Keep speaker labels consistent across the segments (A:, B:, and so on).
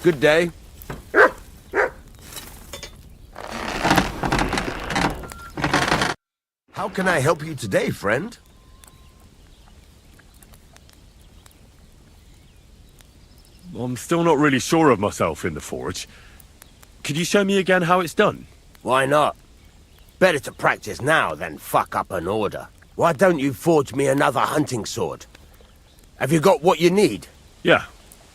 A: Good day. How can I help you today, friend?
B: I'm still not really sure of myself in the forge. Could you show me again how it's done?
A: Why not? Better to practice now than fuck up an order. Why don't you forge me another hunting sword? Have you got what you need?
B: Yeah,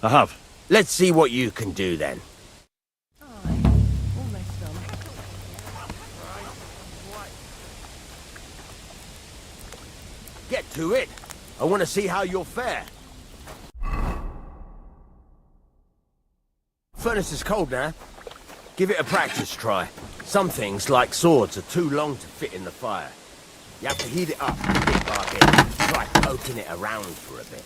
B: I have.
A: Let's see what you can do then. Get to it. I want to see how you'll fare. Furnace is cold now. Give it a practice try. Some things, like swords, are too long to fit in the fire. You have to heat it up, embark it, try poking it around for a bit.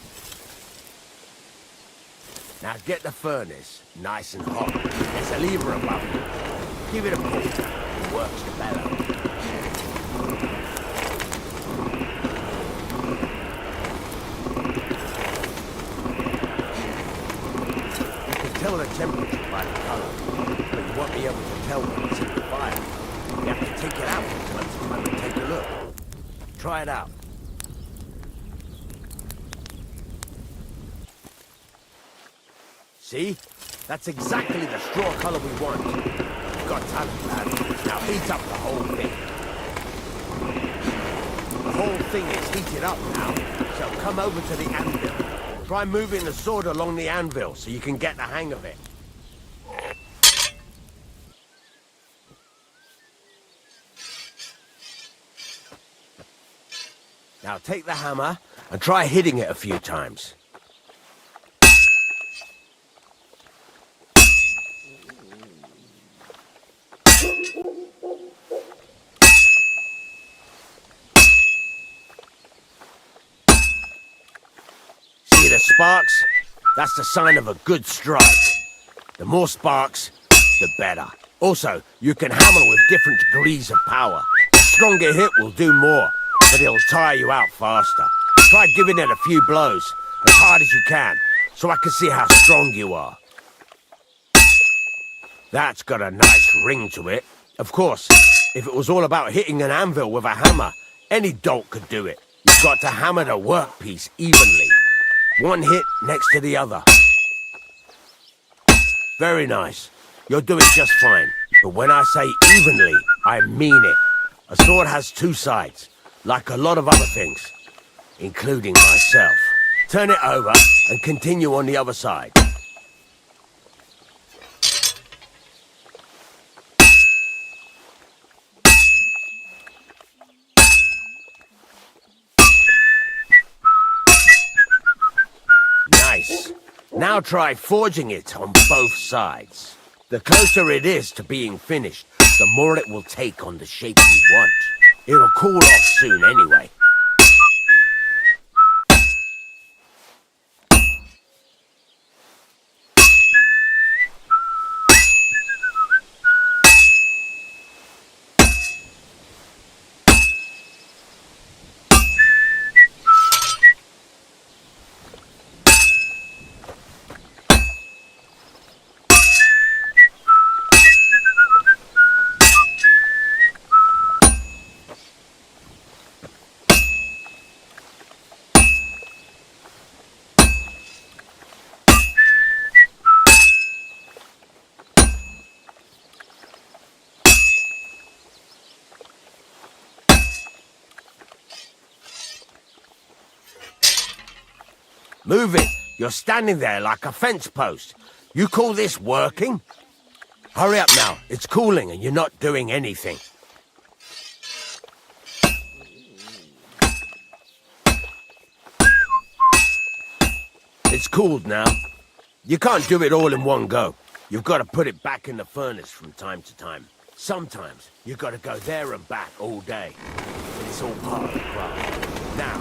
A: Now get the furnace nice and hot. There's a lever above it. Give it a pull. It works the bellow. Tell the temperature by the color, but you won't be able to tell when it's in the fire. You have to take it out from time to time and take a look. Try it out. See? That's exactly the straw color we want. You've got talent, lad. Now heat up the whole thing. The whole thing is heated up now, so come over to the anvil. Try moving the sword along the anvil so you can get the hang of it. Now take the hammer and try hitting it a few times. See the sparks? That's the sign of a good strike. The more sparks, the better. Also, you can hammer with different degrees of power. A stronger hit will do more, but it'll tire you out faster. Try giving it a few blows, as hard as you can, so I can see how strong you are. That's got a nice ring to it. Of course, if it was all about hitting an anvil with a hammer, any dolt could do it. You've got to hammer the workpiece evenly. One hit next to the other. Very nice. You're doing just fine. But when I say evenly, I mean it. A sword has two sides, like a lot of other things, including myself. Turn it over and continue on the other side. Nice. Now try forging it on both sides. The closer it is to being finished, the more it will take on the shape you want. It'll cool off soon anyway. Move it. You're standing there like a fence post. You call this working? Hurry up now. It's cooling and you're not doing anything. It's cooled now. You can't do it all in one go. You've got to put it back in the furnace from time to time. Sometimes you've got to go there and back all day. It's all part of the craft. Now,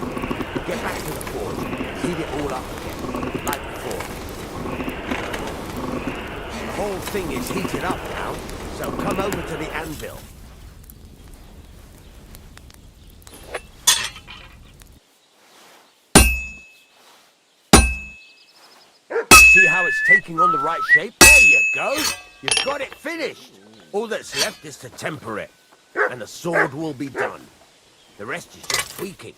A: get back to the forge and heat it all up again, like before. The whole thing is heated up now, so come over to the anvil. See how it's taking on the right shape? There you go. You've got it finished. All that's left is to temper it, and the sword will be done. The rest is just tweaking.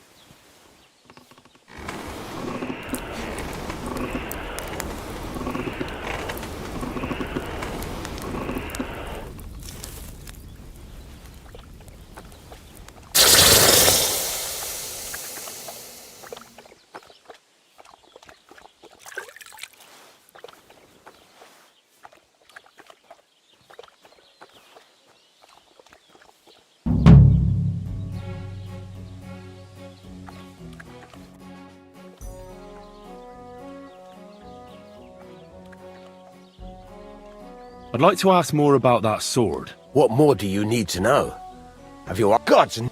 B: I'd like to ask more about that sword.
A: What more do you need to know? Have your gods and...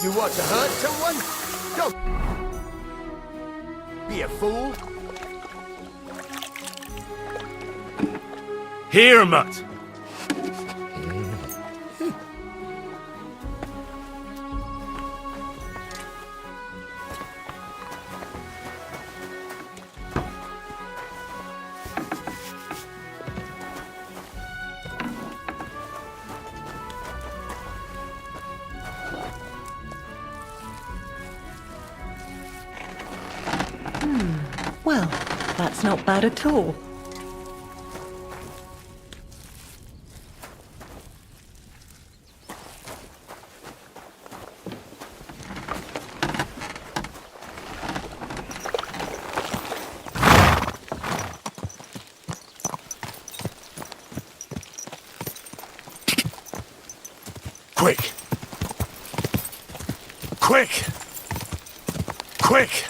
A: You want to hurt someone? Don't be a fool.
B: Here, Mutt!
C: Well, that's not bad at all.
B: Quick! Quick! Quick!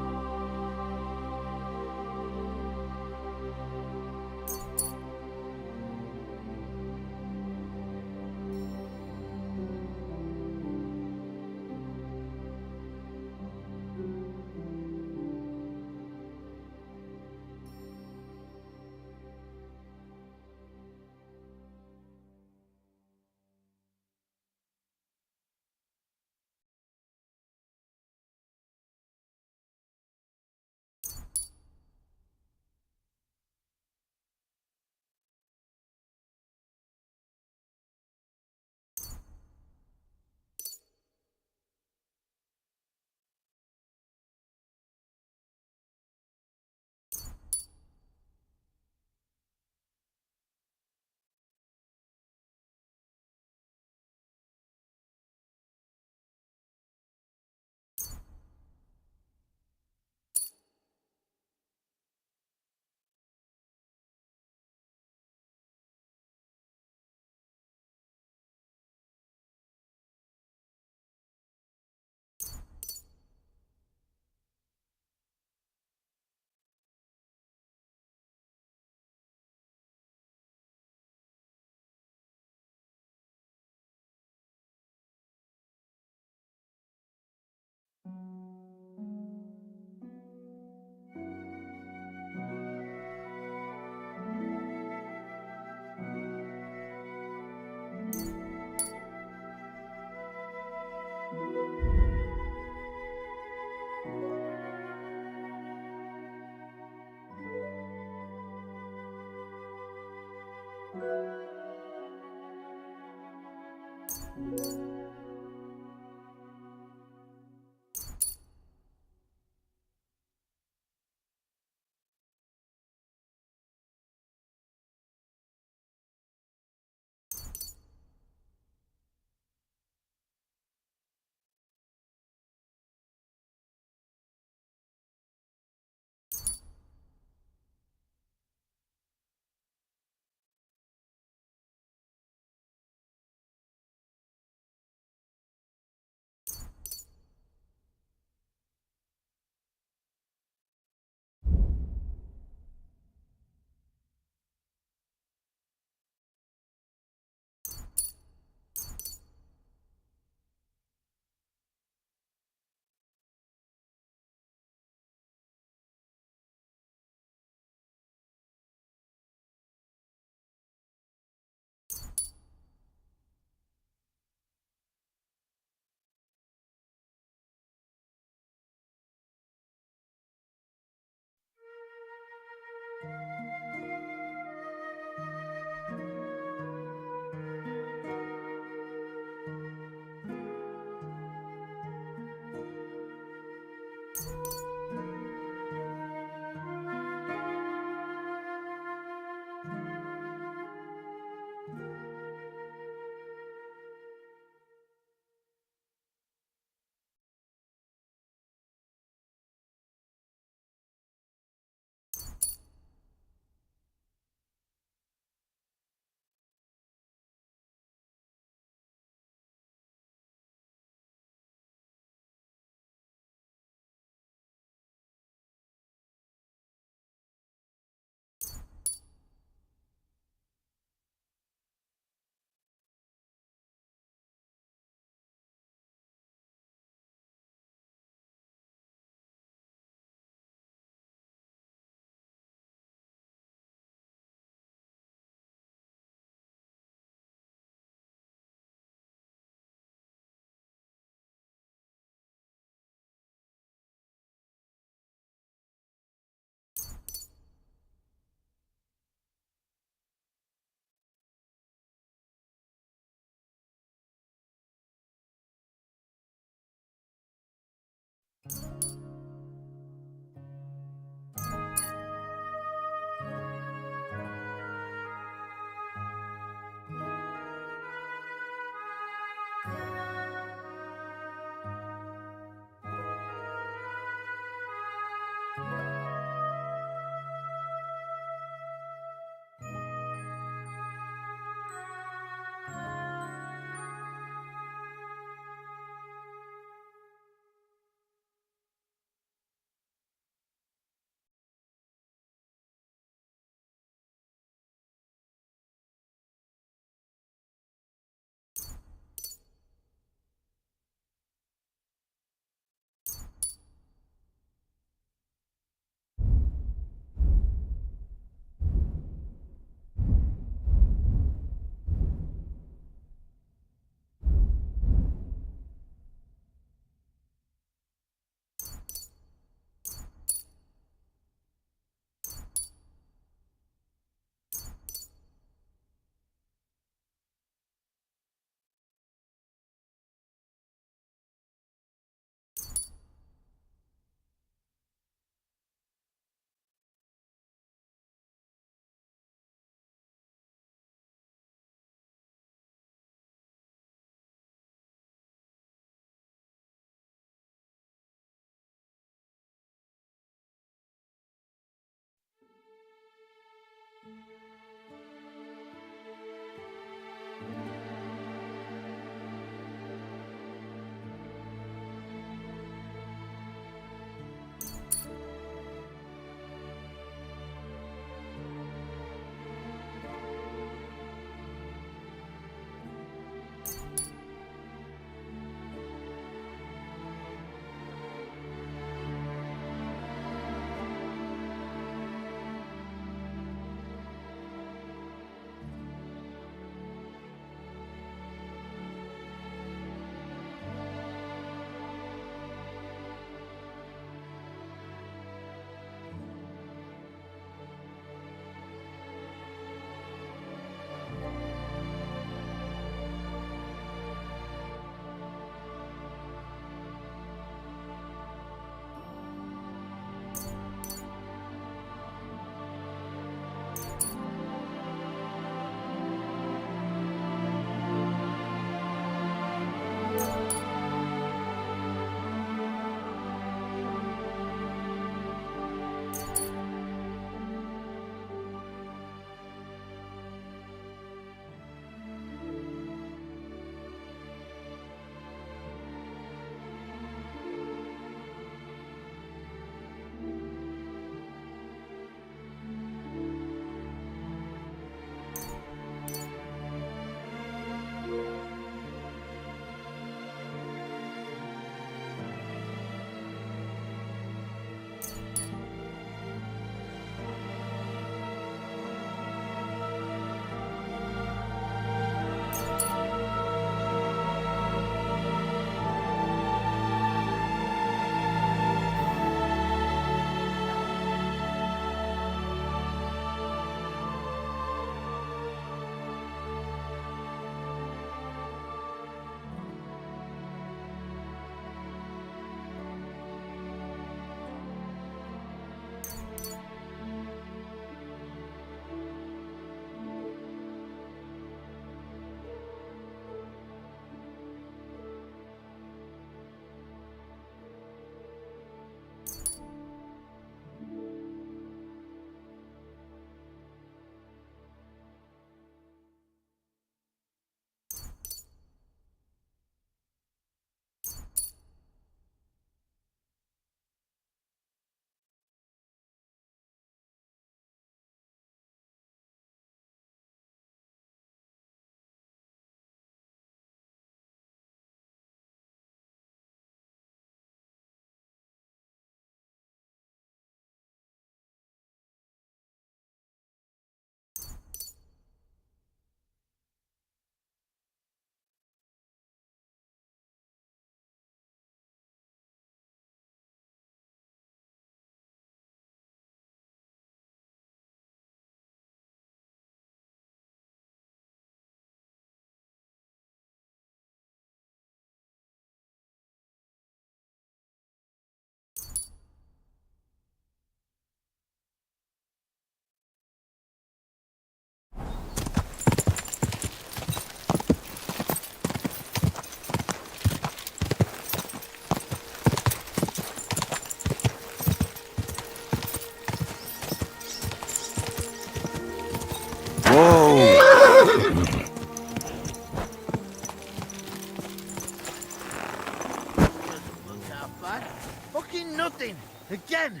A: Again!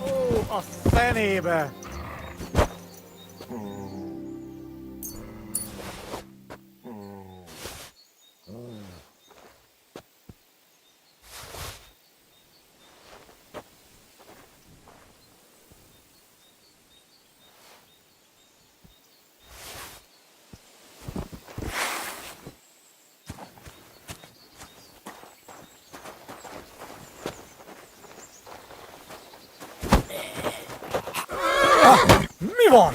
D: Oh, a fanny be. Mi van?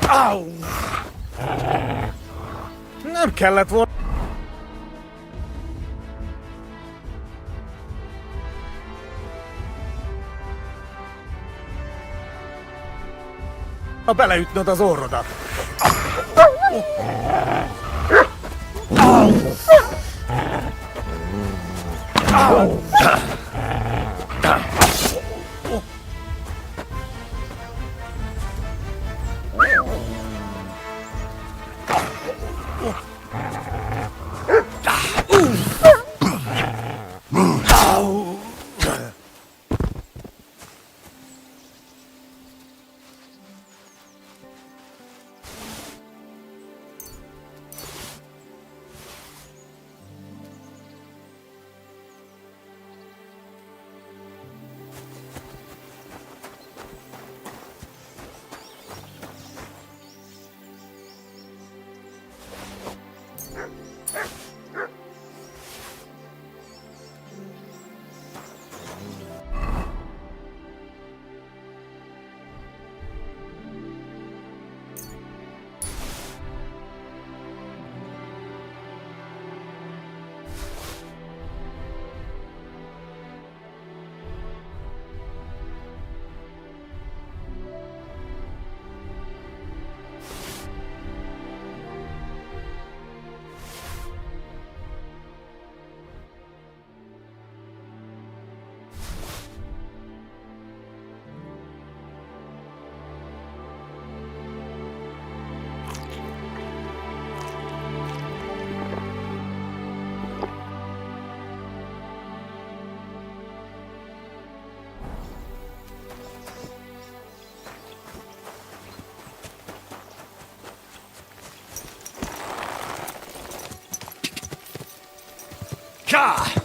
D: Au! Nem kellett volna. Beleütnöd az orrodat.
A: Ka!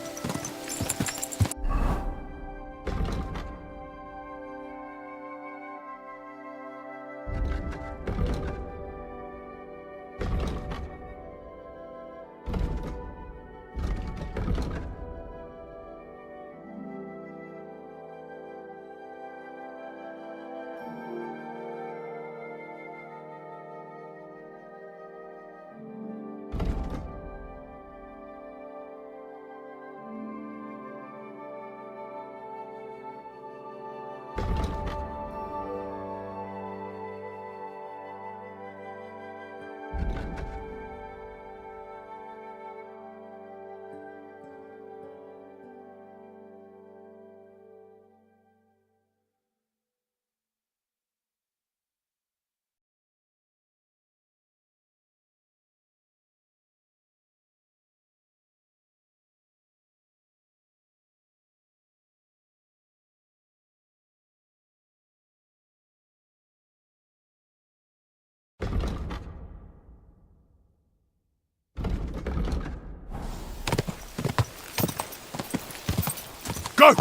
A: Go!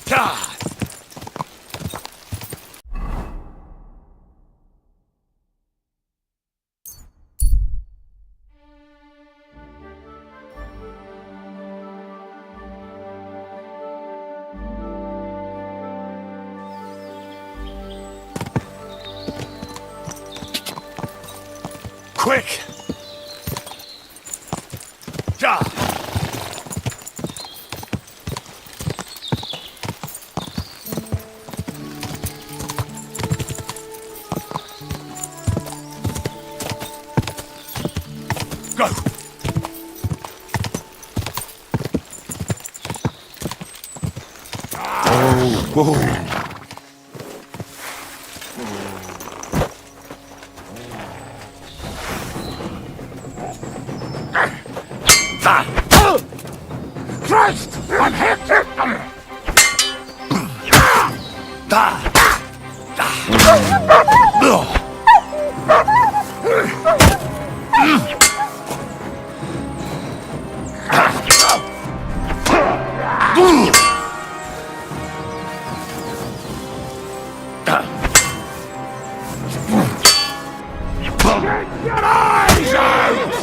A: Ka! Quick! Ja! Go! Christ! I'm hit! Get eyes out!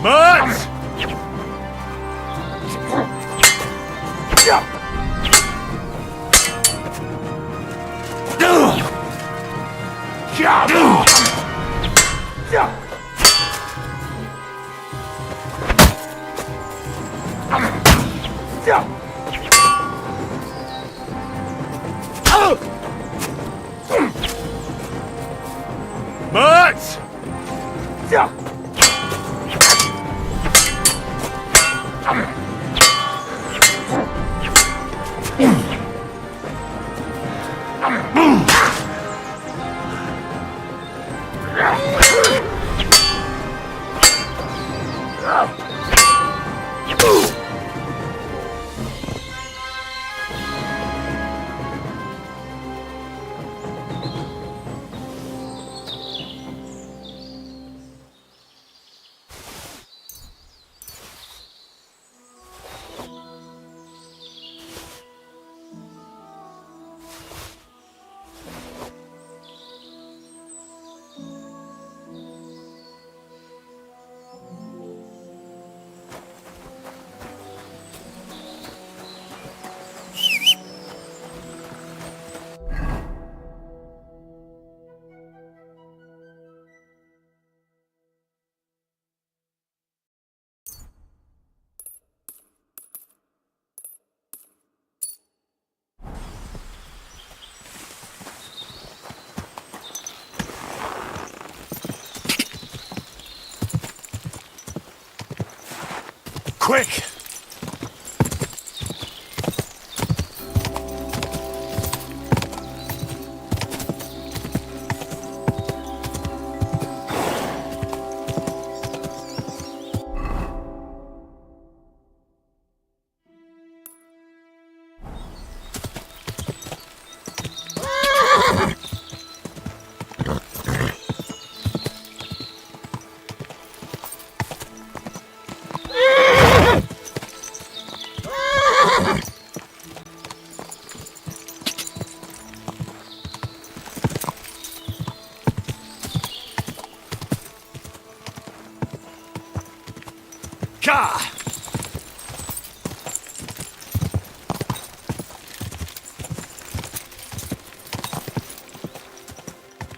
B: Mats! Mats! Quick! Ka!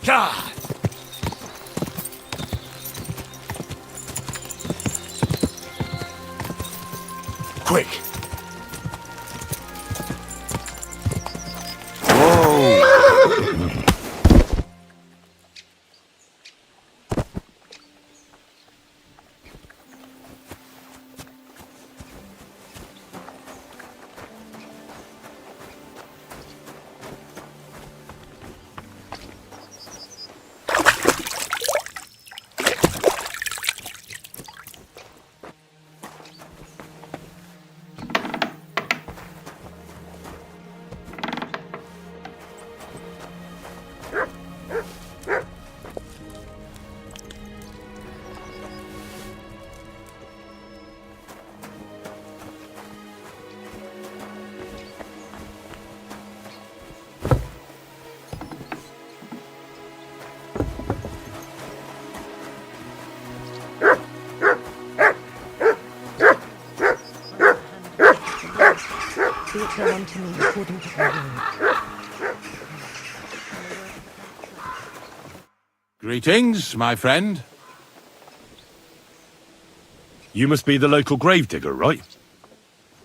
B: Ka! Quick!
C: Be it done unto me according to thy word.
E: Greetings, my friend.
B: You must be the local gravedigger, right?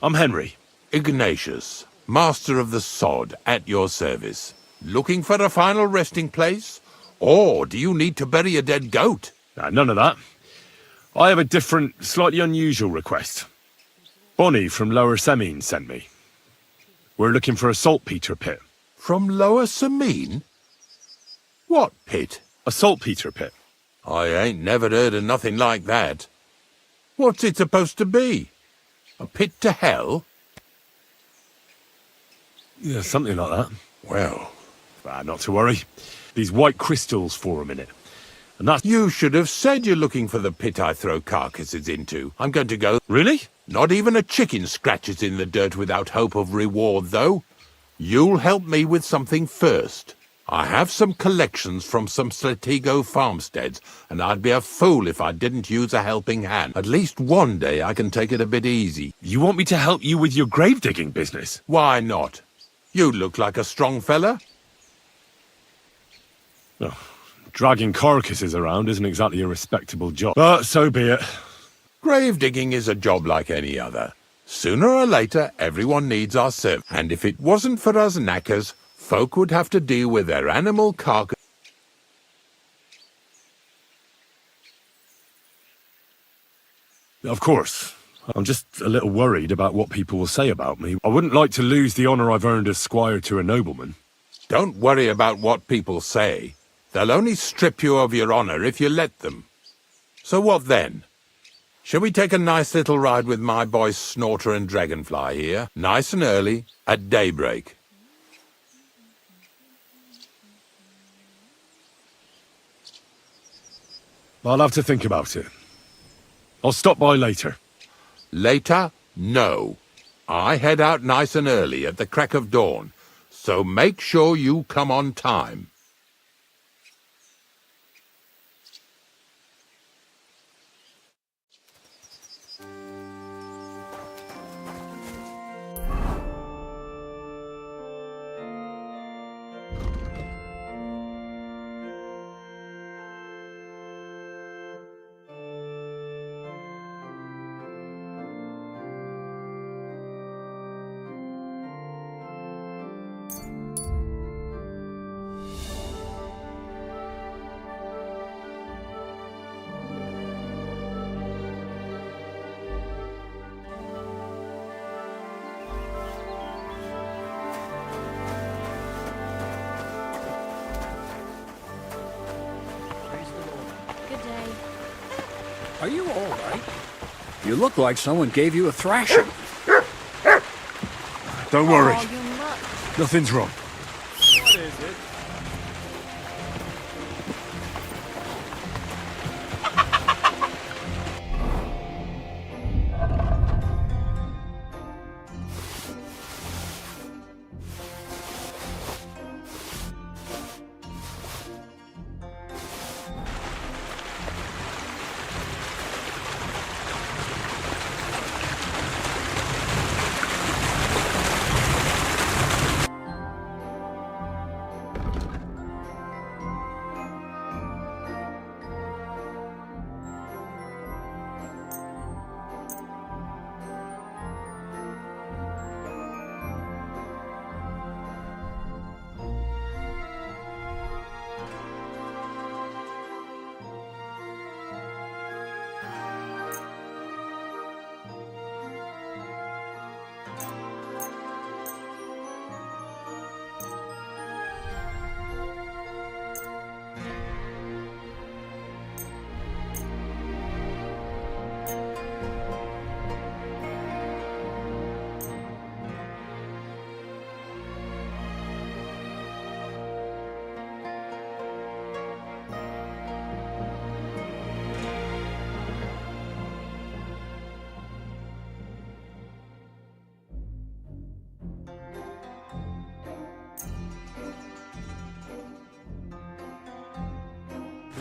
B: I'm Henry.
E: Ignatius, master of the sod, at your service. Looking for a final resting place? Or do you need to bury a dead goat?
B: None of that. I have a different, slightly unusual request. Bonnie from Lower Semine sent me. We're looking for a saltpeter pit.
E: From Lower Semine? What pit?
B: A saltpeter pit.
E: I ain't never heard of nothing like that. What's it supposed to be? A pit to hell?
B: Yeah, something like that.
E: Well,
B: Not to worry. These white crystals for a minute. And that's...
E: you should have said you're looking for the pit I throw carcasses into. I'm going to go.
B: Really?
E: Not even a chicken scratches in the dirt without hope of reward, though. You'll help me with something first. I have some collections from some Slatigo farmsteads, and I'd be a fool if I didn't use a helping hand. At least one day I can take it a bit easy.
B: You want me to help you with your grave digging business?
E: Why not? You look like a strong fella.
B: Oh, dragging carcasses around isn't exactly a respectable job. But so be it.
E: Grave digging is a job like any other. Sooner or later, everyone needs our service. And if it wasn't for us knackers, folk would have to deal with their animal carcass.
B: Of course. I'm just a little worried about what people will say about me. I wouldn't like to lose the honour I've earned as squire to a nobleman.
E: Don't worry about what people say. They'll only strip you of your honour if you let them. So what then? Shall we take a nice little ride with my boys Snorter and Dragonfly here, nice and early, at daybreak?
B: I'll have to think about it. I'll stop by later.
E: Later? No. I head out nice and early at the crack of dawn, so make sure you come on time.
F: Good day.
G: Are you all right? You look like someone gave you a thrashing.
B: Don't worry.
F: Oh, you mutt.
B: Nothing's wrong.
G: What is it?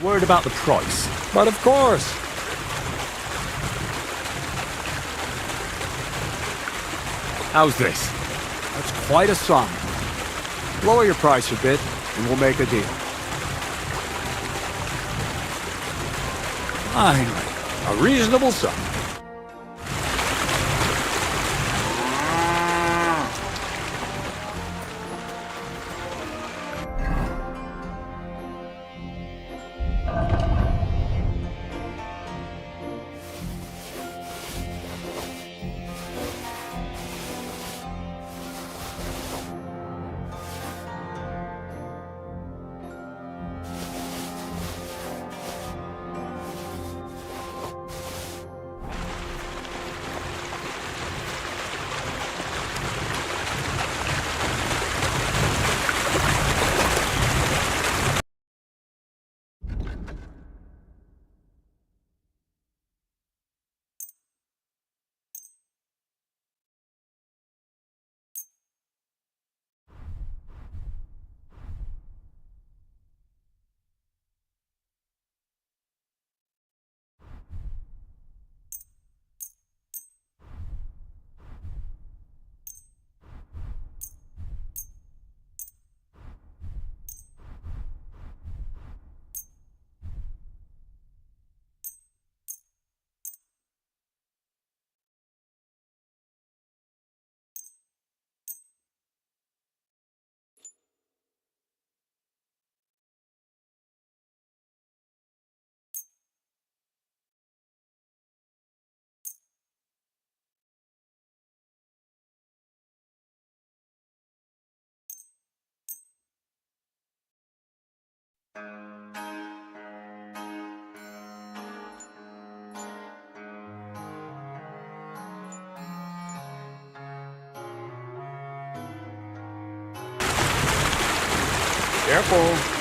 B: Worried about the price.
G: But of course.
B: How's this?
G: That's quite a sum. Lower your price a bit, and we'll make a deal. Finally, a reasonable sum. Careful.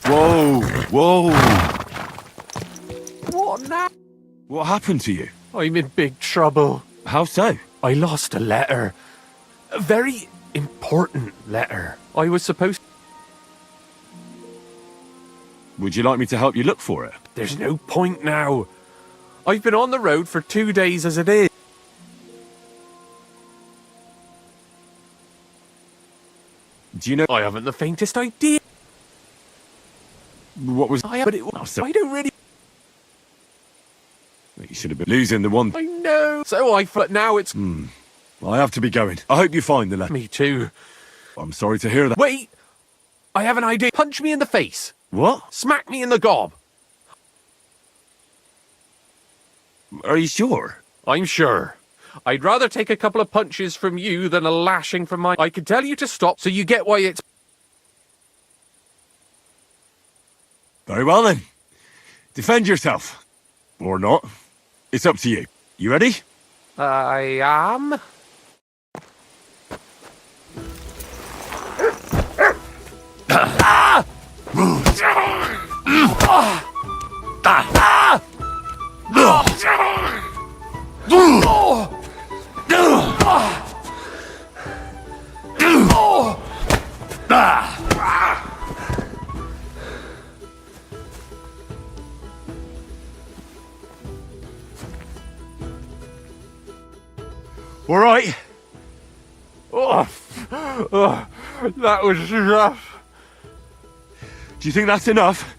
B: Whoa, whoa.
G: What now?
B: What happened to you?
G: I'm in big trouble.
B: How so?
G: I lost a letter. A very important letter. I was supposed...
B: Would you like me to help you look for it?
G: There's no point now. I've been on the road for 2 days as it is.
B: Do you know
G: I haven't the faintest idea.
B: what was...
G: But I don't really...
B: You should have been losing the one...
G: I know. So but now it's...
B: I have to be going. I hope you find the letter.
G: Me too.
B: I'm sorry to hear that.
G: Wait! I have an idea. Punch me in the face.
B: What?
G: Smack me in the gob.
B: Are you sure?
G: I'm sure. I'd rather take a couple of punches from you than a lashing from my... I could tell you to stop so you get why it's...
B: Very well then. Defend yourself. Or not. It's up to you. You ready?
G: I am...
B: All right.
G: That was rough.
B: Do you think that's enough?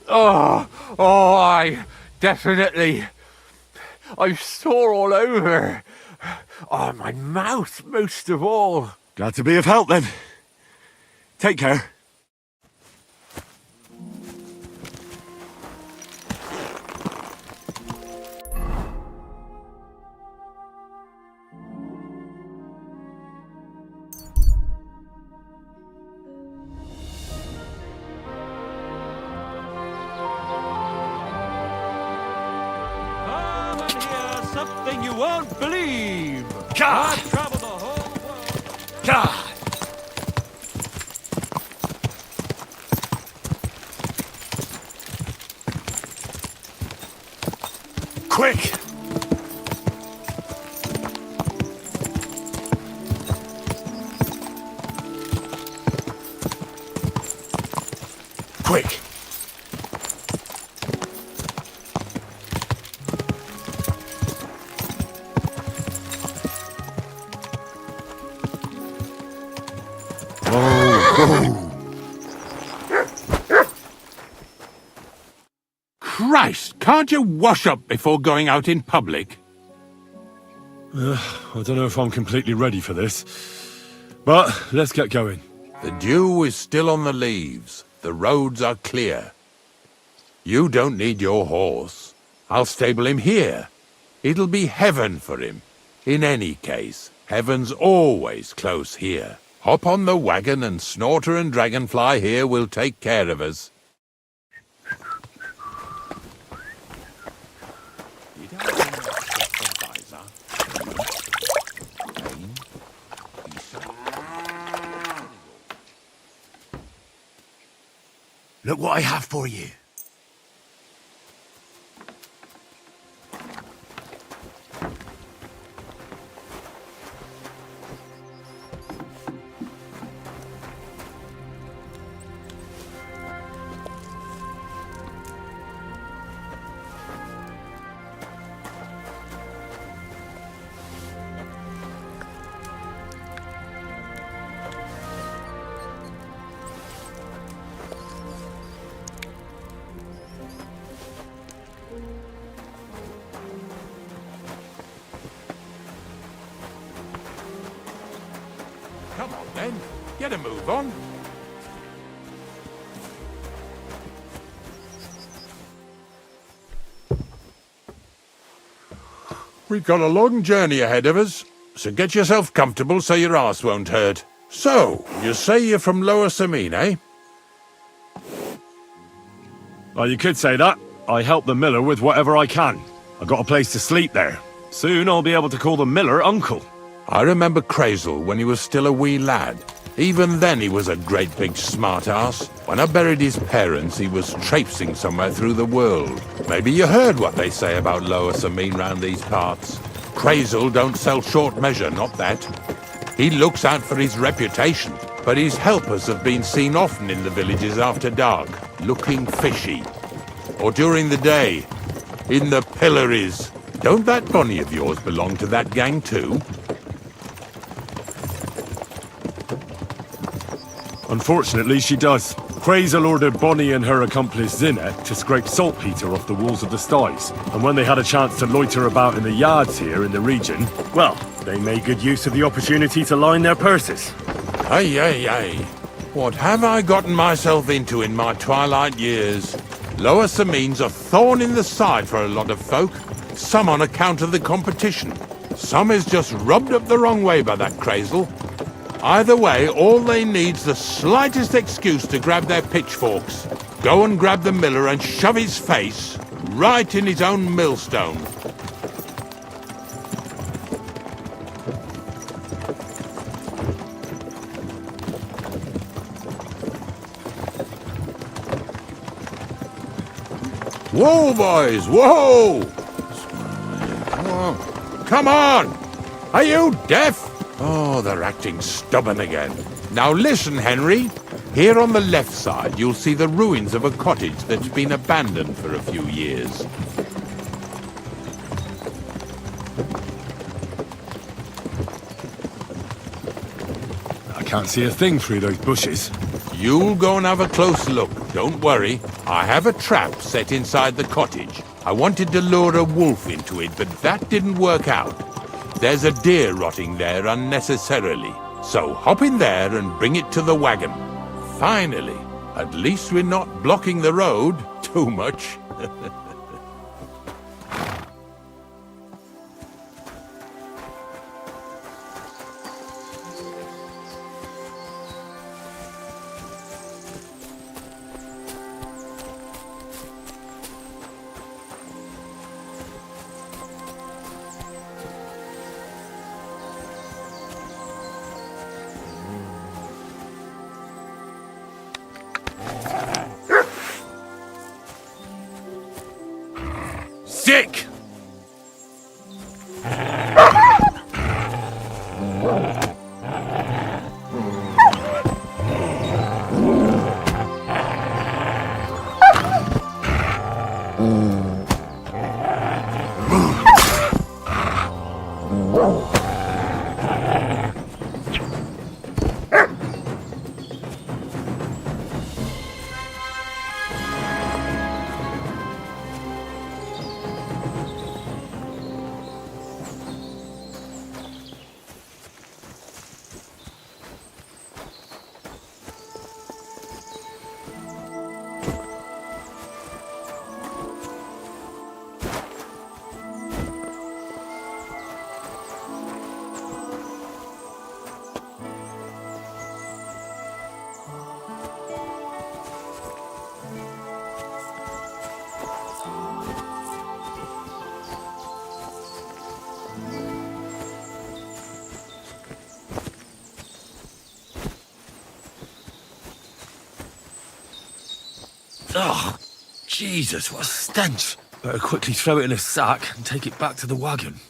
G: I definitely. I'm sore all over. Oh, my mouth most of all.
B: Glad to be of help then. Take care.
F: Something you won't believe.
B: God!
F: I've traveled the whole world.
B: God! Quick! Quick!
E: Christ, can't you wash up before going out in public?
B: I don't know if I'm completely ready for this, but let's get going.
E: The dew is still on the leaves. The roads are clear. You don't need your horse. I'll stable him here. It'll be heaven for him. In any case, heaven's always close here. Hop on the wagon and Snorter and Dragonfly here will take care of us.
A: Look what I have for you.
E: Come on, then. Get a move on. We've got a long journey ahead of us, so get yourself comfortable so your arse won't hurt. So, you say you're from Lower Samine, eh?
B: Well, you could say that. I help the miller with whatever I can. I got a place to sleep there. Soon I'll be able to call the miller uncle.
E: I remember Crazel when he was still a wee lad. Even then he was a great big smart-ass. When I buried his parents, he was traipsing somewhere through the world. Maybe you heard what they say about Lower Sameen round these parts. Crazel don't sell short measure, not that. He looks out for his reputation, but his helpers have been seen often in the villages after dark, looking fishy. Or during the day, in the pillories. Don't that Bonnie of yours belong to that gang too?
B: Unfortunately, she does. Crazel ordered Bonnie and her accomplice Zinna to scrape saltpeter off the walls of the sties. And when they had a chance to loiter about in the yards here in the region, well, they made good use of the opportunity to line their purses.
E: Ay, ay, ay. What have I gotten myself into in my twilight years? Lower Sameen's a thorn in the side for a lot of folk. Some on account of the competition. Some is just rubbed up the wrong way by that Crazel. Either way, all they need's the slightest excuse to grab their pitchforks. Go and grab the miller and shove his face right in his own millstone. Whoa, boys, whoa! Come on! Are you deaf? Oh, they're acting stubborn again. Now listen, Henry. Here on the left side, you'll see the ruins of a cottage that's been abandoned for a few years.
B: I can't see a thing through those bushes.
E: You'll go and have a close look. Don't worry. I have a trap set inside the cottage. I wanted to lure a wolf into it, but that didn't work out. There's a deer rotting there unnecessarily. So hop in there and bring it to the wagon. Finally, at least we're not blocking the road too much.
B: Sick!
H: Oh, Jesus, what a stench. Better quickly throw it in a sack and take it back to the wagon.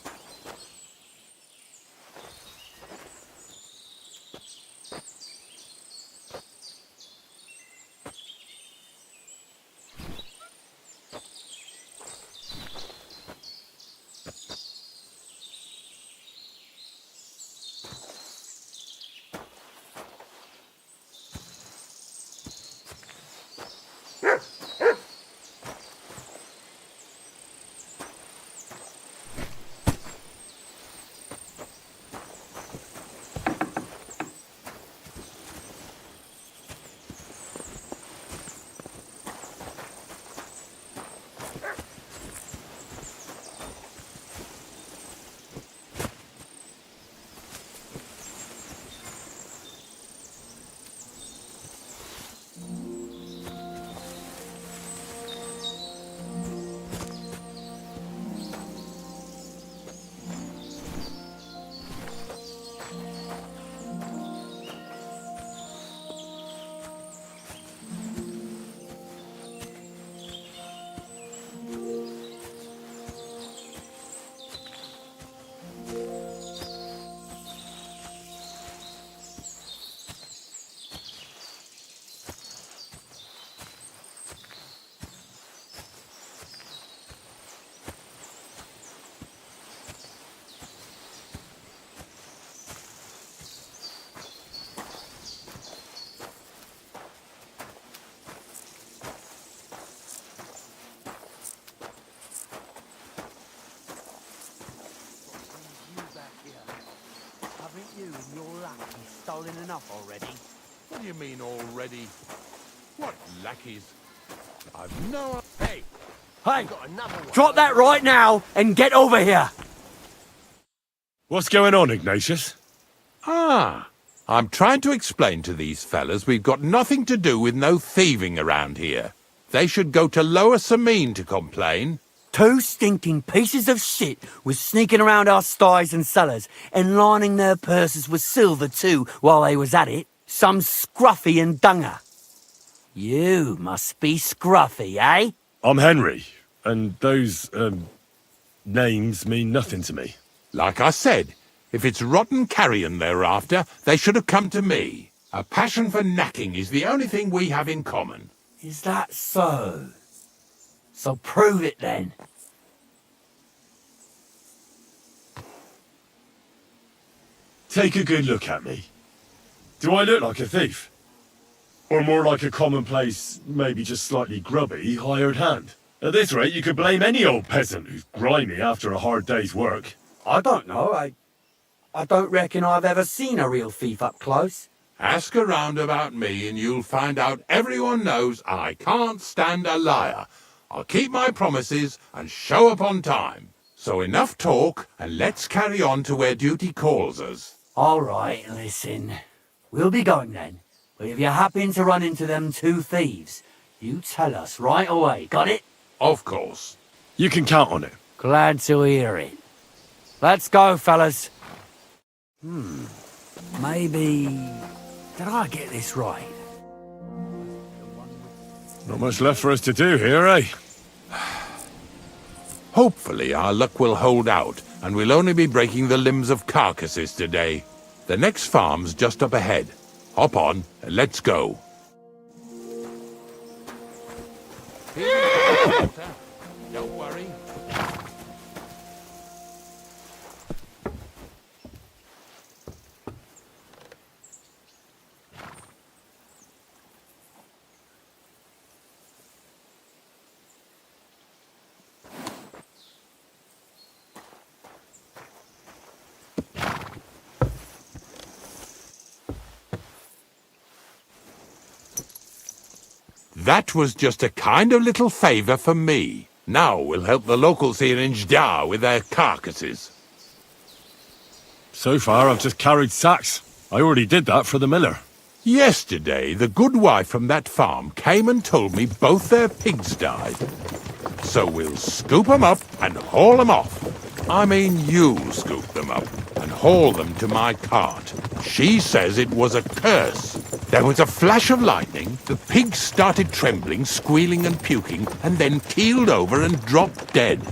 A: stolen enough already?
E: What do you mean already? What lackeys? I've no... Hey!
D: Hey,
A: Got another one.
D: drop that right now and get over here.
B: What's going on, Ignatius?
E: Ah, I'm trying to explain to these fellas we've got nothing to do with no thieving around here. They should go to Lower Samine to complain.
I: 2 stinking pieces of shit was sneaking around our sties and cellars and lining their purses with silver too while they was at it. Some scruffy and dunger. You must be scruffy, eh?
B: I'm Henry, and those, names mean nothing to me.
E: Like I said, if it's rotten carrion they're after, they should have come to me. A passion for knacking is the only thing we have in common.
I: Is that so? So prove it then.
B: Take a good look at me. Do I look like a thief? Or more like a commonplace, maybe just slightly grubby, hired hand? At this rate, you could blame any old peasant who's grimy after a hard day's work.
I: I don't know. I don't reckon I've ever seen a real thief up close.
E: Ask around about me and you'll find out everyone knows I can't stand a liar. I'll keep my promises and show up on time. So enough talk and let's carry on to where duty calls us.
I: All right, listen. We'll be going then. But if you happen to run into them 2 thieves, you tell us right away. Got it?
E: Of course.
B: You can count on it.
I: Glad to hear it. Let's go, fellas. Maybe... Did I get this right?
B: Not much left for us to do here, eh?
E: Hopefully our luck will hold out, and we'll only be breaking the limbs of carcasses today. The next farm's just up ahead. Hop on, and let's go. Don't worry. That was just a kind of little favour for me. Now we'll help the locals here in Jdar with their carcasses.
B: So far, I've just carried sacks. I already did that for the miller.
E: Yesterday, the good wife from that farm came and told me both their pigs died. So we'll scoop 'em up and haul 'em off. I mean, you'll scoop them up and haul them to my cart. She says it was a curse. There was a flash of lightning, the pigs started trembling, squealing and puking, and then keeled over and dropped dead.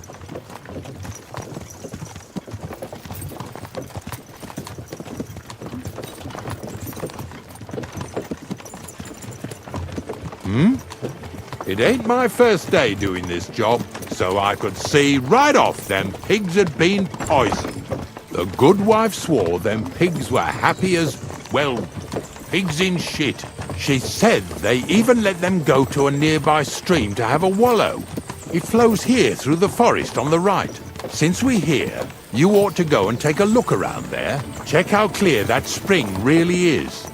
E: It ain't my first day doing this job, so I could see right off them pigs had been poisoned. The good wife swore them pigs were happy as, well, pigs in shit. She said they even let them go to a nearby stream to have a wallow. It flows here through the forest on the right. Since we're here, you ought to go and take a look around there. Check how clear that spring really is.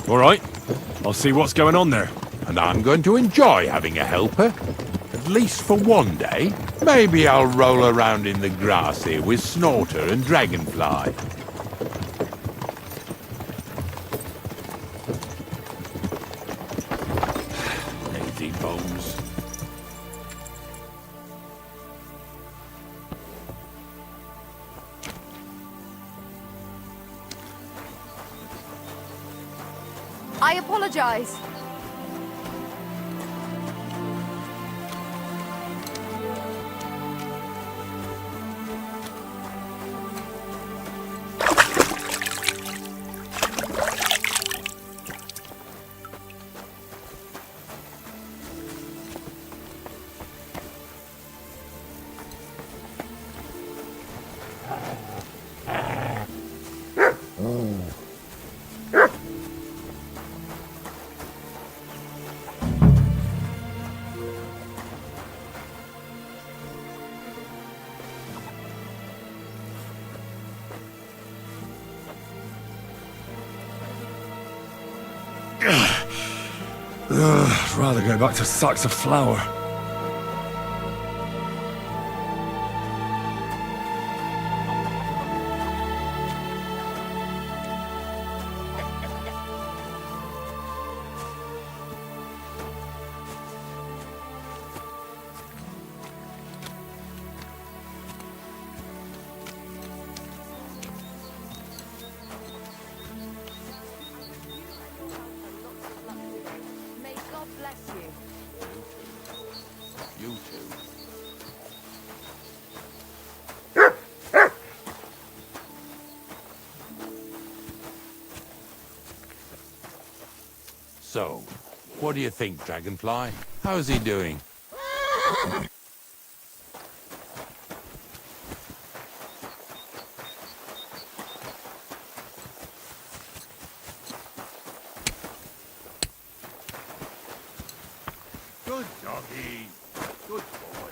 B: All right, I'll see what's going on there.
E: And I'm going to enjoy having a helper. At least for one day. Maybe I'll roll around in the grass here with Snorter and Dragonfly. Lazy bones.
J: I apologize.
B: I'd rather go back to sacks of flour.
J: May God bless you.
E: You too. So, what do you think, Dragonfly? How's he doing? Good doggy. Good boy.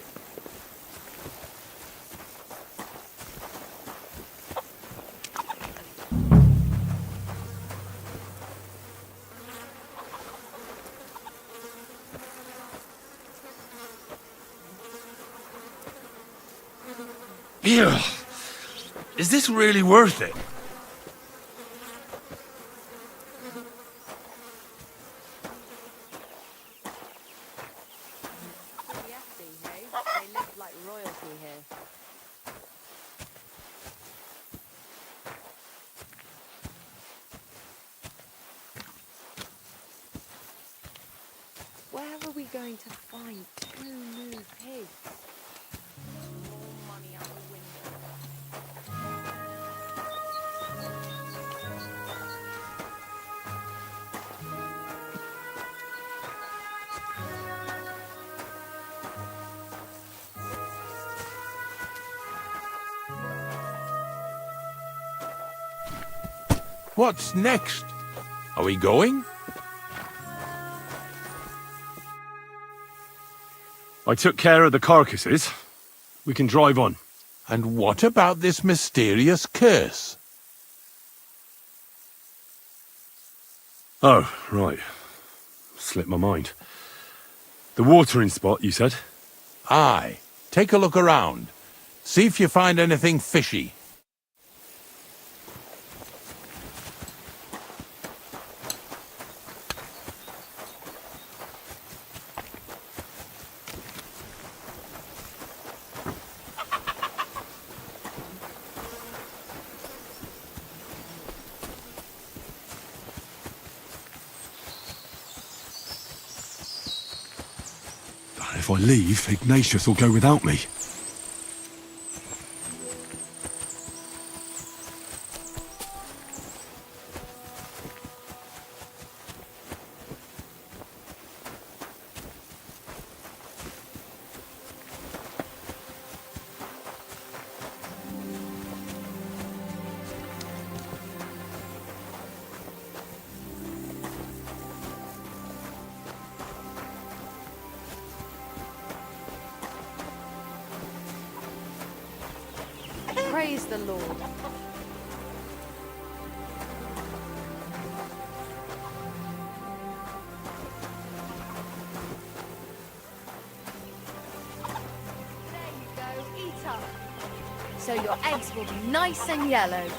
H: Ew. Is this really worth it?
J: Yeti, hey? They live like royalty here. Where are we going to find 2 new pigs? More money out the window.
E: What's next? Are we going?
B: I took care of the carcasses. We can drive on.
E: And what about this mysterious curse?
B: Oh, right. Slipped my mind. The watering spot, you said?
E: Aye. Take a look around. See if you find anything fishy.
B: If I leave, Ignatius will go without me.
J: Praise the Lord. There you go, eat up. So your eggs will be nice and yellow.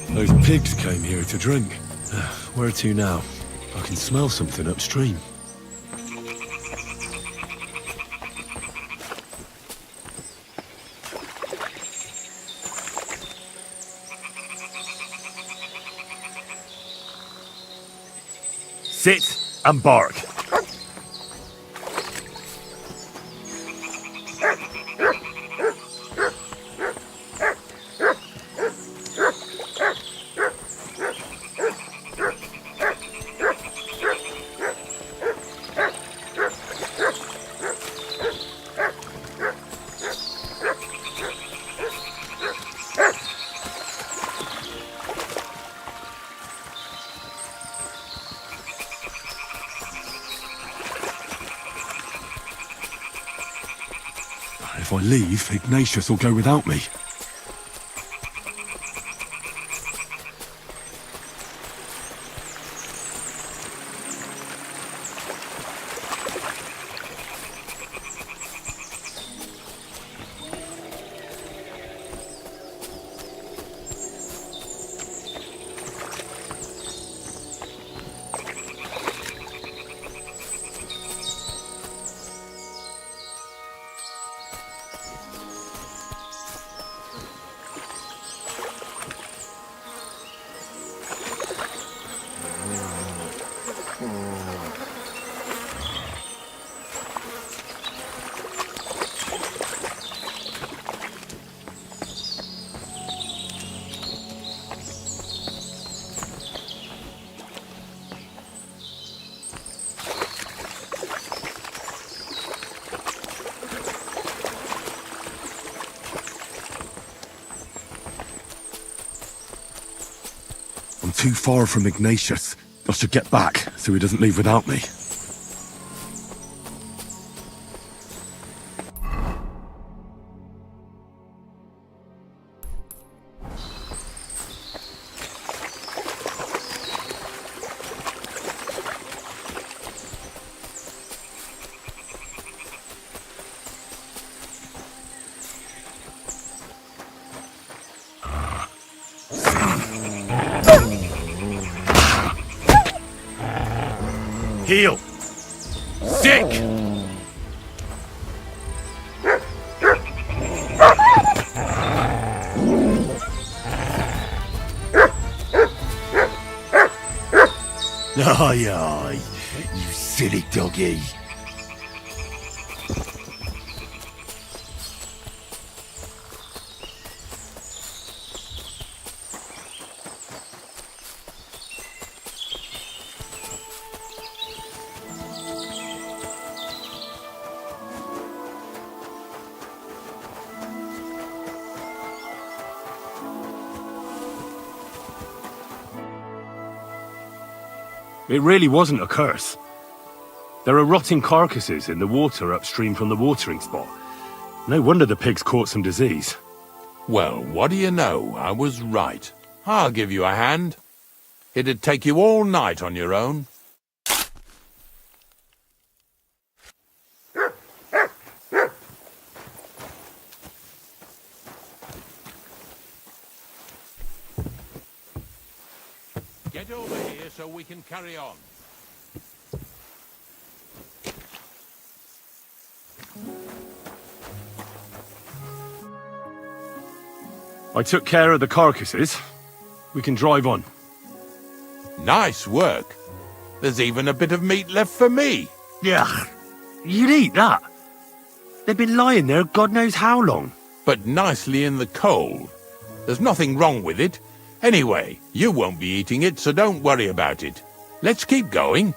B: Those pigs came here to drink. Where to now? I can smell something upstream. Sit and bark. If I leave, Ignatius will go without me. I'm too far from Ignatius. I should get back so he doesn't leave without me. Heal! Sick!
A: Aye, aye, you silly doggy.
B: It really wasn't a curse. There are rotting carcasses in the water upstream from the watering spot. No wonder the pigs caught some disease.
E: Well, what do you know? I was right. I'll give you a hand. It'd take you all night on your own. Get over here so we can carry on.
B: I took care of the carcasses. We can drive on.
E: Nice work. There's even a bit of meat left for me.
B: Yeah, you'd eat that. They've been lying there God knows how long.
E: But nicely in the cold. There's nothing wrong with it. Anyway, you won't be eating it, so don't worry about it. Let's keep going.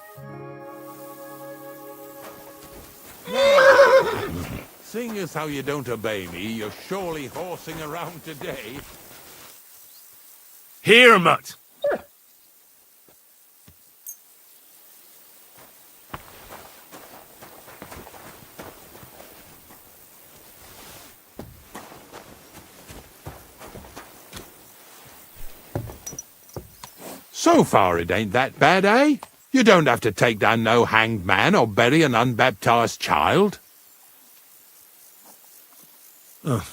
E: Seeing as how you don't obey me, you're surely horsing around today.
B: Here, mutt!
E: So far it ain't that bad, eh? You don't have to take down no hanged man or bury an unbaptized child.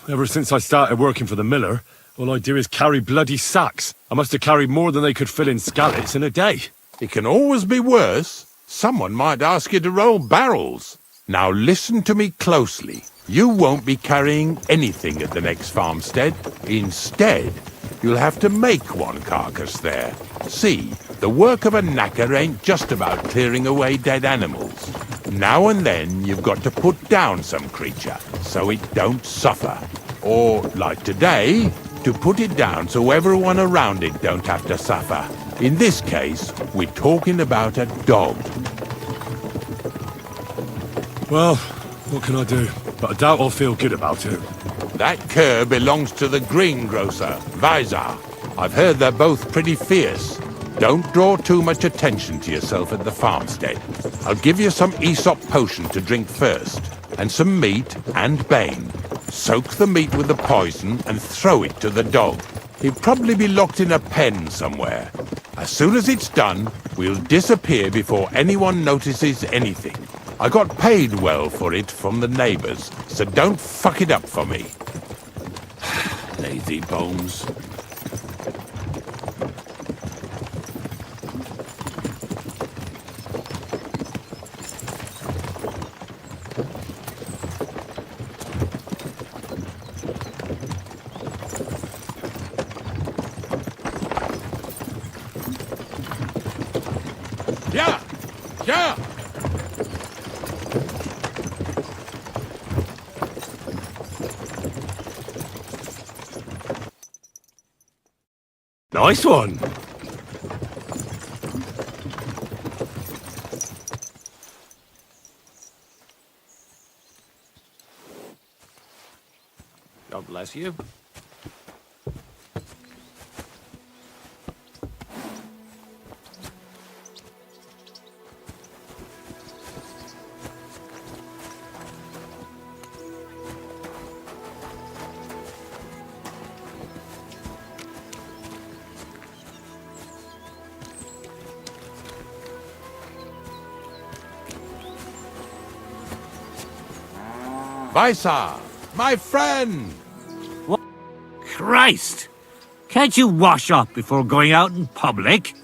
B: Ever since I started working for the miller, All I do is carry bloody sacks. I must have carried more than they could fill in Skallets in a day.
E: It can always be worse. Someone might ask you to roll barrels. Now listen to me closely. You won't be carrying anything at the next farmstead. Instead, you'll have to make one carcass there. See, the work of a knacker ain't just about clearing away dead animals. Now and then you've got to put down some creature, so it don't suffer. Or, like today, to put it down so everyone around it don't have to suffer. In this case, we're talking about a dog.
B: Well, what can I do? But I doubt I'll feel good about it.
E: That cur belongs to the greengrocer, Visar. I've heard they're both pretty fierce. Don't draw too much attention to yourself at the farmstead. I'll give you some Aesop potion to drink first, and some meat and bane. Soak the meat with the poison and throw it to the dog. He'll probably be locked in a pen somewhere. As soon as it's done, we'll disappear before anyone notices anything. I got paid well for it from the neighbors, so don't fuck it up for me.
H: Lazy bones.
E: Yeah! Yeah!
B: Nice one!
F: God bless you.
E: Visar, my friend!
D: Christ! Can't you wash up before going out in public?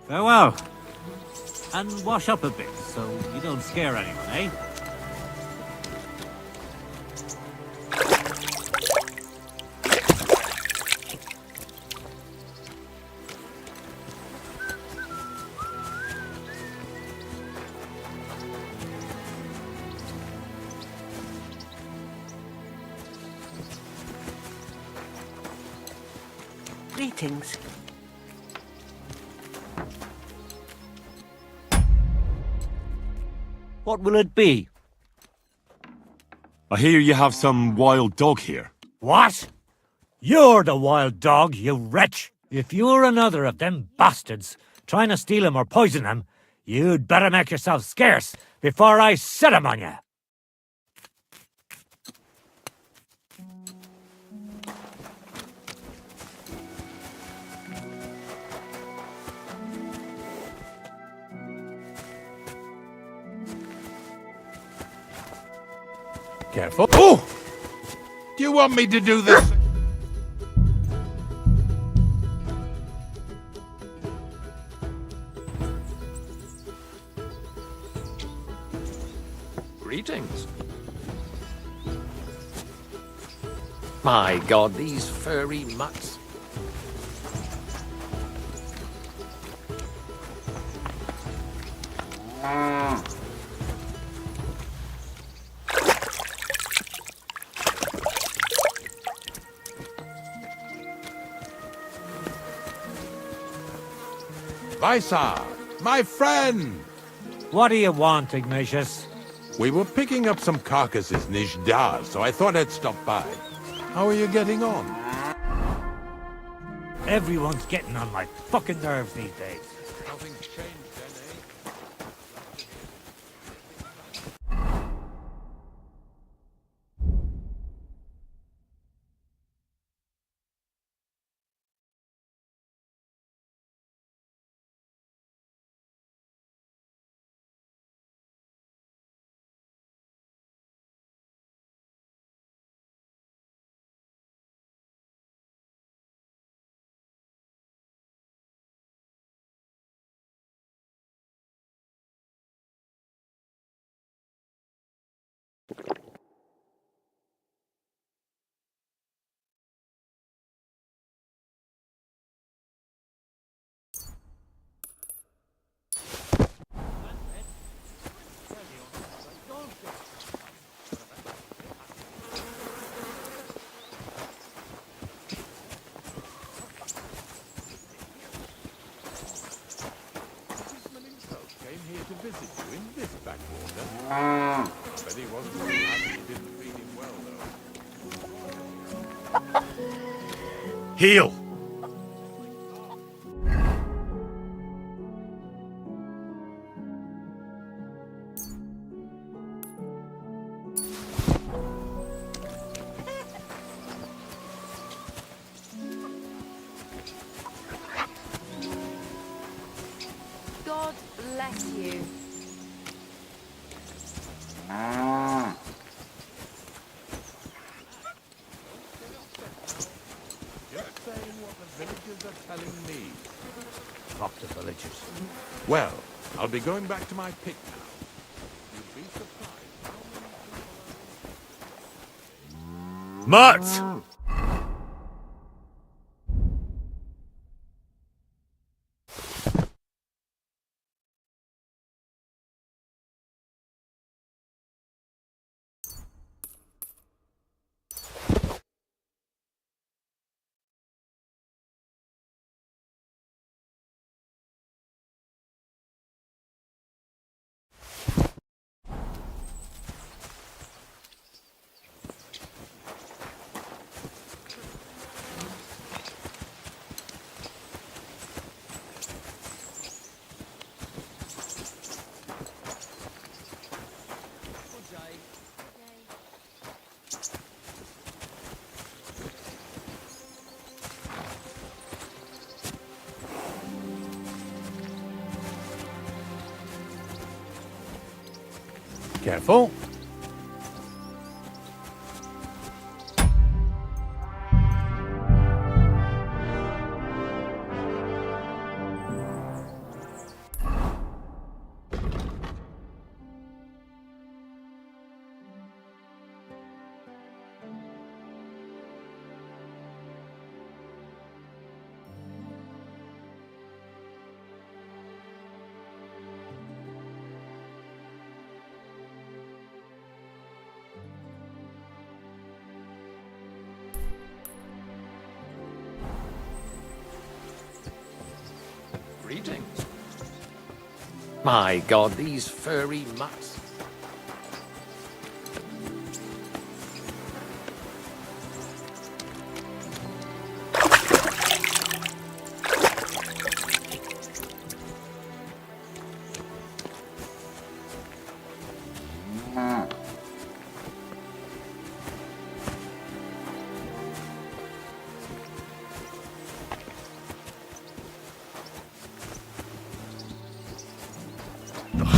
D: Farewell. And wash up a bit, so you don't scare anyone, eh?
C: Greetings.
D: What will it be?
B: I hear you have some wild dog here.
K: What? You're the wild dog, you wretch! If you're another of them bastards trying to steal him or poison him, you'd better make yourself scarce before I set him on you.
E: Careful. Oh! Do you want me to do this?
F: Greetings. My God, these furry mutts.
E: Visar, my friend!
K: What do you want, Ignatius?
E: We were picking up some carcasses in Ijdar, so I thought I'd stop by. How are you getting on?
K: Everyone's getting on my fucking nerves these days.
E: Nothing's changed. visit you in this backwater. Bet he wasn't very happy you didn't feed him well, though.
B: Heal!
J: God bless you.
E: Just saying what the villagers are telling me.
K: Fuck the villagers.
E: Well, I'll be going back to my pit now. You'd be surprised how many people...
B: Mutt!
E: Careful.
F: Greetings. My God, these furry mutts.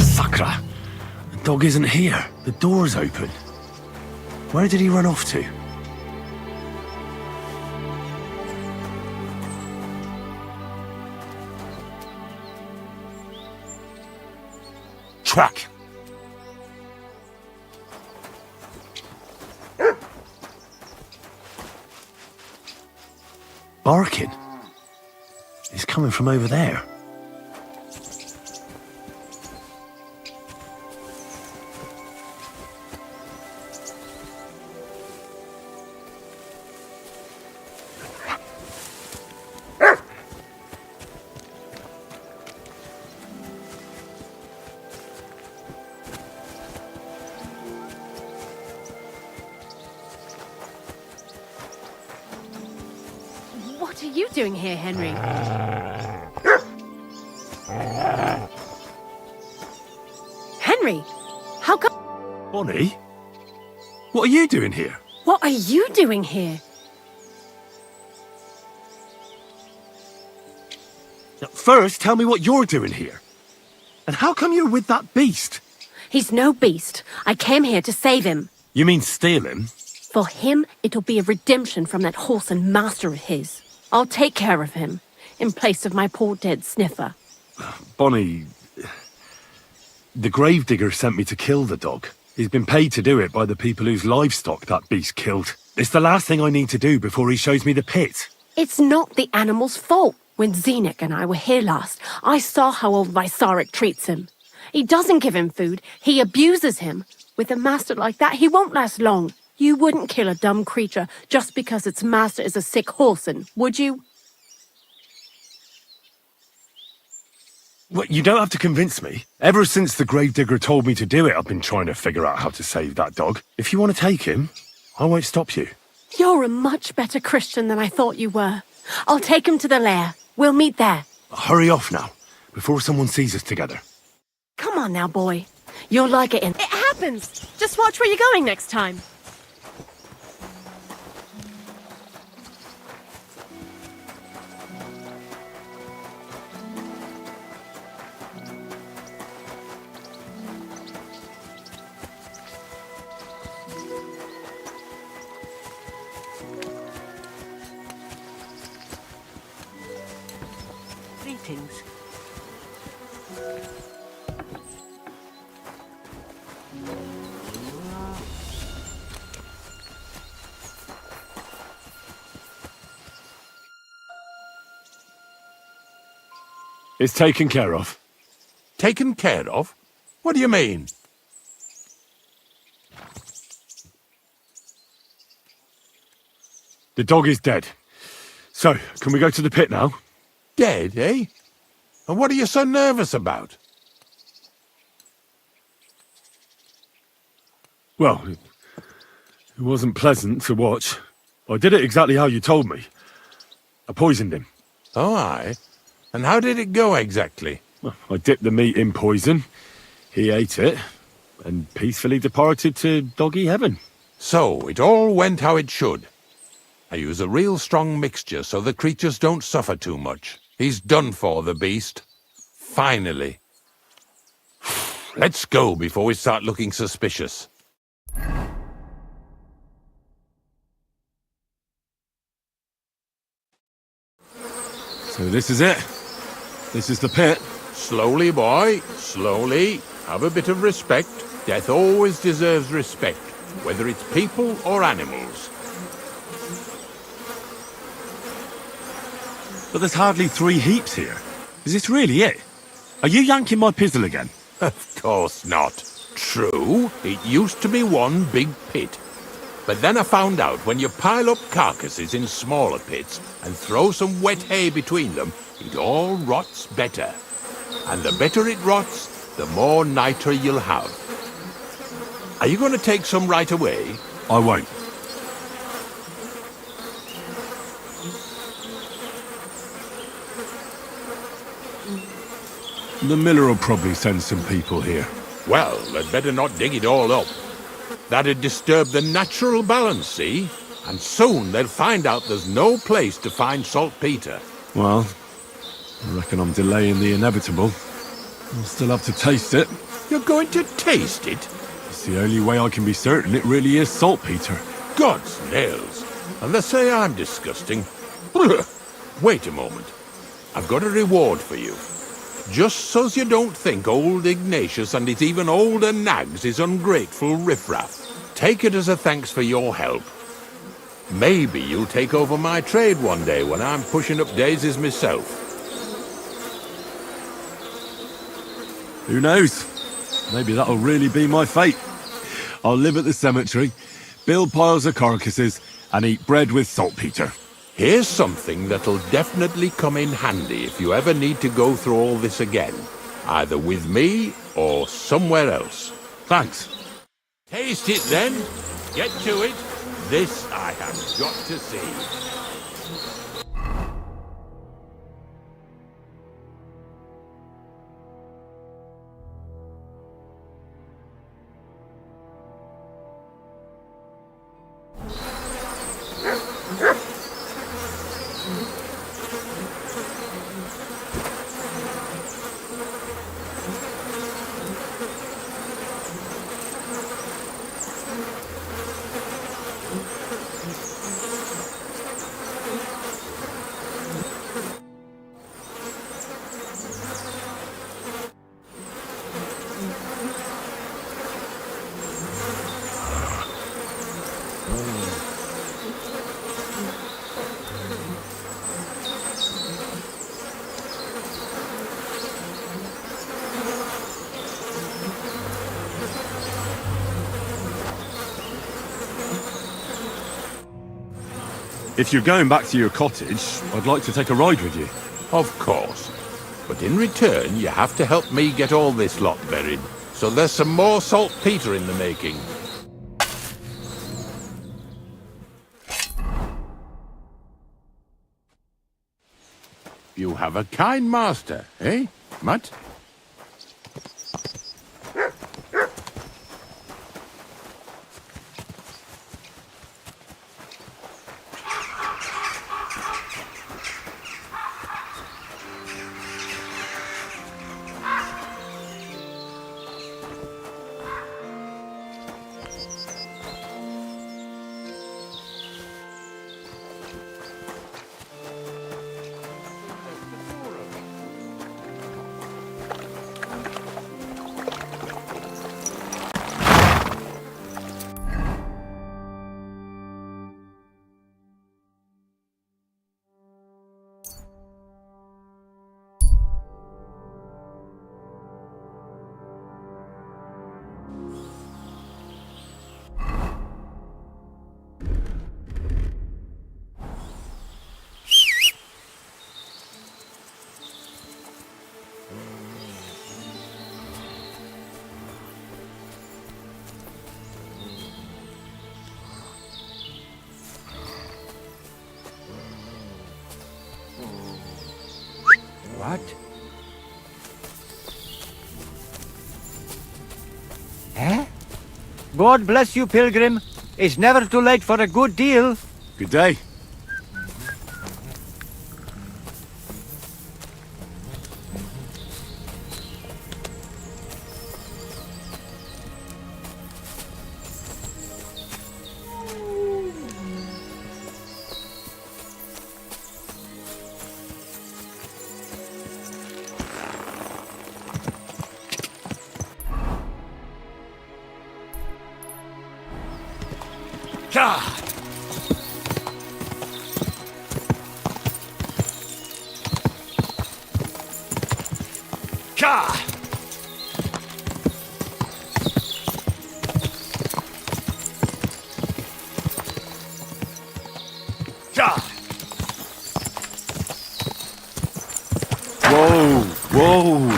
H: Sakra! The dog isn't here. The door's open. Where did he run off to? Track! Barking? It's coming from over there.
J: What are you doing here, Henry? Henry, how come?
H: Bonnie? What are you doing here?
J: What are you doing here?
H: Now, first, tell me what you're doing here. And how come you're with that beast?
J: He's no beast. I came here to save him.
H: You mean steal him?
J: For him, it'll be a redemption from that whoreson master of his. I'll take care of him, in place of my poor dead sniffer.
H: Bonnie... The gravedigger sent me to kill the dog. He's been paid to do it by the people whose livestock that beast killed. It's the last thing I need to do before he shows me the pit.
J: It's not the animal's fault. When Zenek and I were here last, I saw how old Vysarik treats him. He doesn't give him food, he abuses him. With a master like that, he won't last long. You wouldn't kill a dumb creature just because its master is a sick whoreson, would you?
H: Well, you don't have to convince me. Ever since the gravedigger told me to do it, I've been trying to figure out how to save that dog. If you want to take him, I won't stop you.
J: You're a much better Christian than I thought you were. I'll take him to the lair. We'll meet there.
H: Hurry off now, before someone sees us together.
J: Come on now, boy. You'll like it in... It happens! Just watch where you're going next time.
C: Greetings.
B: It's taken care of.
E: Taken care of? What do you mean?
B: The dog is dead. So, can we go to the pit now?
E: Dead, eh? And what are you so nervous about?
B: Well, it wasn't pleasant to watch. I did it exactly how you told me. I poisoned him.
E: Oh, aye. And how did it go exactly?
B: Well, I dipped the meat in poison. He ate it, and peacefully departed to doggy heaven.
E: So, it all went how it should. I use a real strong mixture so the creatures don't suffer too much. He's done for, the beast. Finally. Let's go before we start looking suspicious.
B: So this is it. This is the pit.
E: Slowly, boy, slowly. Have a bit of respect. Death always deserves respect, whether it's people or animals.
H: But there's hardly 3 heaps here. Is this really it? Are you yanking my pizzle again?
E: Of course not. True, it used to be one big pit. But then I found out when you pile up carcasses in smaller pits and throw some wet hay between them, it all rots better. And the better it rots, the more nitre you'll have. Are you going to take some right away?
H: I won't. The miller will probably send some people here.
E: Well, they'd better not dig it all up. That'd disturb the natural balance, see? And soon they'll find out there's no place to find saltpeter.
H: Well, I reckon I'm delaying the inevitable. I'll still have to taste it.
E: You're going to taste it?
H: It's the only way I can be certain it really is saltpeter.
E: God's nails. And they say I'm disgusting. Wait a moment. I've got a reward for you. Just so's you don't think old Ignatius and his even older nags is ungrateful riffraff. Take it as a thanks for your help. Maybe you'll take over my trade one day when I'm pushing up daisies myself.
H: Who knows? Maybe that'll really be my fate. I'll live at the cemetery, build piles of carcasses, and eat bread with saltpeter.
E: Here's something that'll definitely come in handy if you ever need to go through all this again. Either with me or somewhere else.
H: Thanks.
E: Taste it then. Get to it. This I have got to see.
B: If you're going back to your cottage, I'd like to take a ride with you.
E: Of course. But in return, you have to help me get all this lot buried. So there's some more saltpeter in the making. You have a kind master, eh, Mutt?
K: What? Eh? God bless you, pilgrim. It's never too late for a good deal.
H: Good day.
B: Whoa, whoa.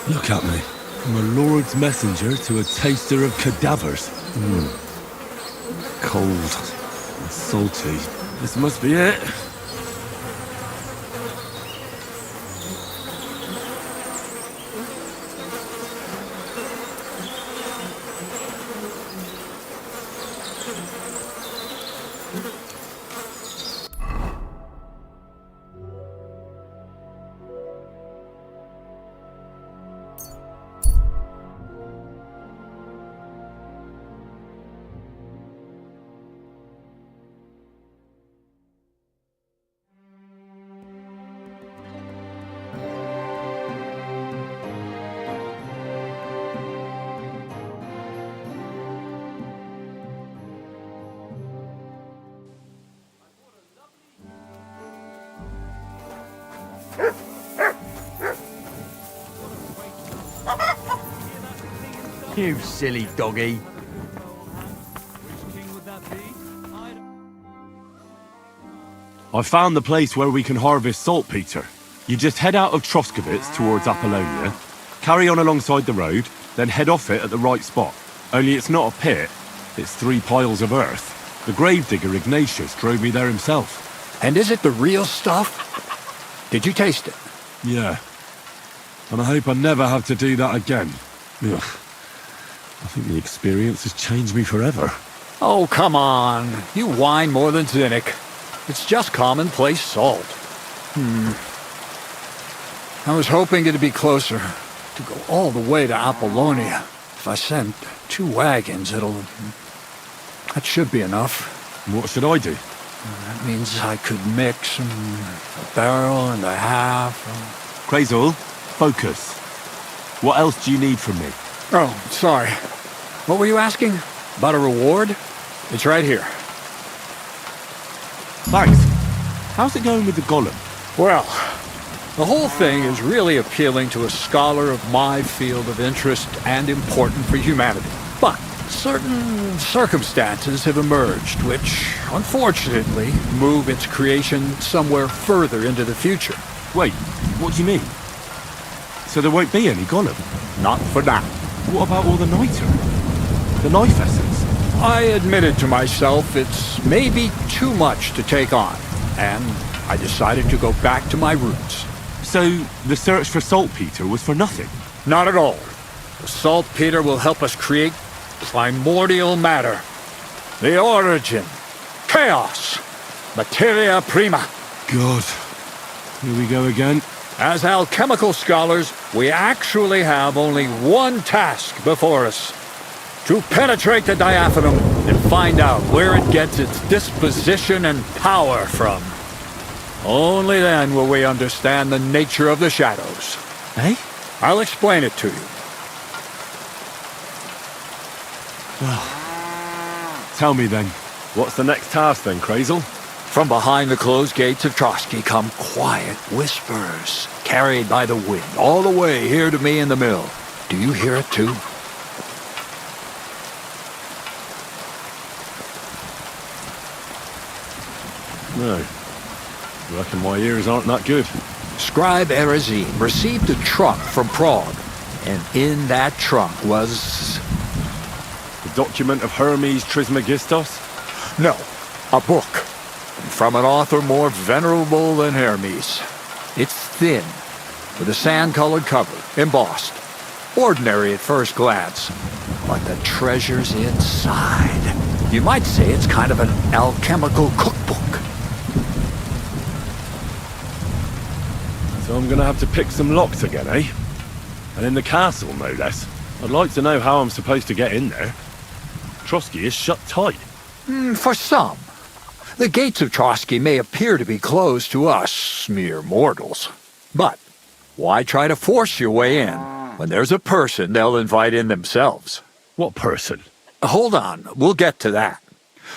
H: Look at me. I'm a Lord's messenger to a taster of cadavers. Cold and salty. This must be it.
I: You silly doggy.
H: I found the place where we can harvest saltpeter. You just head out of Troskowitz towards Apollonia, carry on alongside the road, then head off it at the right spot. Only it's not a pit, it's 3 piles of earth. The gravedigger Ignatius drove me there himself.
L: And is it the real stuff? Did you taste it?
H: Yeah. And I hope I never have to do that again. Ugh. I think the experience has changed me forever.
L: Oh, come on. You whine more than Zinnik. It's just commonplace salt. I was hoping it'd be closer. To go all the way to Apollonia. If I send 2 wagons, that should be enough.
H: What should I do?
L: That means I could mix a barrel and a half.
H: Crazul, focus. What else do you need from me?
L: Oh, sorry. What were you asking? About a reward? It's right here.
B: Thanks. How's it going with the golem?
L: Well, the whole thing is really appealing to a scholar of my field of interest and important for humanity. But certain circumstances have emerged which, unfortunately, move its creation somewhere further into the future.
B: Wait, what do you mean? So there won't be any golem?
L: Not for now.
B: What about all the niter? The knife essence?
L: I admitted to myself it's maybe too much to take on, and I decided to go back to my roots.
B: So the search for saltpeter was for nothing?
L: Not at all. The saltpeter will help us create primordial matter. The origin. Chaos. Materia prima.
B: God. Here we go again.
L: As alchemical scholars, we actually have only one task before us. To penetrate the diaphanum and find out where it gets its disposition and power from. Only then will we understand the nature of the shadows.
B: Eh?
L: I'll explain it to you.
B: Tell me then, what's the next task then, Crazel?
L: From behind the closed gates of Trotsky come quiet whispers, carried by the wind, all the way here to me in the mill. Do you hear it too?
B: No. Reckon my ears aren't that good.
L: Scribe Erezine received a trunk from Prague, and in that trunk was...
B: The document of Hermes Trismegistos?
L: No, a book. From an author more venerable than Hermes. It's thin, with a sand-colored cover, embossed. Ordinary at first glance, but the treasure's inside. You might say it's kind of an alchemical cookbook.
B: So I'm gonna have to pick some locks again, eh? And in the castle, no less. I'd like to know how I'm supposed to get in there. Trotsky is shut tight.
L: For some. The gates of Trotsky may appear to be closed to us, mere mortals. But why try to force your way in when there's a person they'll invite in themselves?
B: What person?
L: Hold on, we'll get to that.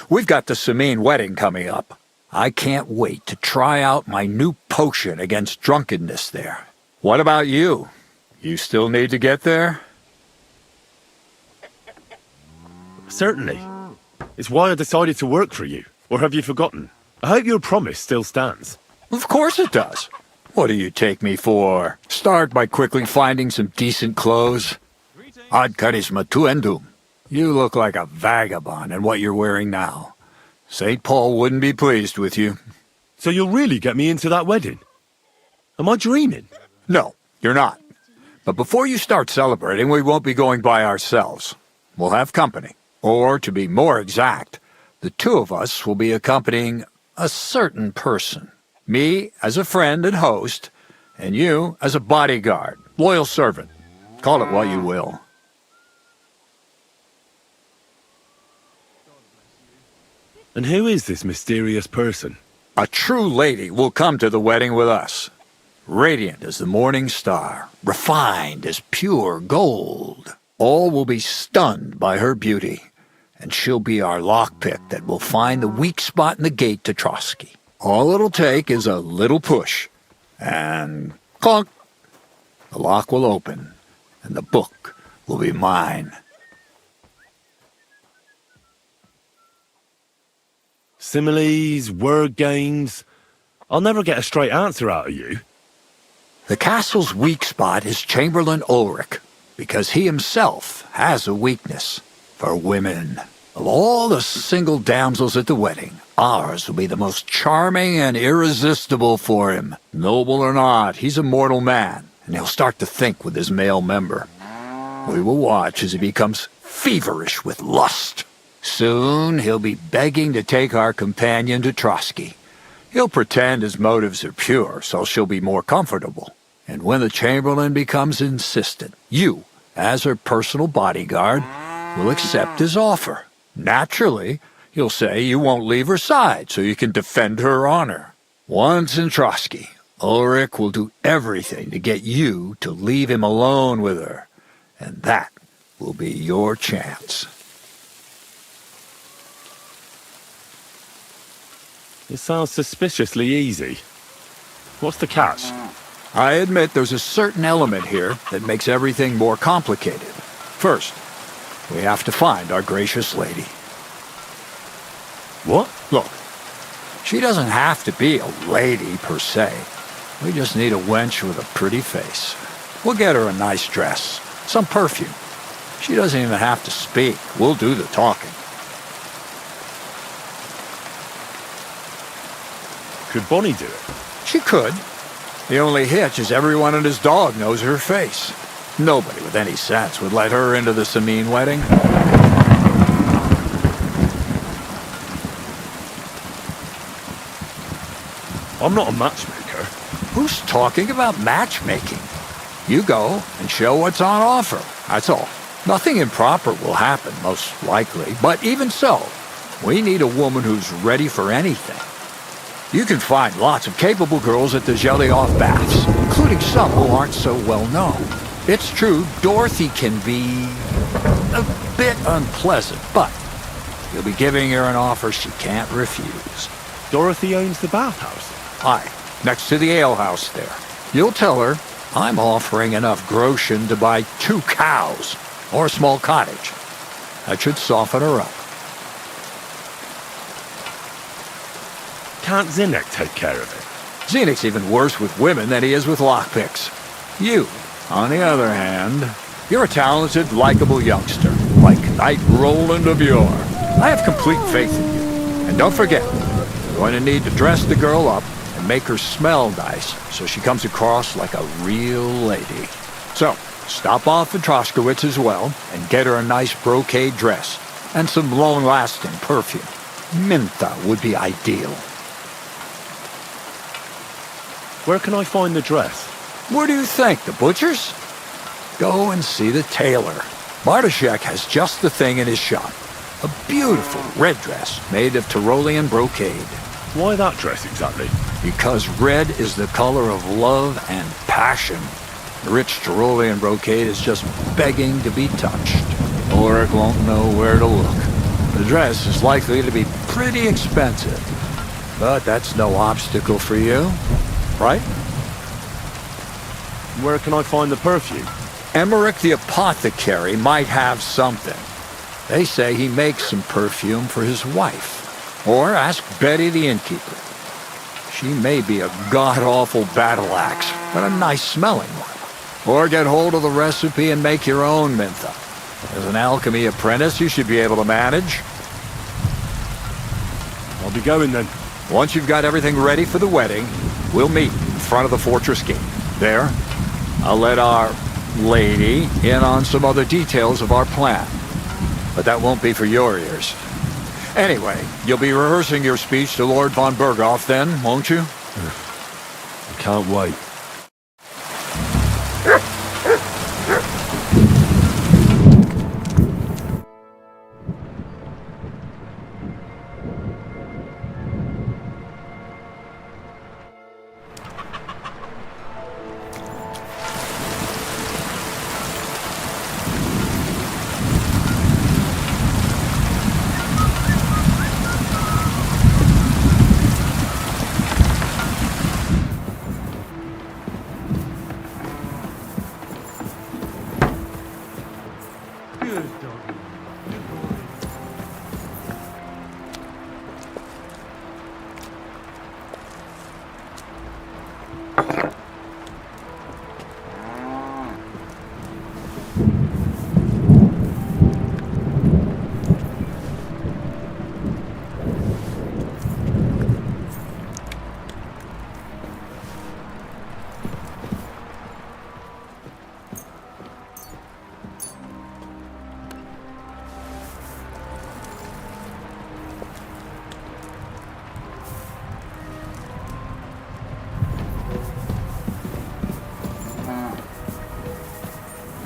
L: We've got the Samine wedding coming up. I can't wait to try out my new potion against drunkenness there. What about you? You still need to get there?
B: Certainly. It's why I decided to work for you. Or have you forgotten? I hope your promise still stands.
L: Of course it does. What do you take me for? Start by quickly finding some decent clothes. Ad charisma tuendum. You look like a vagabond in what you're wearing now. St. Paul wouldn't be pleased with you.
B: So you'll really get me into that wedding? Am I dreaming?
L: No, you're not. But before you start celebrating, we won't be going by ourselves. We'll have company. Or, to be more exact, the two of us will be accompanying a certain person. Me as a friend and host, and you as a bodyguard, loyal servant. Call it what you will.
B: And who is this mysterious person?
L: A true lady will come to the wedding with us. Radiant as the morning star, refined as pure gold. All will be stunned by her beauty. And she'll be our lockpick that will find the weak spot in the gate to Trotsky. All it'll take is a little push, and clunk! The lock will open, and the book will be mine.
B: Similes, word games. I'll never get a straight answer out of you.
L: The castle's weak spot is Chamberlain Ulrich, because he himself has a weakness. For women. Of all the single damsels at the wedding, ours will be the most charming and irresistible for him. Noble or not, he's a mortal man, and he'll start to think with his male member. We will watch as he becomes feverish with lust. Soon he'll be begging to take our companion to Trotsky. He'll pretend his motives are pure, so she'll be more comfortable. And when the Chamberlain becomes insistent, you, as her personal bodyguard, will accept his offer. Naturally, you'll say you won't leave her side so you can defend her honor. Once in Trotsky, Ulrich will do everything to get you to leave him alone with her. And that will be your chance.
B: It sounds suspiciously easy. What's the catch?
L: I admit there's a certain element here that makes everything more complicated. First, we have to find our gracious lady.
B: What?
L: Look, she doesn't have to be a lady per se. We just need a wench with a pretty face. We'll get her a nice dress, some perfume. She doesn't even have to speak. We'll do the talking.
B: Could Bonnie do it?
L: She could. The only hitch is everyone and his dog knows her face. Nobody with any sense would let her into the Sameen wedding.
B: I'm not a matchmaker.
L: Who's talking about matchmaking? You go and show what's on offer, that's all. Nothing improper will happen, most likely, but even so, we need a woman who's ready for anything. You can find lots of capable girls at the Jelly-Off Baths, including some who aren't so well known. It's true, Dorothy can be a bit unpleasant, but you'll be giving her an offer she can't refuse.
B: Dorothy owns the bathhouse?
L: Aye, next to the alehouse there. You'll tell her I'm offering enough groschen to buy 2 cows or a small cottage. That should soften her up.
B: Can't Zinnek take care of it?
L: Zenek's even worse with women than he is with lockpicks. You, on the other hand, you're a talented, likable youngster, like Knight Roland of yore. I have complete faith in you. And don't forget, you're going to need to dress the girl up and make her smell nice so she comes across like a real lady. So, stop off at Troshkowitz as well and get her a nice brocade dress and some long-lasting perfume. Mintha would be ideal.
B: Where can I find the dress?
L: Where do you think? The butcher's? Go and see the tailor. Bartoszek has just the thing in his shop. A beautiful red dress made of Tyrolean brocade.
B: Why that dress exactly?
L: Because red is the color of love and passion. The rich Tyrolean brocade is just begging to be touched. Ulrich won't know where to look. The dress is likely to be pretty expensive. But that's no obstacle for you. Right?
B: Where can I find the perfume?
L: Emmerich the apothecary might have something. They say he makes some perfume for his wife. Or ask Betty the innkeeper. She may be a god-awful battle axe, but a nice-smelling one. Or get hold of the recipe and make your own Mintha. As an alchemy apprentice, you should be able to manage.
B: I'll be going then.
L: Once you've got everything ready for the wedding, we'll meet in front of the fortress gate. There, I'll let our lady in on some other details of our plan. But that won't be for your ears. Anyway, you'll be rehearsing your speech to Lord von Berghoff then, won't you?
B: I can't wait.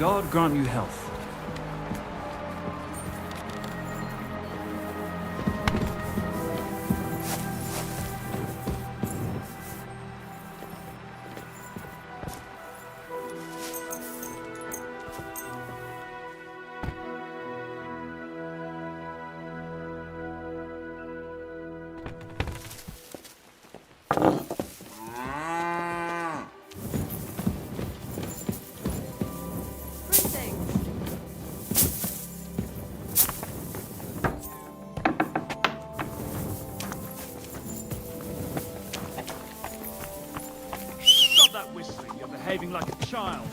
D: God grant you health.
A: child.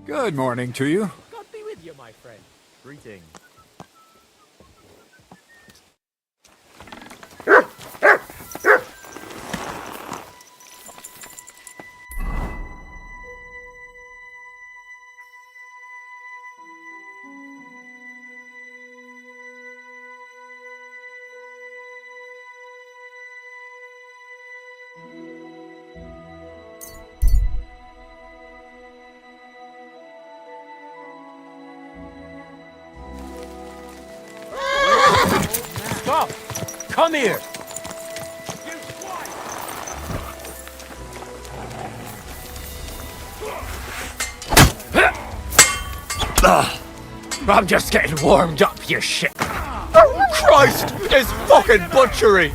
L: Good morning to you.
F: God be with you, my friend. Greetings.
A: Stop! Come here!
F: I'm just getting warmed up, you shit. Christ! It's fucking butchery!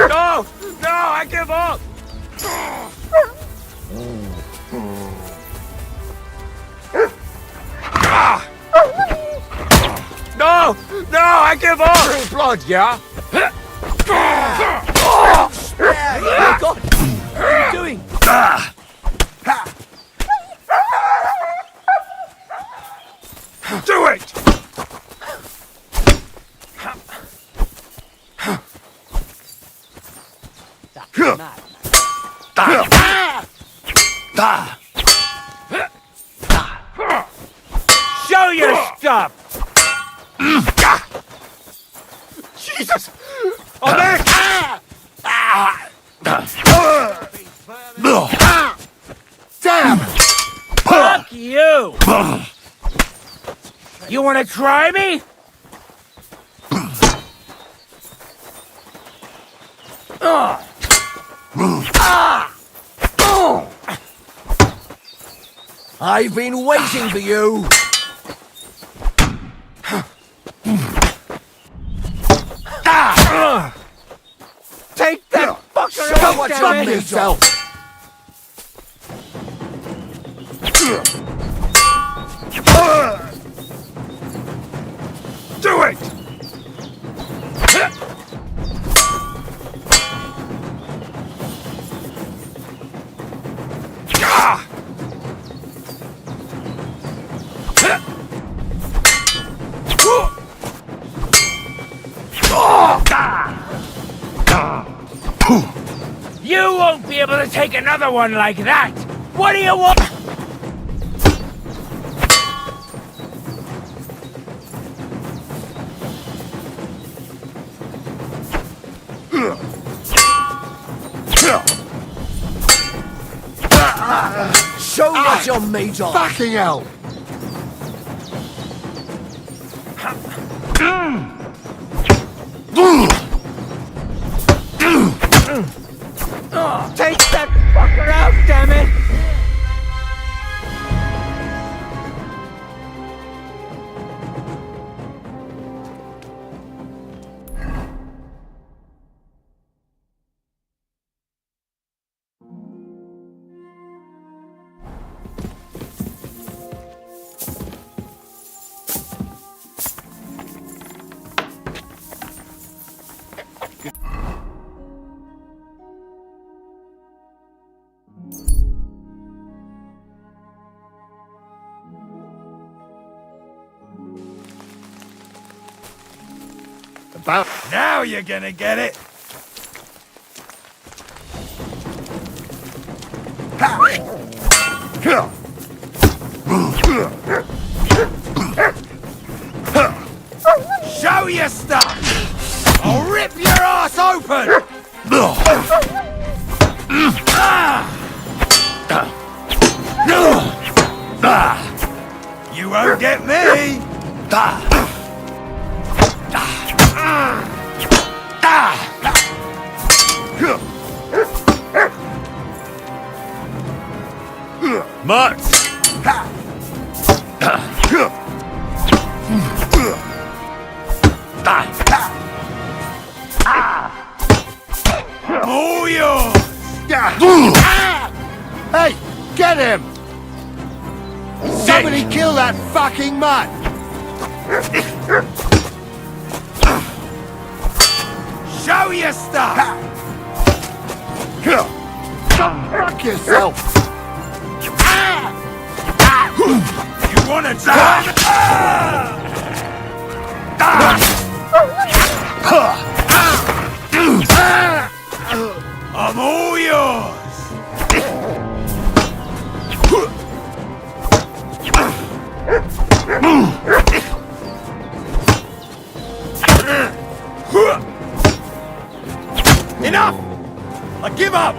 F: No! No, I give up! No! No, I give up! True blood, yeah?
I: Oh my God! What are you doing?
A: Do it! Show your stuff!
F: Jesus!
A: Damn! Fuck you! You wanna try me?
F: I've been waiting for you!
A: Take that fucker
F: Show
A: out,
F: what
A: damn
F: you
A: it!
F: yourself!
A: Do it! You won't be able to take another one like that! What do you want?
F: Show what you're made of!
A: Fucking hell! Take that fucker out, damn it! About now you're gonna get it! Show your stuff! I'll rip your ass open! You won't get me!
B: Mutt!
A: All yours! Hey, get him! Somebody kill that fucking mutt! Show your stuff! Fuck yourself! You wanna die? I'm all yours! Enough! I give up!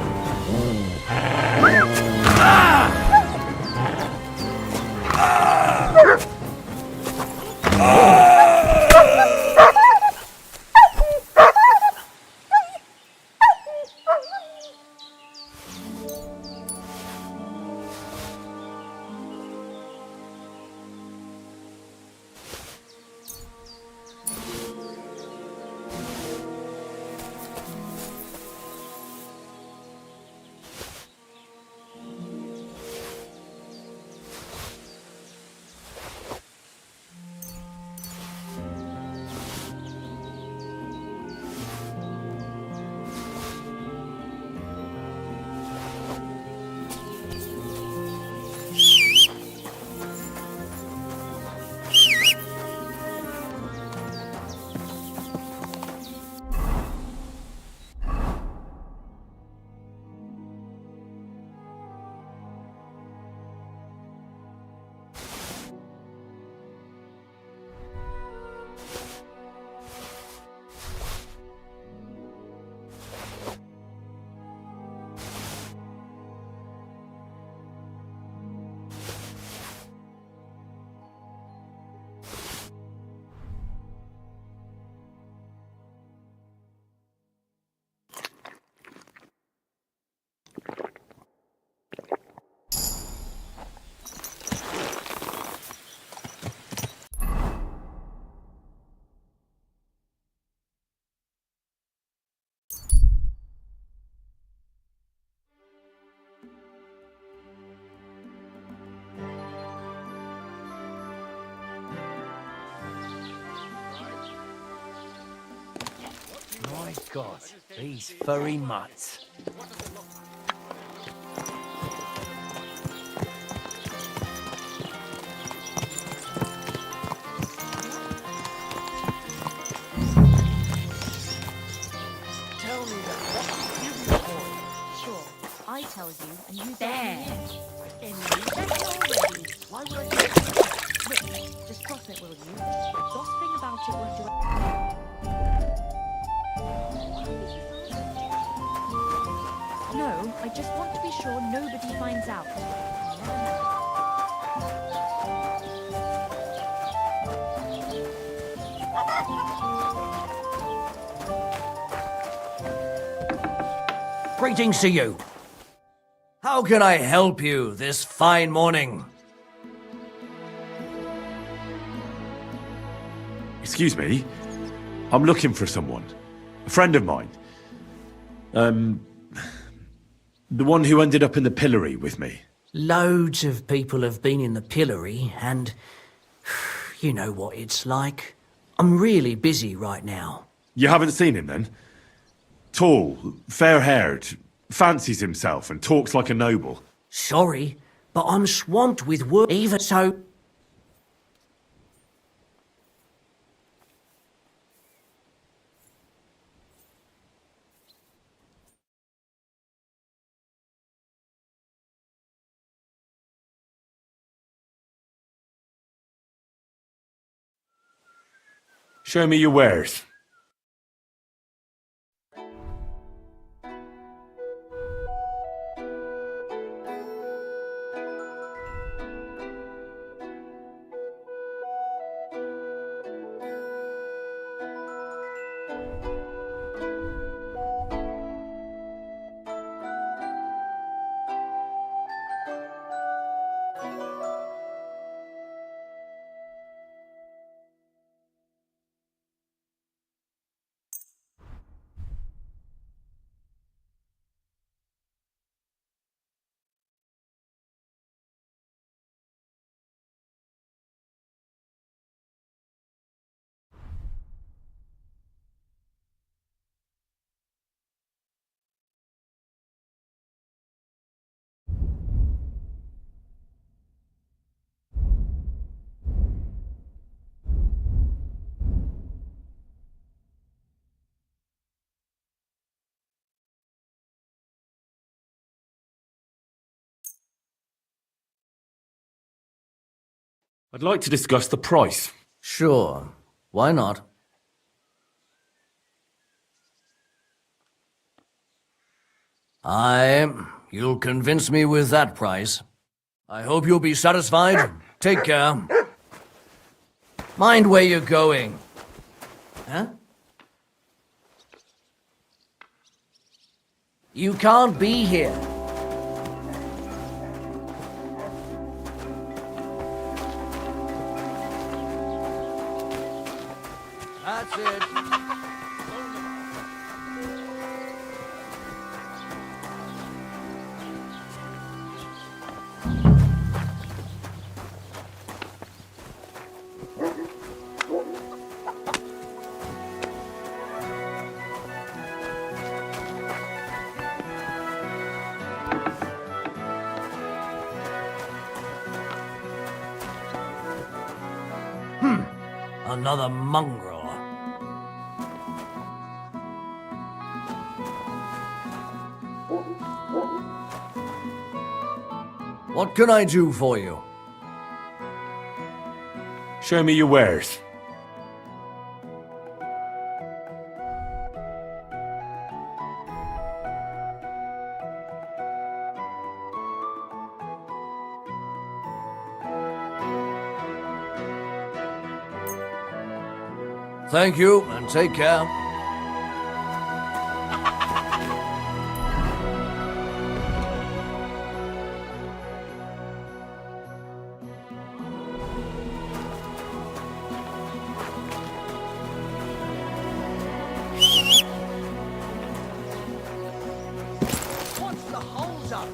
I: My God, these furry mutts.
M: Tell me Sure, I tell you, and you there. Then you better already. Why would I do that? Look, just drop it, will you? Gossiping about it won't do it. No, I just want to be sure nobody finds out.
N: Greetings to you. How can I help you this fine morning?
H: Excuse me? I'm looking for someone. A friend of mine. The one who ended up in the pillory with me.
N: Loads of people have been in the pillory, and you know what it's like. I'm really busy right now.
H: You haven't seen him then? Tall, fair-haired, fancies himself and talks like a noble.
N: Sorry, but I'm swamped with work even so...
H: Show me your wares. I'd like to discuss the price.
N: Sure. Why not? You'll convince me with that price. I hope you'll be satisfied. Take care. Mind where you're going. Huh? You can't be here. That's it. Another mongrel. What can I do for you?
H: Show me your wares.
N: Thank you, and take care.
I: What's the hold up?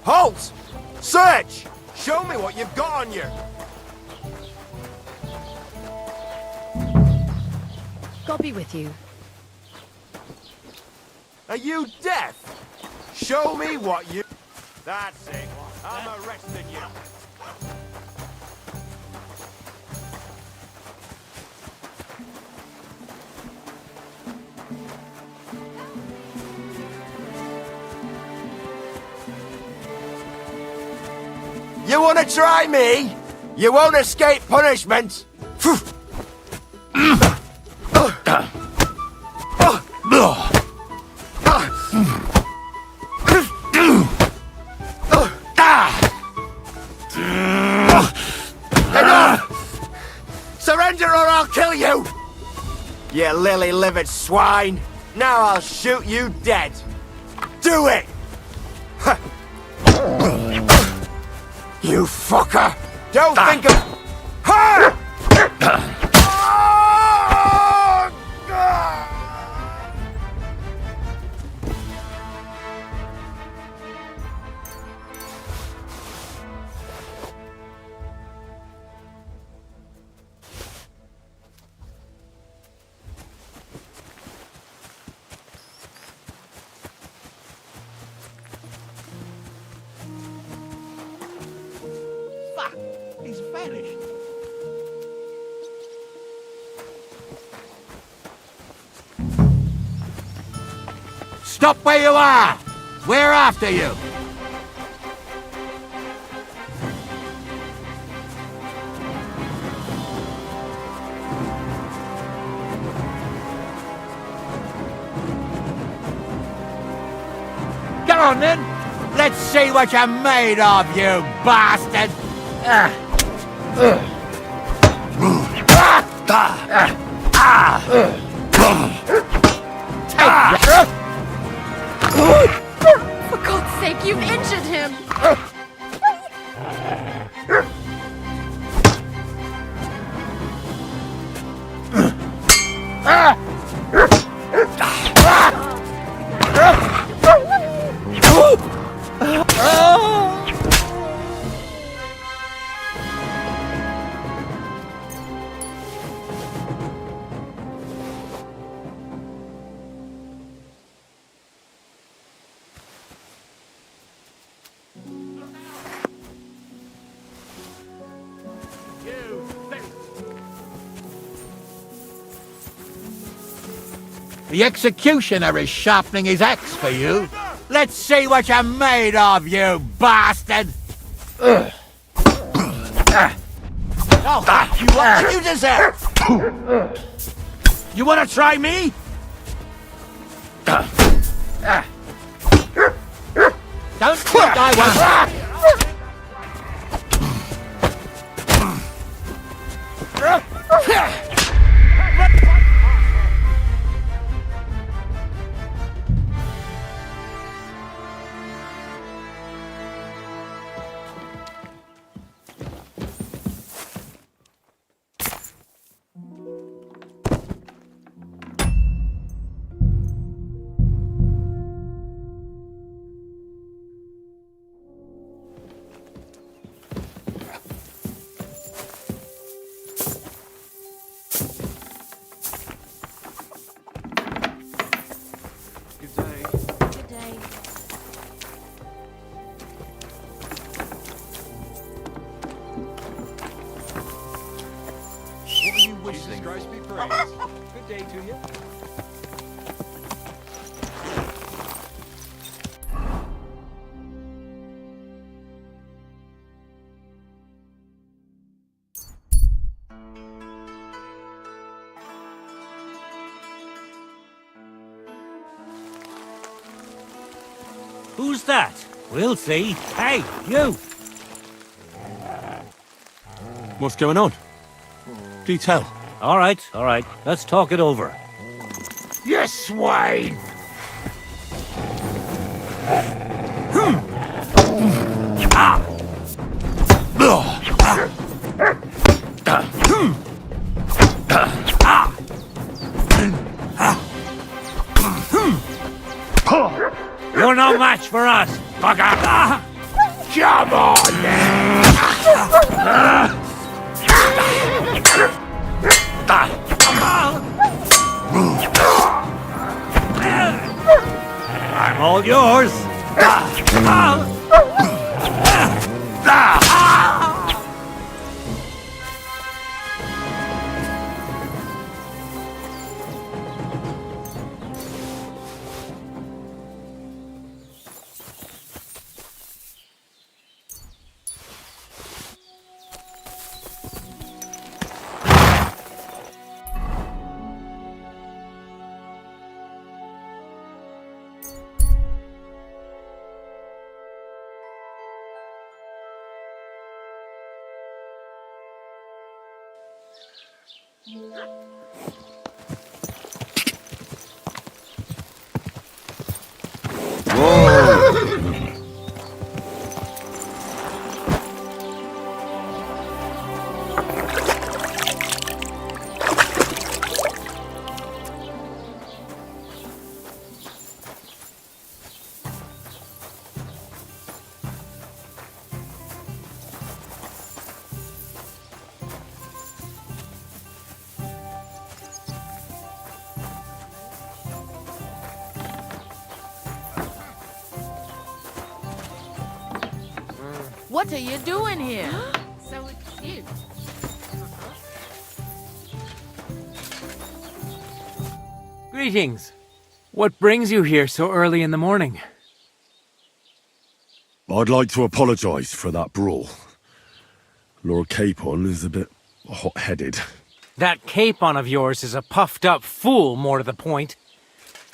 A: Halt! Search! Show me what you've got on you!
J: God be with you.
A: Are you deaf? Show me what you... That's it. I'm arresting you. You wanna try me? You won't escape punishment! Enough! Surrender or I'll kill you! You lily-livered swine! Now I'll shoot you dead! Do it! You fucker! Don't think of... Ha!
F: He's vanished.
E: Stop where you are! We're after you! Come on then! Let's see what you're made of, you bastard!
J: For God's sake, you've injured him!
E: The executioner is sharpening his axe for you. Let's see what you're made of, you bastard! Oh, you deserve! You want to try me? Don't think I won't...
K: Who's that? We'll see. Hey, you!
B: What's going on? Do tell.
K: All right. Let's talk it over.
E: You swine!
K: You're no match for us, bugger!
E: Come on,
K: I'm all yours!
M: What are you doing here? So it's you.
O: Greetings. What brings you here so early in the morning?
B: I'd like to apologise for that brawl. Lord Capon is a bit hot-headed.
O: That Capon of yours is a puffed-up fool, more to the point.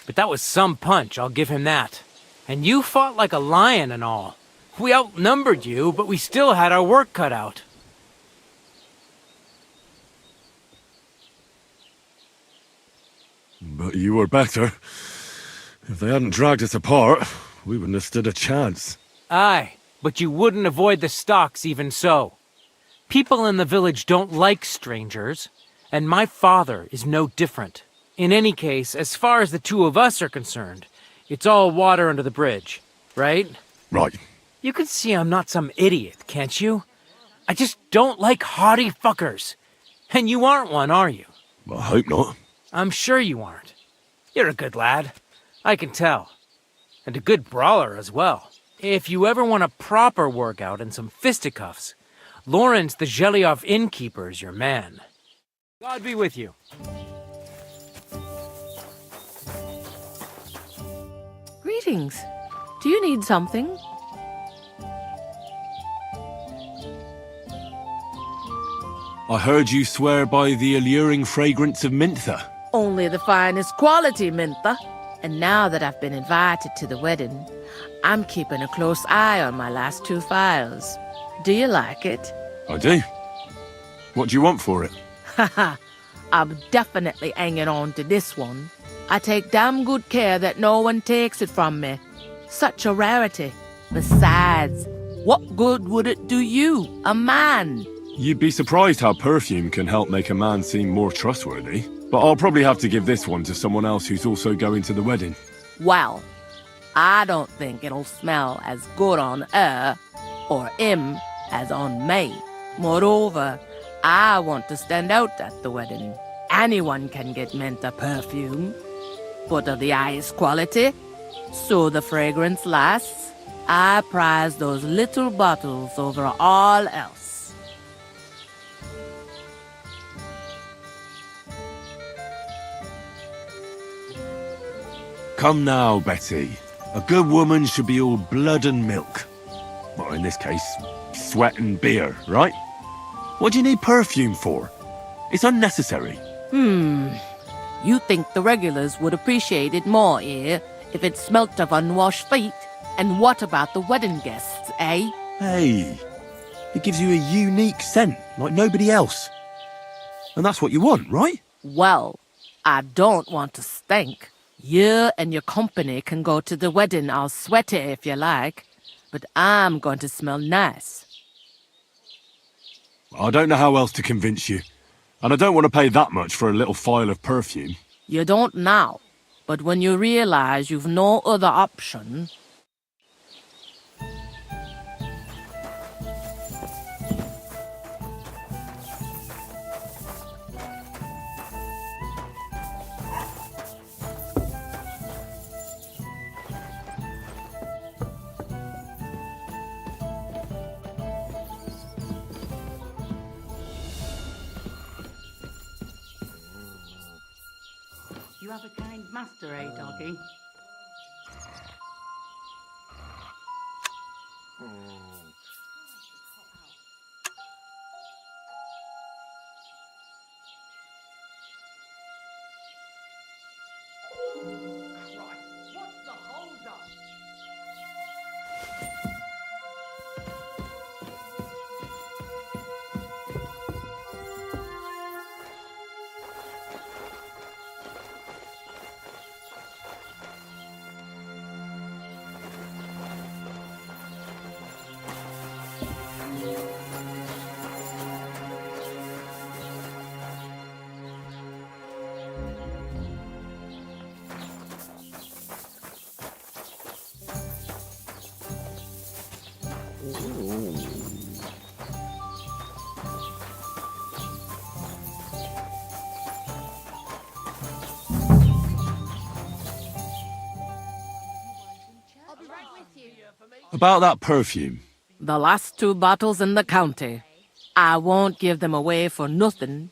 O: But that was some punch, I'll give him that. And you fought like a lion and all. We outnumbered you, but we still had our work cut out.
B: But you were better. If they hadn't dragged us apart, we wouldn't have stood a chance.
O: Aye, but you wouldn't avoid the stocks even so. People in the village don't like strangers, and my father is no different. In any case, as far as the two of us are concerned, it's all water under the bridge, right?
B: Right.
O: You can see I'm not some idiot, can't you? I just don't like haughty fuckers. And you aren't one, are you?
B: I hope not.
O: I'm sure you aren't. You're a good lad. I can tell. And a good brawler as well. If you ever want a proper workout and some fisticuffs, Lawrence the Zhelyov innkeeper is your man. God be with you.
J: Greetings. Do you need something?
H: I heard you swear by the alluring fragrance of Mintha.
P: Only the finest quality, Mintha. And now that I've been invited to the wedding, I'm keeping a close eye on my last 2 files. Do you like it?
H: I do. What do you want for it?
P: Haha, I'm definitely hanging on to this one. I take damn good care that no one takes it from me. Such a rarity. Besides, what good would it do you, a man?
H: You'd be surprised how perfume can help make a man seem more trustworthy. But I'll probably have to give this one to someone else who's also going to the wedding.
P: Well, I don't think it'll smell as good on her or him as on me. Moreover, I want to stand out at the wedding. Anyone can get Mintha perfume, but of the highest quality, so the fragrance lasts. I prize those little bottles over all else.
H: Come now, Betty. A good woman should be all blood and milk. Well, in this case, sweat and beer, right? What do you need perfume for? It's unnecessary.
P: You think the regulars would appreciate it more here if it smelt of unwashed feet? And what about the wedding guests, eh?
H: Hey, it gives you a unique scent like nobody else. And that's what you want, right?
P: Well, I don't want to stink. You and your company can go to the wedding all sweaty if you like, but I'm going to smell nice.
H: I don't know how else to convince you. And I don't want to pay that much for a little phial of perfume.
P: You don't now, but when you realize you've no other option...
Q: You have a kind master, eh, doggy?
H: About that perfume.
P: The last 2 bottles in the county. I won't give them away for nothing.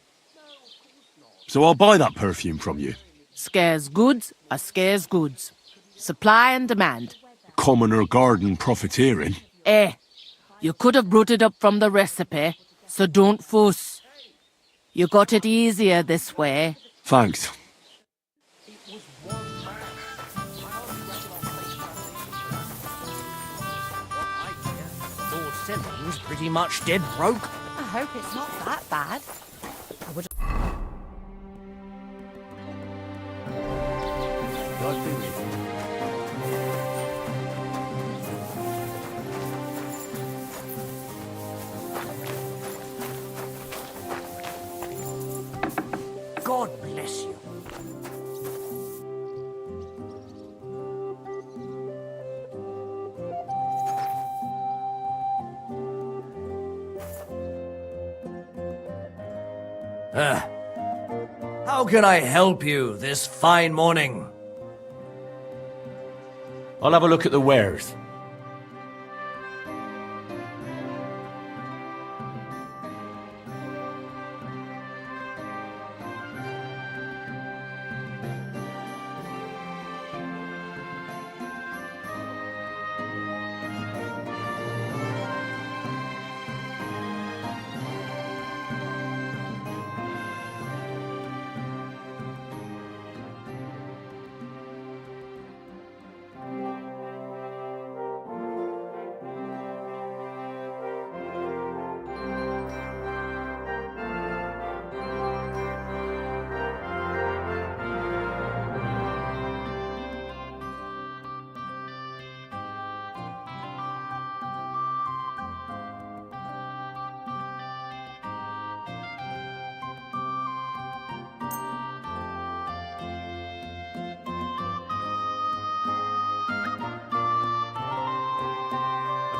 H: So I'll buy that perfume from you.
P: Scarce goods are scarce goods. Supply and demand.
H: Commoner garden profiteering.
P: You could have brought it up from the recipe, so don't fuss. You got it easier this way.
H: Thanks.
K: Lord Simmons pretty much dead broke.
M: I hope it's not that bad. I would...
A: God be with you.
K: God bless you.
R: How can I help you this fine morning?
K: I'll have a look at the wares.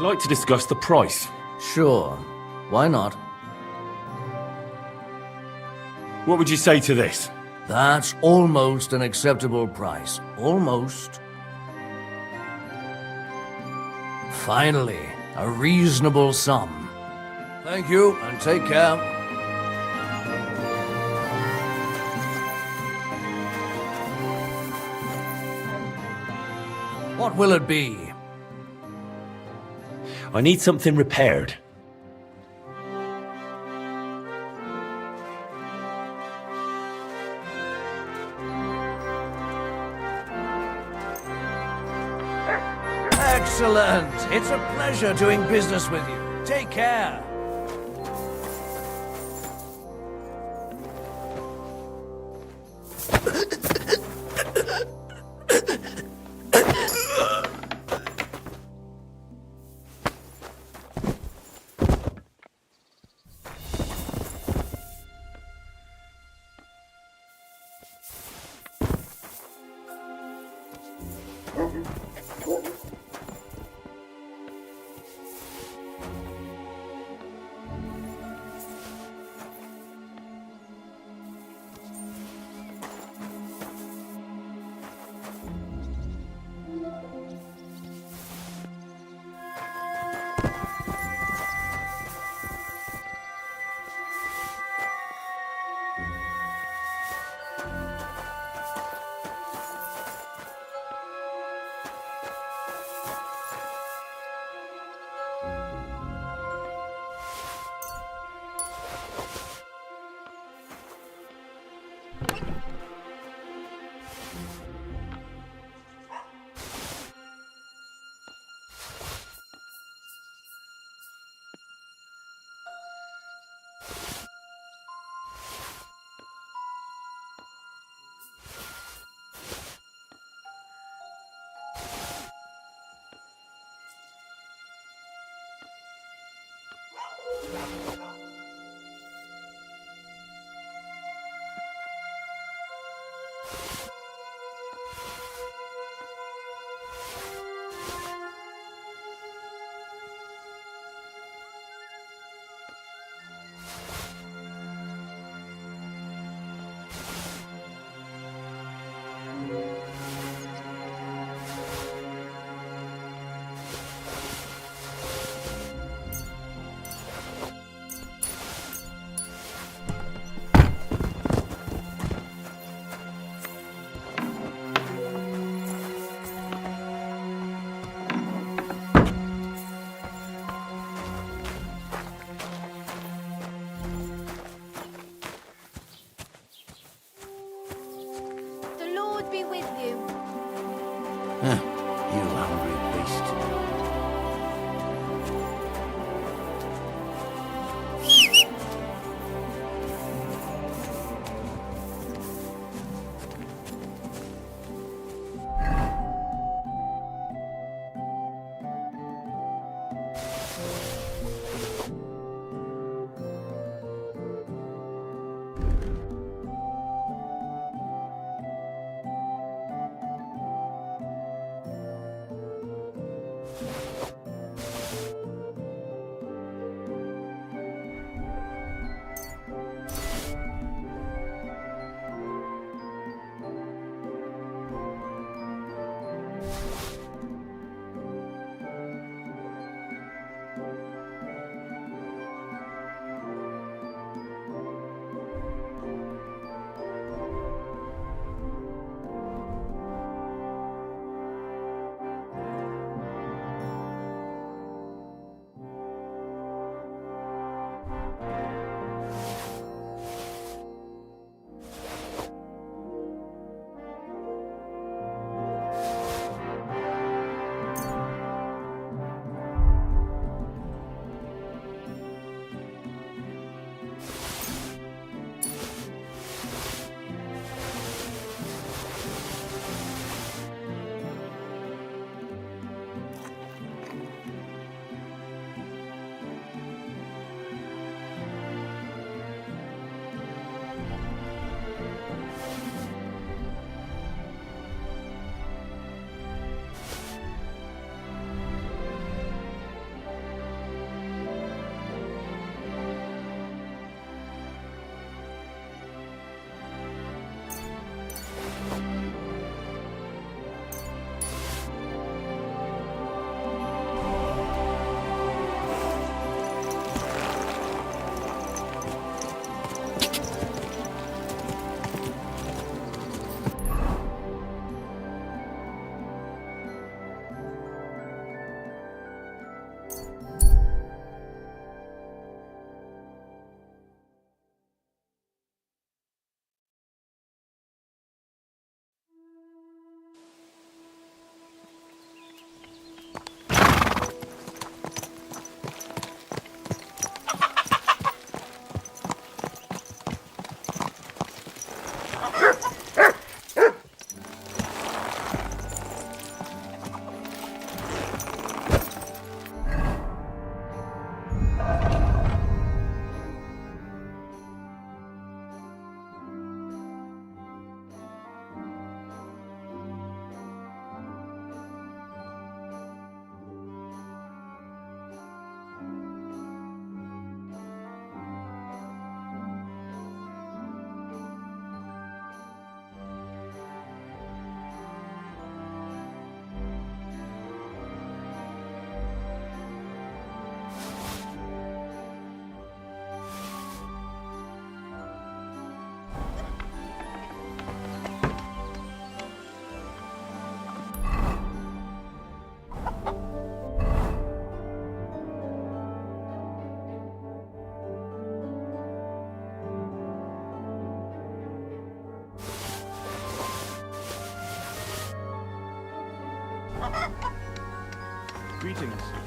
H: I'd like to discuss the price.
R: Sure. Why not?
H: What would you say to this?
R: That's almost an acceptable price. Almost. Finally, a reasonable sum. Thank you, and take care. What will it be?
H: I need something repaired.
R: Excellent! It's a pleasure doing business with you. Take care.
S: Be with you.
A: You hungry beast.
F: Greetings.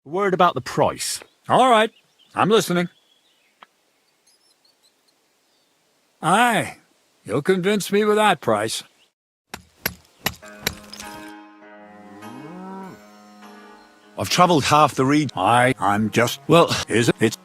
H: Word about the price.
L: All right, I'm listening. Aye, you'll convince me with that price.
H: I've travelled half the region.
L: I'm just...
H: Well,
L: is it? It's...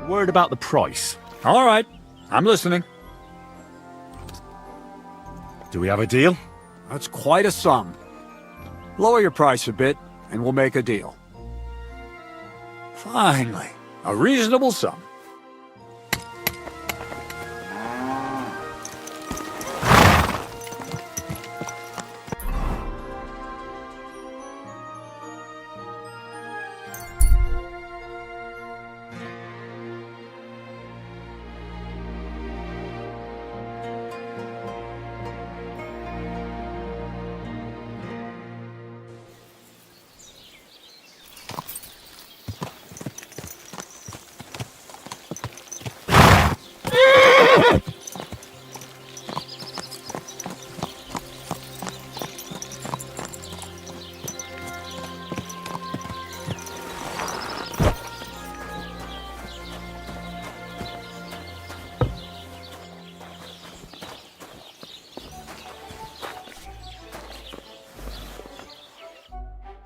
H: Word about the price.
L: All right, I'm listening.
H: Do we have a deal?
S: That's quite a sum. Lower your price a bit, and we'll make a deal.
L: Finally, a reasonable sum.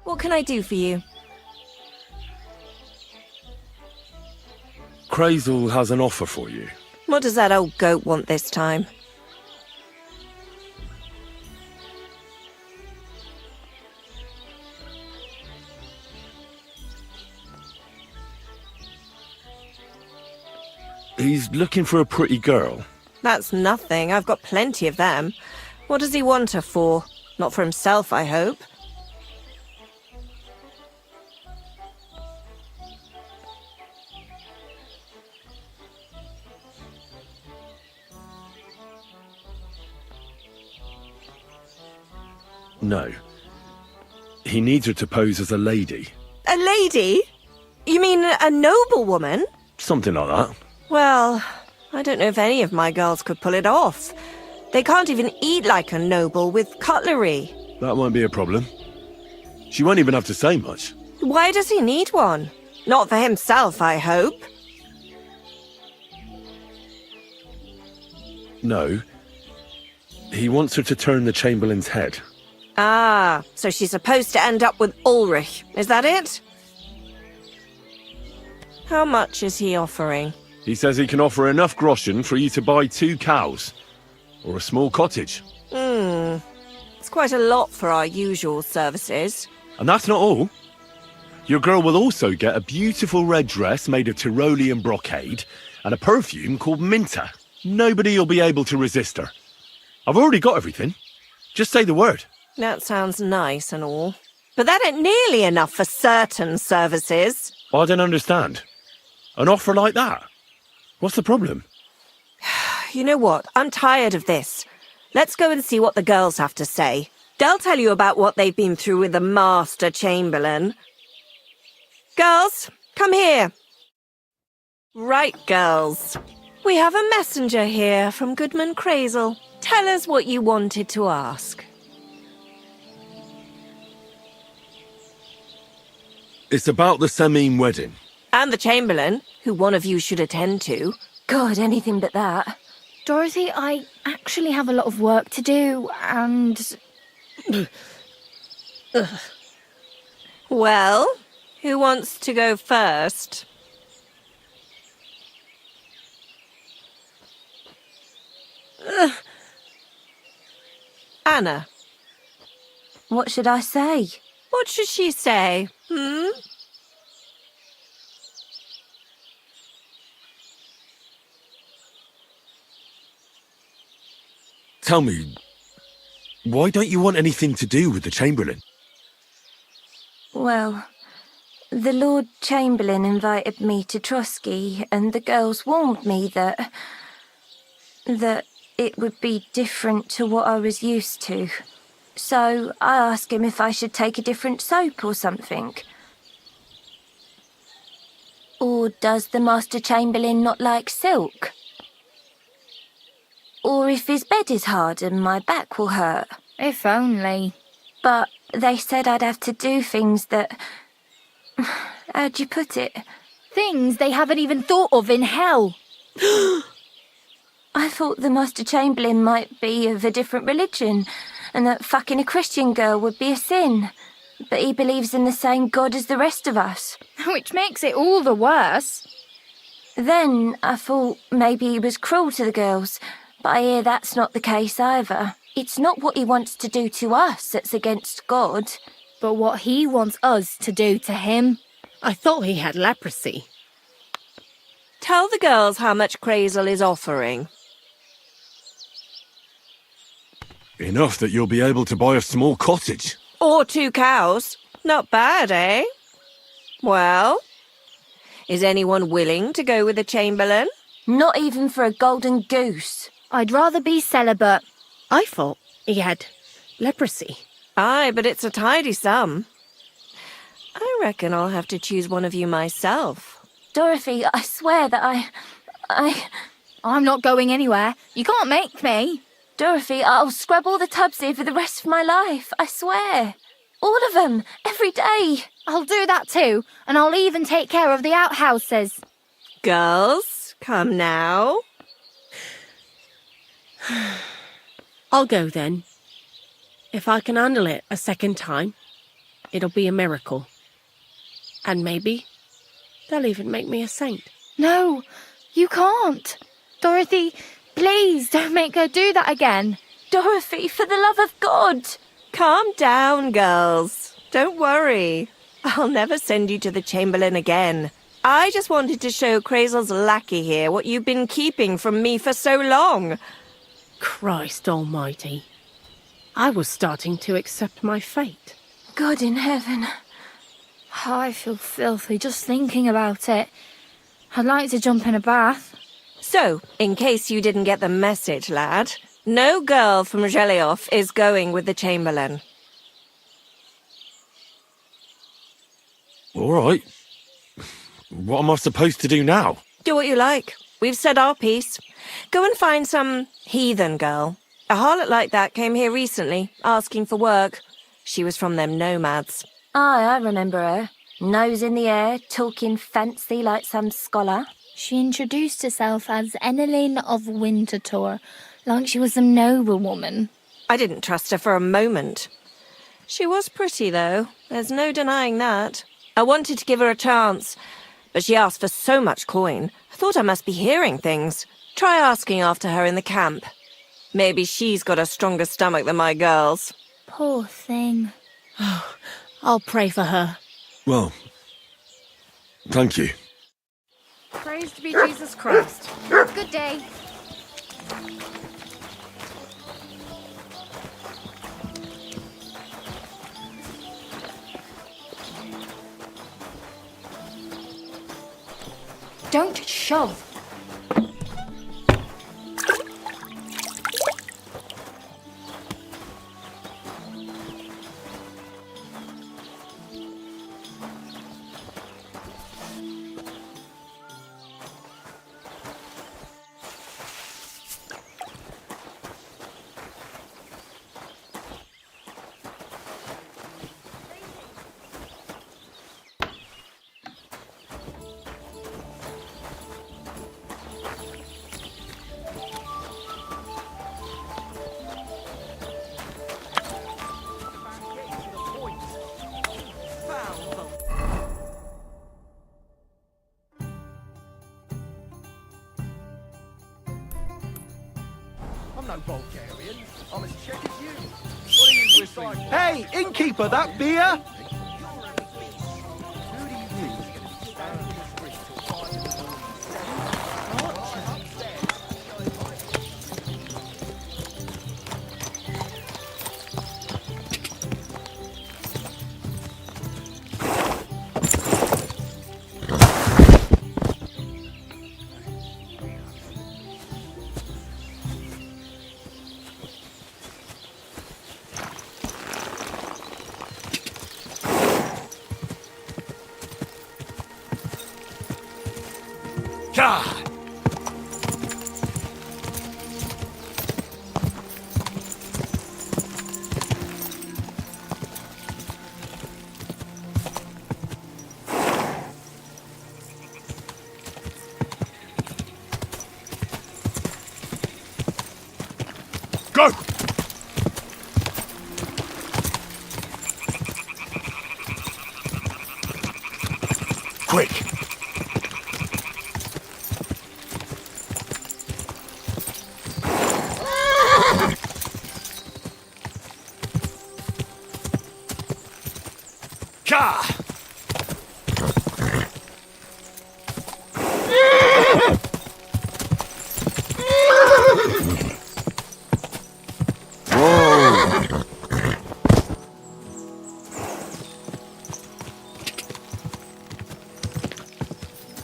T: What can I do for you?
H: Crazel has an offer for you.
T: What does that old goat want this time?
H: He's looking for a pretty girl.
T: That's nothing. I've got plenty of them. What does he want her for? Not for himself, I hope.
H: No. He needs her to pose as a lady.
T: A lady? You mean a noblewoman?
H: Something like that.
T: Well, I don't know if any of my girls could pull it off. They can't even eat like a noble with cutlery.
H: That won't be a problem. She won't even have to say much.
T: Why does he need one? Not for himself, I hope.
H: No. He wants her to turn the Chamberlain's head.
T: Ah, so she's supposed to end up with Ulrich. Is that it? How much is he offering?
H: He says he can offer enough groschen for you to buy 2 cows. Or a small cottage.
T: It's quite a lot for our usual services.
H: And that's not all. Your girl will also get a beautiful red dress made of Tyrolean brocade and a perfume called Minter. Nobody will be able to resist her. I've already got everything. Just say the word.
T: That sounds nice and all. But that ain't nearly enough for certain services.
H: I don't understand. An offer like that? What's the problem?
T: You know what? I'm tired of this. Let's go and see what the girls have to say. They'll tell you about what they've been through with the Master Chamberlain. Girls, come here. Right, girls. We have a messenger here from Goodman Crazel. Tell us what you wanted to ask.
H: It's about the Semime wedding.
T: And the Chamberlain, who one of you should attend to.
U: God, anything but that. Dorothy, I actually have a lot of work to do, and...
T: Well, who wants to go first? Anna.
U: What should I say?
T: What should she say,
H: Tell me, why don't you want anything to do with the Chamberlain?
U: Well, the Lord Chamberlain invited me to Trotsky, and the girls warned me that it would be different to what I was used to. So I asked him if I should take a different soap or something. Or does the Master Chamberlain not like silk? Or if his bed is hard and my back will hurt. If only. But they said I'd have to do things that... How'd you put it? Things they haven't even thought of in hell. I thought the Master Chamberlain might be of a different religion, and that fucking a Christian girl would be a sin. But he believes in the same God as the rest of us. Which makes it all the worse. Then I thought maybe he was cruel to the girls, but I hear that's not the case either. It's not what he wants to do to us that's against God.
J: But what he wants us to do to him. I thought he had leprosy.
T: Tell the girls how much Crazel is offering.
H: Enough that you'll be able to buy a small cottage.
T: Or 2 cows. Not bad, eh? Well, is anyone willing to go with the Chamberlain?
U: Not even for a golden goose.
J: I'd rather be celibate. I thought he had leprosy.
T: Aye, but it's a tidy sum. I reckon I'll have to choose one of you myself.
U: Dorothy, I swear that
J: I'm not going anywhere. You can't make me.
U: Dorothy, I'll scrub all the tubs here for the rest of my life, I swear. All of them, every day.
J: I'll do that too, and I'll even take care of the outhouses.
T: Girls, come now.
J: I'll go then. If I can handle it a second time, it'll be a miracle. And maybe they'll even make me a saint.
U: No, you can't. Dorothy, please don't make her do that again. Dorothy, for the love of God.
T: Calm down, girls. Don't worry. I'll never send you to the Chamberlain again. I just wanted to show Crazel's lackey here what you've been keeping from me for so long.
J: Christ almighty. I was starting to accept my fate.
U: God in heaven.
J: Oh, I feel filthy just thinking about it. I'd like to jump in a bath.
T: So, in case you didn't get the message, lad, no girl from Zhelioff is going with the Chamberlain.
H: All right. What am I supposed to do now?
T: Do what you like. We've said our piece. Go and find some heathen girl. A harlot like that came here recently, asking for work. She was from them nomads.
U: Aye, I remember her. Nose in the air, talking fancy like some scholar.
G: She introduced herself as Enelin of Winterthur, like she was some noblewoman.
T: I didn't trust her for a moment. She was pretty, though. There's no denying that. I wanted to give her a chance, but she asked for so much coin. I thought I must be hearing things. Try asking after her in the camp. Maybe she's got a stronger stomach than my girls.
G: Poor thing.
J: I'll pray for her.
H: Well, thank you.
J: Praise be Jesus Christ.
G: Good day.
U: Don't shove.
A: I'm no Bulgarian. I'm as Czech as you. What are you whistling?
F: Hey, innkeeper, that beer?
H: God!
B: Go!
A: Quick! Whoa!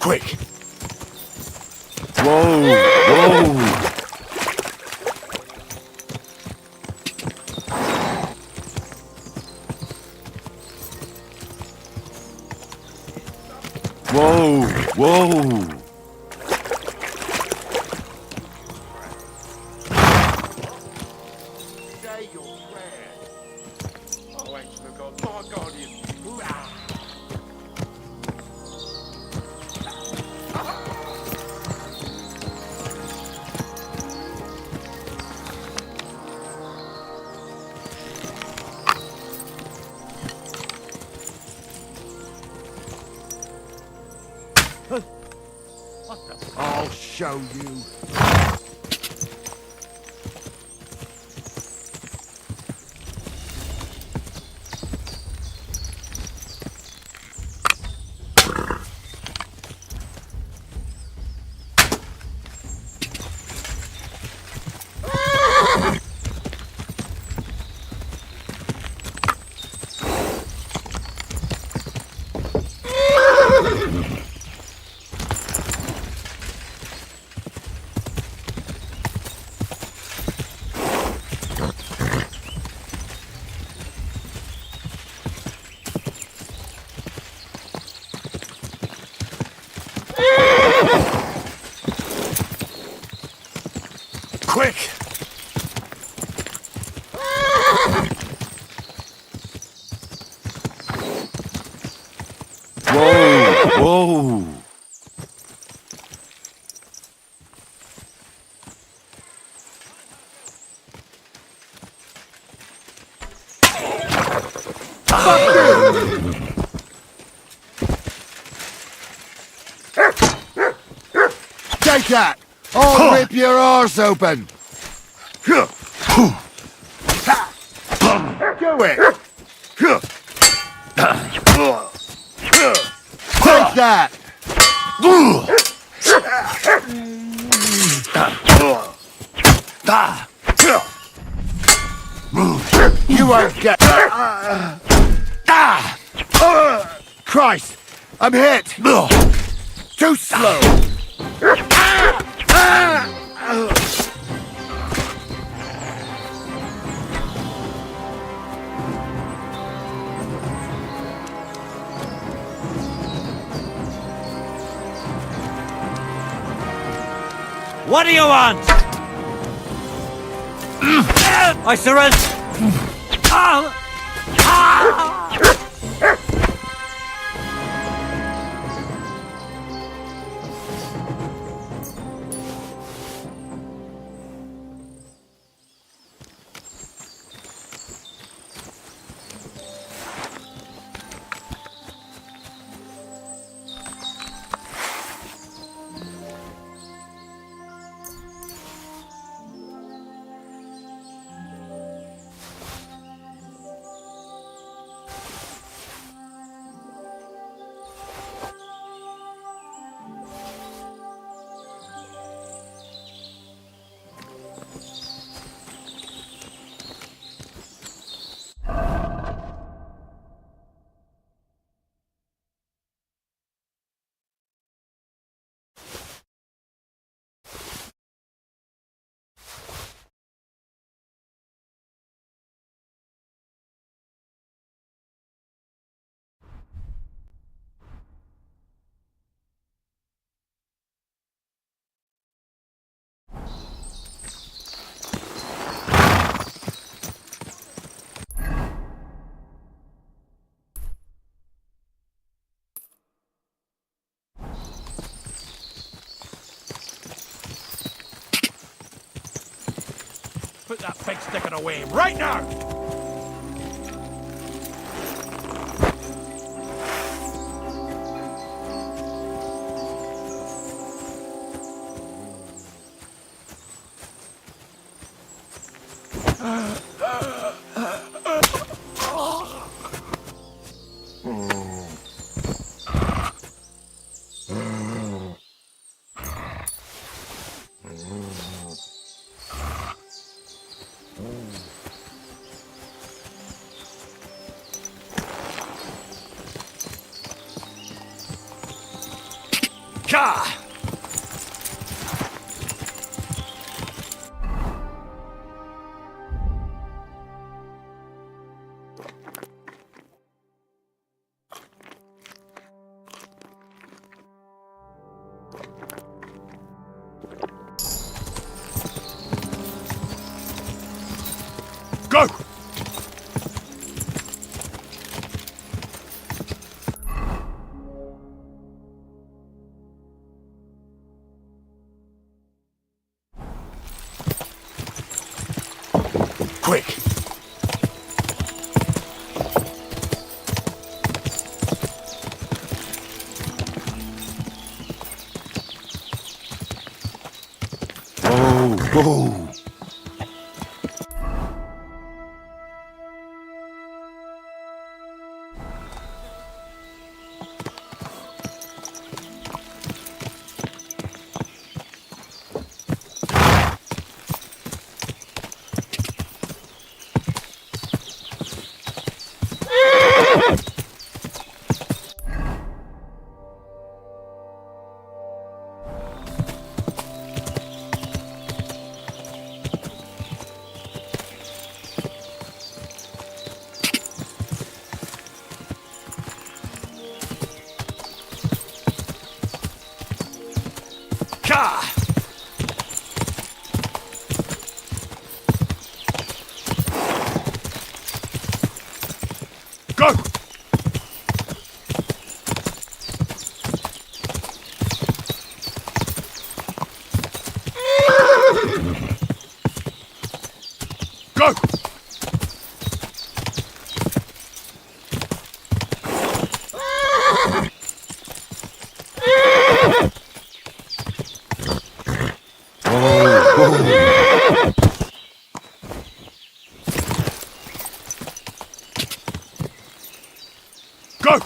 B: Quick! Whoa! Whoa! Whoa! Whoa!
A: Say your prayers. Oh, thanks to God, my guardian. Hoorah! I'll show you.
B: Quick! Whoa! Whoa!
A: Take that! I'll rip your arse open! Do it! Take that! You won't get... Christ! I'm hit! Too slow!
K: What do you want? I surrender.
A: Put that big sticker away right now!
H: Ka!
B: Go!
H: Quick!
B: Whoa, whoa!
H: Ka!
B: Go! Go! Go!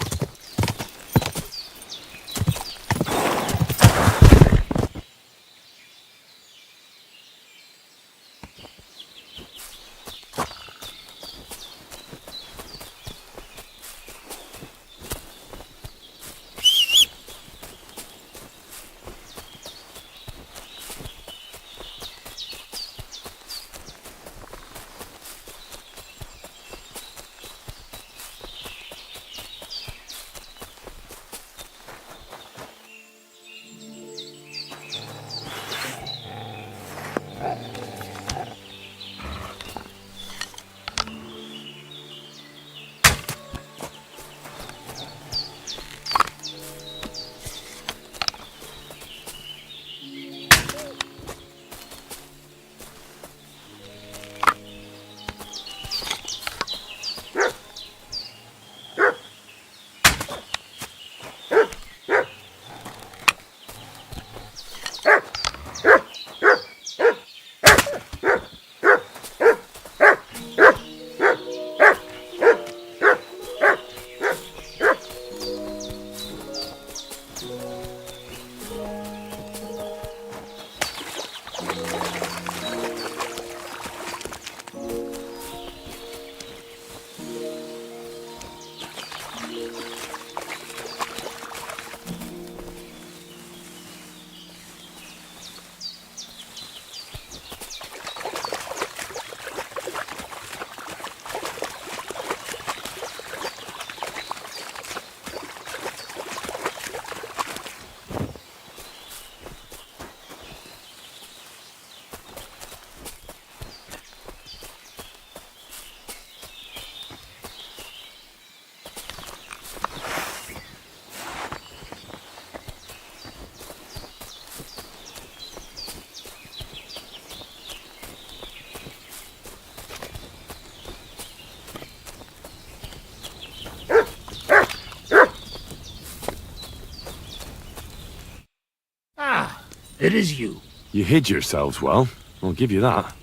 C: It is you.
B: You hid yourselves well. I'll give you that.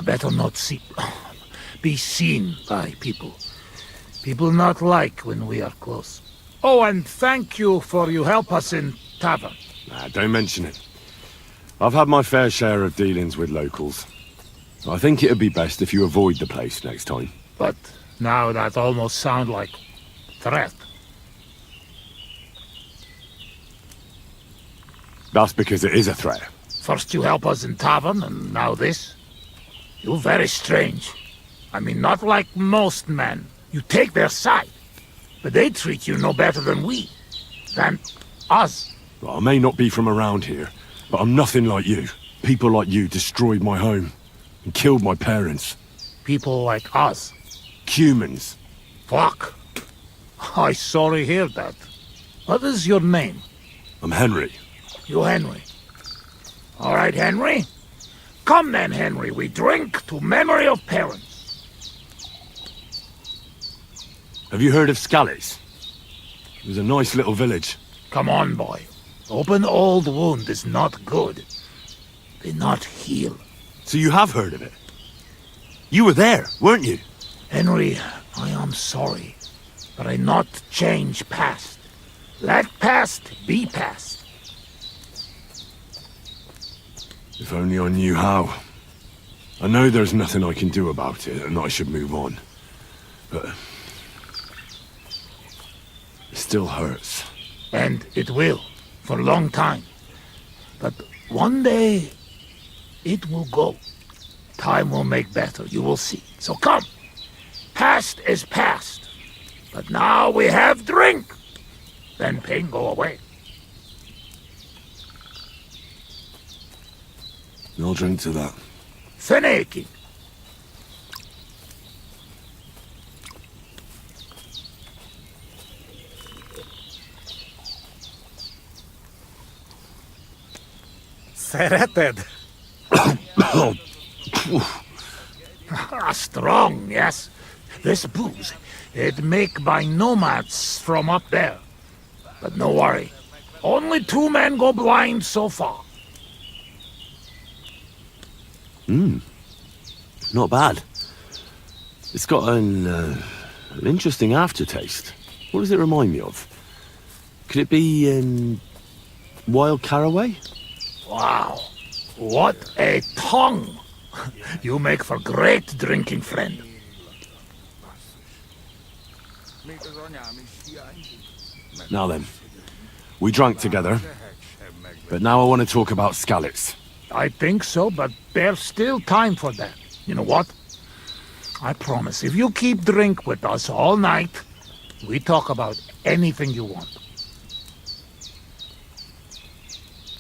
C: Better not be seen by people. People not like when we are close. Oh, and thank you for you help us in tavern.
B: Nah, don't mention it. I've had my fair share of dealings with locals. I think it'd be best if you avoid the place next time.
C: But now that almost sound like threat.
B: That's because it is a threat.
C: First you help us in tavern, and now this? You're very strange. I mean, not like most men. You take their side. But they treat you no better than we. Than us.
B: Well, I may not be from around here, but I'm nothing like you. People like you destroyed my home and killed my parents.
C: People like us?
B: Humans.
C: Fuck. I sorry hear that. What is your name?
B: I'm Henry.
C: You Henry. All right, Henry. Come then, Henry. We drink to memory of parents.
B: Have you heard of Scallies? It was a nice little village.
C: Come on, boy. Open old wound is not good. They not heal.
B: So you have heard of it? You were there, weren't you?
C: Henry, I am sorry, but I not change past. Let past be past.
B: If only I knew how. I know there's nothing I can do about it, and I should move on. But it still hurts.
C: And it will, for a long time. But one day, it will go. Time will make better, you will see. So come. Past is past. But now we have drink. Then pain go away.
B: I'll drink to that.
C: Feneki.
D: Sereted.
C: Strong, yes. This booze, it make by nomads from up there. But no worry. Only 2 men go blind so far.
B: Not bad. It's got an interesting aftertaste. What does it remind me of? Could it be, wild caraway?
C: Wow. What a tongue. You make for great drinking friend.
B: Now then, we drank together, but now I want to talk about Skalitz.
C: I think so, but there's still time for that. You know what? I promise, if you keep drink with us all night, we talk about anything you want.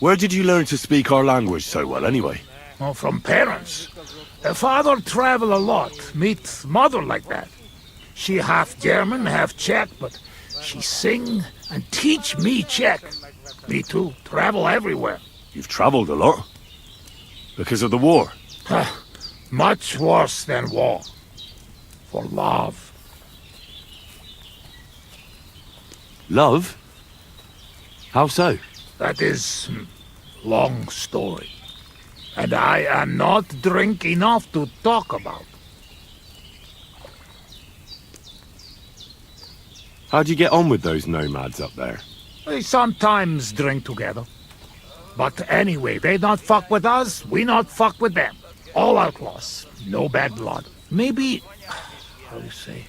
B: Where did you learn to speak our language so well, anyway?
C: Well, from parents. Father travel a lot, meet mother like that. She half German, half Czech, but she sing and teach me Czech. Me too, travel everywhere.
B: You've traveled a lot. Because of the war?
C: Much worse than war. For love.
B: Love? How so?
C: That is long story. And I am not drink enough to talk about.
B: How'd you get on with those nomads up there?
C: They sometimes drink together. But anyway, they not fuck with us, we not fuck with them. All outlaws, no bad blood. Maybe, how do you say,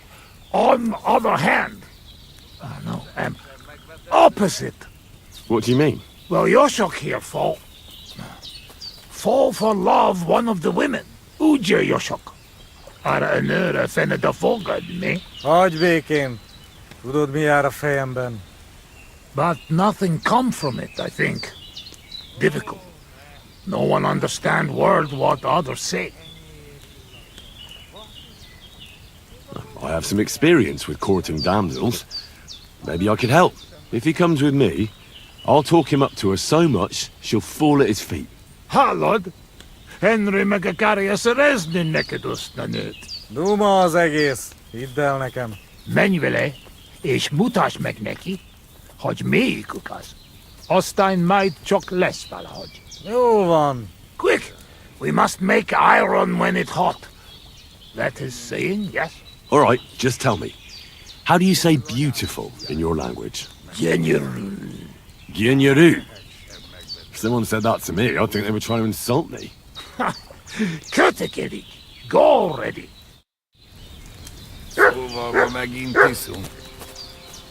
C: on other hand, opposite.
B: What do you mean?
C: Well, Yoshok here fall for love one of the women. Uja Yoshok. Ara önöre fenne da fogad, me.
D: Hagyj békén. Tudod, mi jár a fejemben.
C: But nothing come from it, I think. Difficult. No one understand word what others say.
B: I have some experience with courting damsels. Maybe I could help. If he comes with me, I'll talk him up to her so much, she'll fall at his feet.
C: Ha, Lord. Henry megakarias rezni nekedus na nőt.
D: Duma az egész. Hidd el nekem.
C: Menj vele, és mutasd meg neki, hogy melyikük az. Aztán majd csak lesz valahogy.
D: Jó van.
C: Quick! We must make iron when it's hot. That is saying, yes?
B: All right, just tell me. How do you say beautiful in your language?
C: Genyeru.
B: Genyeru. If someone said that to me, I'd think they were trying to insult me.
C: Kötekedik. Go already.
D: Szóval megint iszunk.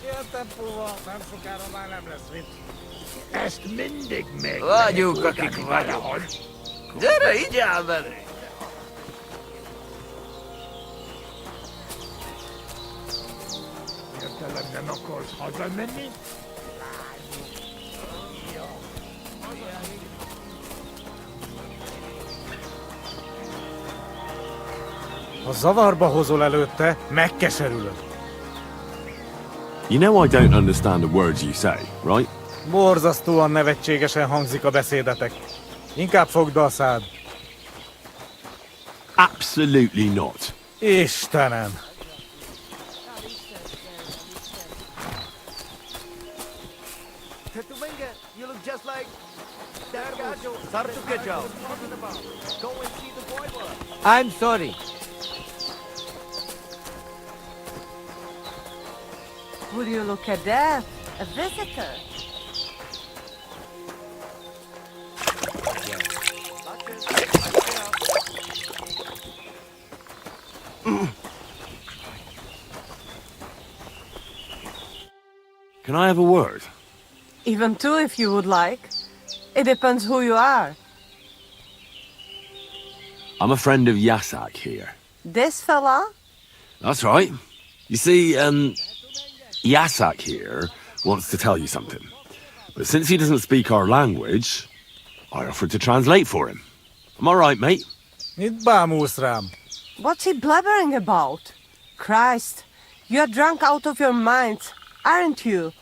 D: Ilyen tempóval nem sokára már nem lesz mit.
C: Ezt mindig meg
F: Vagyunk,
C: lehet
F: akik
C: oldani
F: vagyunk.
C: valahogy.
F: Gyere, így áll velünk!
C: Értelem, nem akarsz hazamenni?
D: Ha zavarba hozol előtte, megkeserülöd.
B: You know I don't understand the words you say, right?
D: Borzasztóan nevetségesen hangzik a beszédetek. Inkább fogd be a szád.
B: Absolutely not.
D: Istenem!
A: You look just like Sartukejo. Go and see the boy.
F: I'm sorry.
P: Would you look at that? A visitor.
B: Can I have a word?
N: Even two if you would like. It depends who you are.
B: I'm a friend of Yasak here.
N: This fella?
B: That's right. You see, Yasak here wants to tell you something. But since he doesn't speak our language, I offered to translate for him. Am I right, mate?
D: Mit bámulsz rám?
N: What's he blabbering about? Christ, you're drunk out of your mind, aren't you?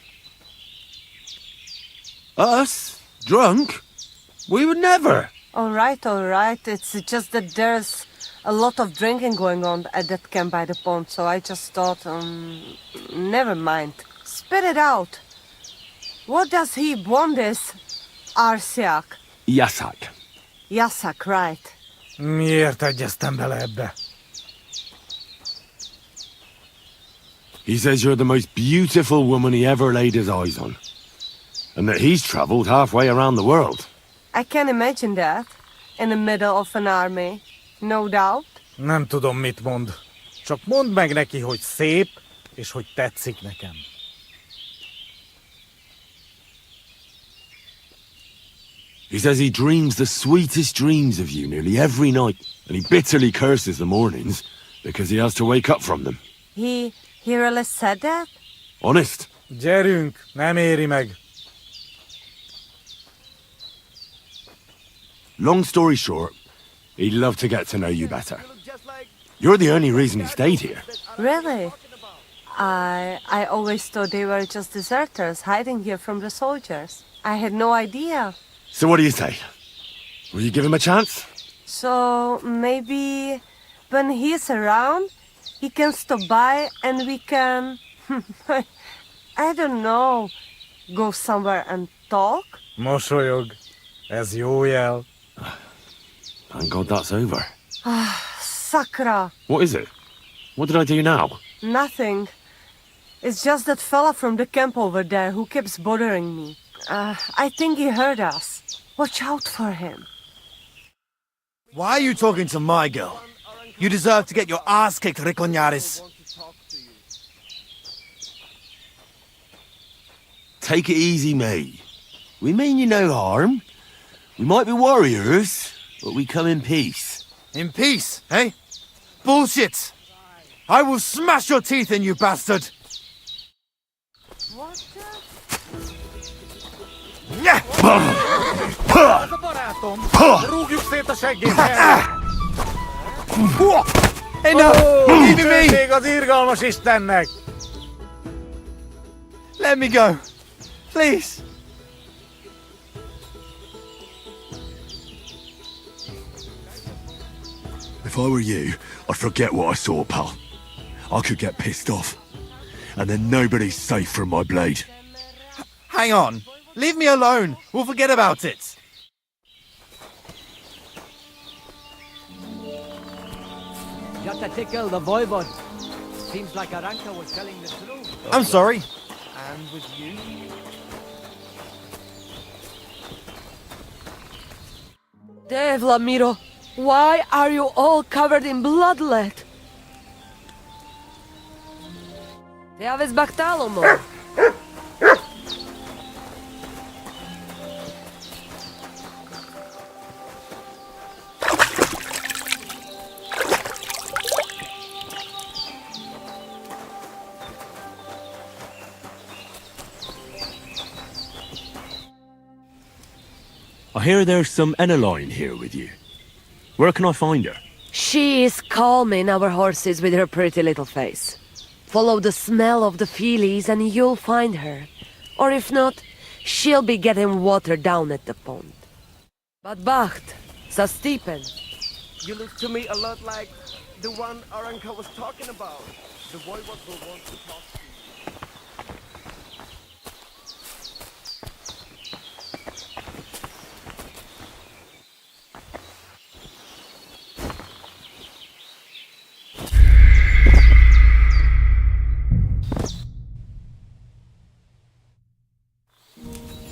B: Us? Drunk? We would never.
N: All right. It's just that there's a lot of drinking going on at that camp by the pond, so I just thought, never mind. Spit it out. What does he want this Arsiak?
B: Yasak.
N: Yasak, right.
D: Miért egyeztem bele ebbe?
B: He says you're the most beautiful woman he ever laid his eyes on. And that he's traveled halfway around the world.
N: I can imagine that. In the middle of an army. No doubt.
D: Nem tudom, mit mond. Csak mondd meg neki, hogy szép, és hogy tetszik nekem.
B: He says he dreams the sweetest dreams of you nearly every night, and he bitterly curses the mornings because he has to wake up from them.
N: He really said that?
B: Honest.
D: Gyerünk, nem éri meg.
B: Long story short, he'd love to get to know you better. You're the only reason he stayed here.
N: Really? I always thought they were just deserters hiding here from the soldiers. I had no idea.
B: So what do you say? Will you give him a chance?
N: So maybe when he's around, he can stop by and we can... I don't know. Go somewhere and talk?
D: Mosolyog. Ez jó jel.
B: Thank God that's over.
N: Sakra.
B: What is it? What did I do now?
N: Nothing. It's just that fella from the camp over there who keeps bothering me. I think he heard us. Watch out for him.
A: Why are you talking to my girl? You deserve to get your ass kicked, Riconyaris.
B: Take it easy, mate. We mean you no harm. We might be warriors, but we come in peace.
A: In peace, eh? Bullshit! I will smash your teeth in, you bastard!
D: Ez a barátom! Rúgjuk szét a seggét!
A: Hey, no! Give me!
D: Még az irgalmas Istennek!
A: Let me go! Please!
B: If I were you, I'd forget what I saw, pal. I could get pissed off. And then nobody's safe from my blade.
A: Hang on! Leave me alone! We'll forget about it!
K: Just to tickle the voivod. Seems like Aranka was telling the truth.
A: I'm sorry. And with you?
N: Devla Miro, why are you all covered in bloodlet? Te aveți bactalomo.
H: I hear there's some Eneline here with you. Where can I find her?
I: She is calming our horses with her pretty little face. Follow the smell of the feelies and you'll find her. Or if not, she'll be getting water down at the pond. But Bacht, sa Stiepen.
A: You look to me a lot like the one our uncle was talking about. The boy what will want to talk to you.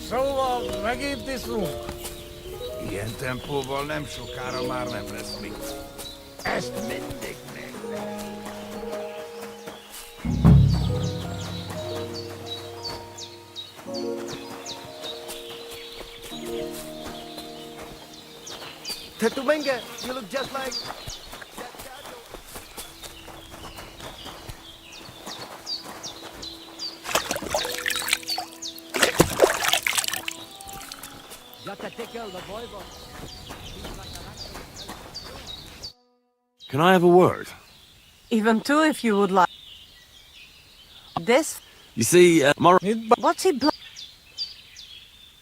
C: Szóval megint iszunk.
V: Ilyen tempóval nem sokára már nem lesz mit.
C: Ezt mindig meg.
A: Tetumenga, you look just like...
H: Can I have a word?
N: Even two if you would like. This?
H: You see,
N: What's he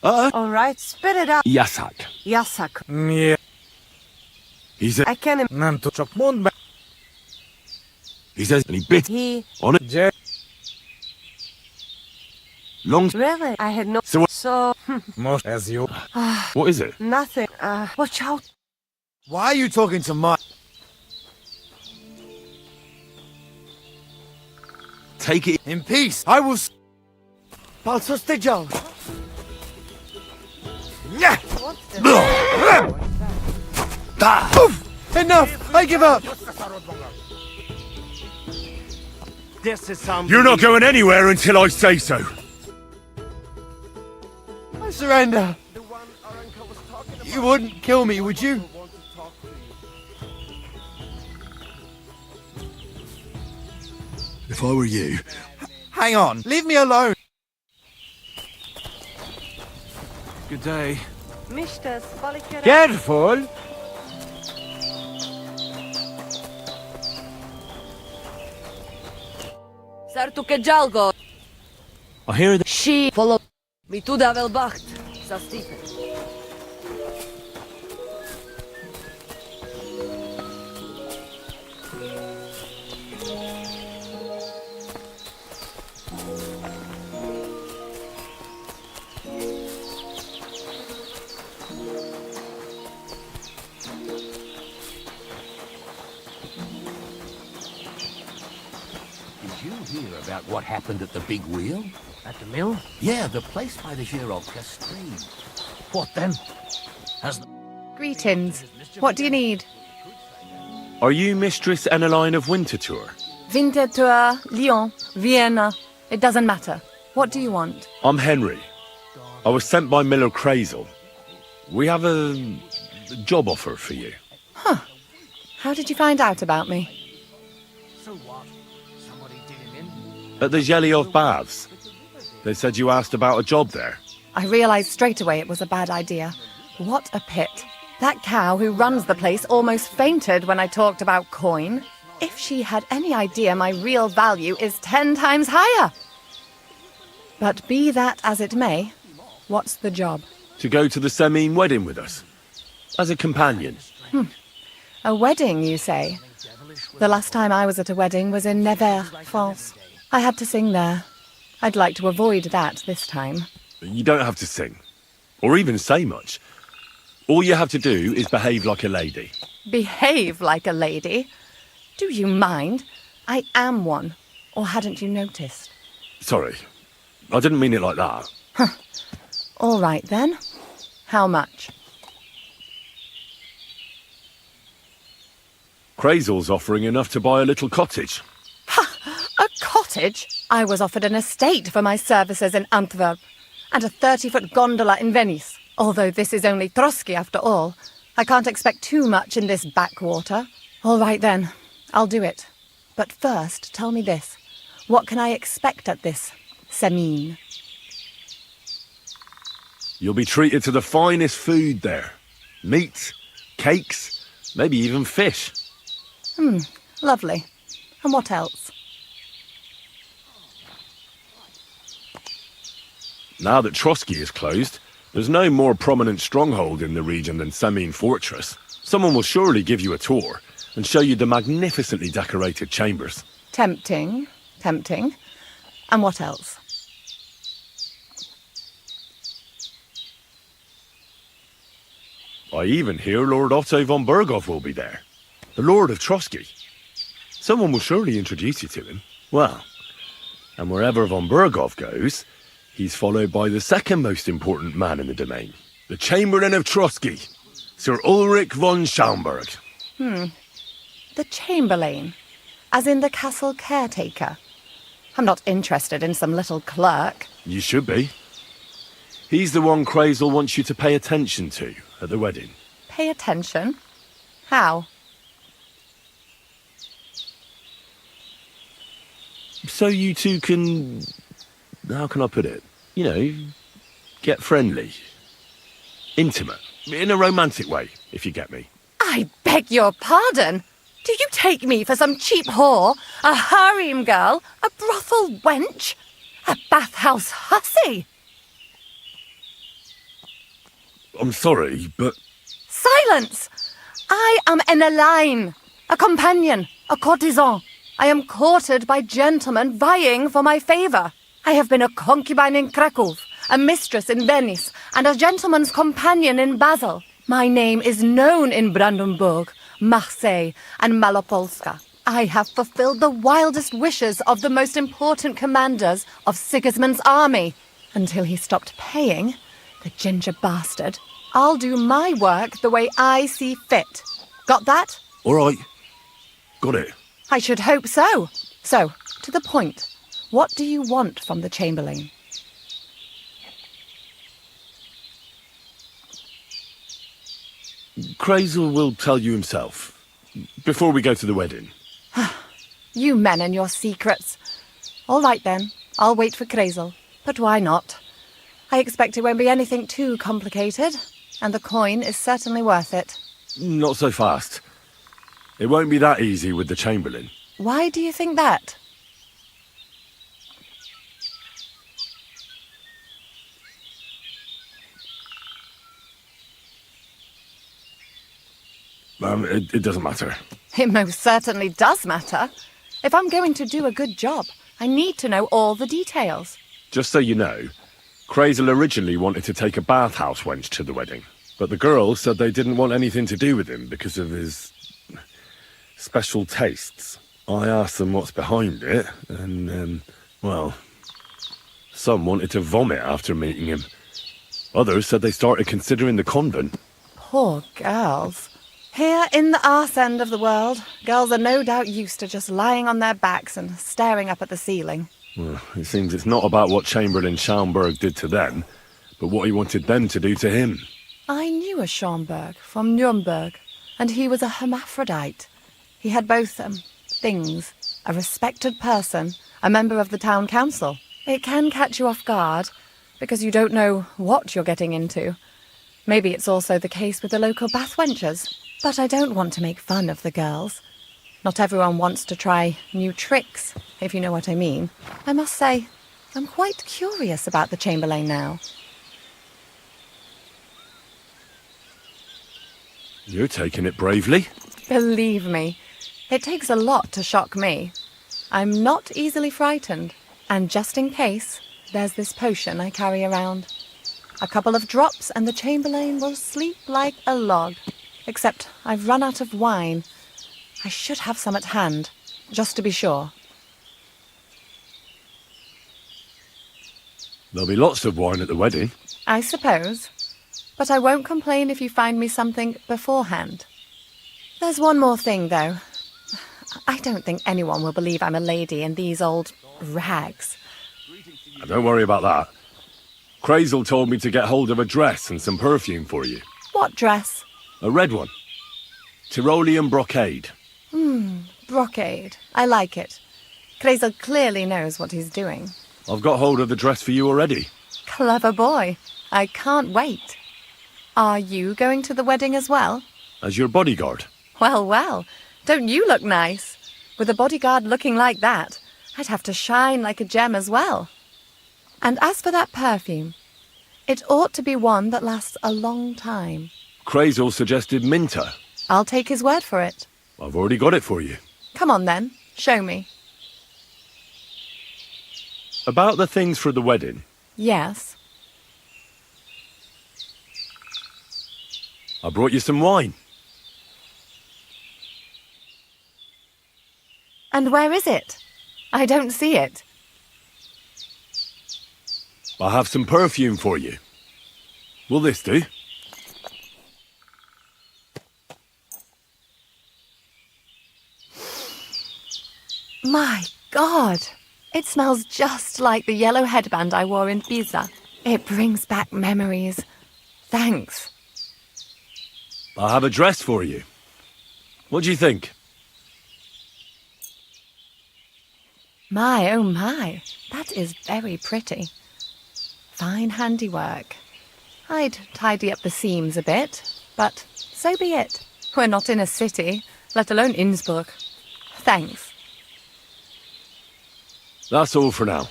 N: Alright, spit it out.
H: Yasak.
N: Yasak.
C: Yeah.
H: He said...
N: I can't...
C: Nem tud, csak mondd meg.
H: He says, and he bit on it. Long...
N: Really? I had no...
H: So...
C: Most ez jó.
H: What is it?
N: Nothing. Watch out.
V: Why are you talking to Mike?
H: Take it
V: in peace. I will...
A: Palso stegiao.
V: Enough! I give up!
A: This is some...
H: You're not going anywhere until I say so.
V: I surrender. You wouldn't kill me, would you?
H: If I were you...
V: Hang on, leave me alone.
H: Good day.
N: Mr. Spalikera.
C: Careful.
I: Sartuke Jalgo.
H: I hear that...
I: She follow me to the Bacht, sa Stiepen.
R: Did you hear about what happened at the big wheel?
O: At the mill?
R: Yeah, the place by the Girovka stream.
O: What then? Has the...
W: Greetings. What do you need?
H: Are you Mistress Eneline of Winterthur?
W: Winterthur, Lyon, Vienna. It doesn't matter. What do you want?
H: I'm Henry. I was sent by Miller Crazel. We have a job offer for you.
W: Huh. How did you find out about me?
O: So what? Somebody did him in?
H: At the Zhelyov Baths. They said you asked about a job there.
W: I realized straight away it was a bad idea. What a pit. That cow who runs the place almost fainted when I talked about coin. If she had any idea my real value is 10 times higher. But be that as it may, what's the job?
H: To go to the Semine wedding with us. As a companion.
W: A wedding, you say? The last time I was at a wedding was in Nevers, France. I had to sing there. I'd like to avoid that this time.
H: You don't have to sing. Or even say much. All you have to do is behave like a lady.
W: Behave like a lady? Do you mind? I am one. Or hadn't you noticed?
H: Sorry. I didn't mean it like that.
W: All right, then. How much?
H: Crazel's offering enough to buy a little cottage.
W: A cottage? I was offered an estate for my services in Antwerp, and a 30-foot gondola in Venice. Although this is only Trotsky after all, I can't expect too much in this backwater. All right then, I'll do it. But first, tell me this. What can I expect at this Semine?
B: You'll be treated to the finest food there. Meats, cakes, maybe even fish.
W: Lovely. And what else?
B: Now that Trotsky is closed, there's no more prominent stronghold in the region than Semine Fortress. Someone will surely give you a tour and show you the magnificently decorated chambers.
W: Tempting. Tempting. And what else?
B: I even hear Lord Otto von Berghoff will be there. The Lord of Trotsky. Someone will surely introduce you to him. Well, and wherever von Berghoff goes, he's followed by the second most important man in the domain. The Chamberlain of Trotsky, Sir Ulrich von Schaumburg.
W: The Chamberlain. As in the castle caretaker. I'm not interested in some little clerk.
B: You should be. He's the one Crazel wants you to pay attention to at the wedding.
W: Pay attention? How?
B: So you two can... How can I put it? You know, get friendly. Intimate. In a romantic way, if you get me.
W: I beg your pardon. Do you take me for some cheap whore? A harem girl? A brothel wench? A bathhouse hussy?
B: I'm sorry, but...
W: Silence! I am an Elaine, a companion, a courtesan. I am courted by gentlemen vying for my favour. I have been a concubine in Krakow, a mistress in Venice, and a gentleman's companion in Basel. My name is known in Brandenburg, Marseille, and Malopolska. I have fulfilled the wildest wishes of the most important commanders of Sigismund's army. Until he stopped paying, the ginger bastard, I'll do my work the way I see fit. Got that?
B: All right. Got it.
W: I should hope so. So, to the point. What do you want from the Chamberlain?
B: Crazel will tell you himself. Before we go to the wedding.
W: You men and your secrets. All right then, I'll wait for Crazel. But why not? I expect it won't be anything too complicated, and the coin is certainly worth it.
B: Not so fast. It won't be that easy with the Chamberlain.
W: Why do you think that?
B: It doesn't matter.
W: It most certainly does matter. If I'm going to do a good job, I need to know all the details.
B: Just so you know, Crazel originally wanted to take a bathhouse wench to the wedding, but the girls said they didn't want anything to do with him because of his special tastes. I asked them what's behind it, and, well, some wanted to vomit after meeting him. Others said they started considering the convent.
W: Poor girls. Here in the arse end of the world, girls are no doubt used to just lying on their backs and staring up at the ceiling.
B: Well, it seems it's not about what Chamberlain Schaumburg did to them, but what he wanted them to do to him.
W: I knew a Schaumburg from Nuremberg, and he was a hermaphrodite. He had both, things. A respected person, a member of the town council. It can catch you off guard, because you don't know what you're getting into. Maybe it's also the case with the local bath wenchers. But I don't want to make fun of the girls. Not everyone wants to try new tricks, if you know what I mean. I must say, I'm quite curious about the Chamberlain now.
B: You're taking it bravely.
W: Believe me, it takes a lot to shock me. I'm not easily frightened, and just in case, there's this potion I carry around. A couple of drops and the Chamberlain will sleep like a log. Except I've run out of wine. I should have some at hand, just to be sure.
B: There'll be lots of wine at the wedding.
W: I suppose. But I won't complain if you find me something beforehand. There's one more thing, though. I don't think anyone will believe I'm a lady in these old rags.
B: Don't worry about that. Crazel told me to get hold of a dress and some perfume for you.
W: What dress?
B: A red one. Tyrolean brocade.
W: Brocade. I like it. Crazel clearly knows what he's doing.
B: I've got hold of the dress for you already.
W: Clever boy. I can't wait. Are you going to the wedding as well?
B: As your bodyguard?
W: Well, well. Don't you look nice? With a bodyguard looking like that, I'd have to shine like a gem as well. And as for that perfume, it ought to be one that lasts a long time.
B: Crazel suggested Minter.
W: I'll take his word for it.
B: I've already got it for you.
W: Come on then, show me.
B: About the things for the wedding.
W: Yes.
B: I brought you some wine.
W: And where is it? I don't see it.
B: I have some perfume for you. Will this do?
W: My God! It smells just like the yellow headband I wore in Pisa. It brings back memories. Thanks.
B: I have a dress for you. What do you think?
W: My, oh my, that is very pretty. Fine handiwork. I'd tidy up the seams a bit, but so be it. We're not in a city, let alone Innsbruck. Thanks.
B: That's all for now.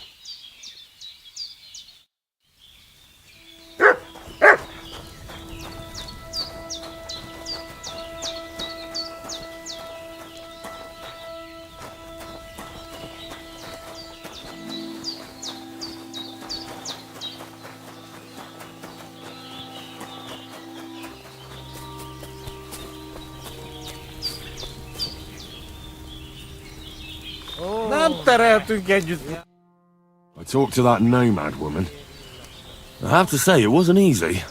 D: Nem tereltünk együtt.
B: I talked to that nomad woman. I have to say, it wasn't easy.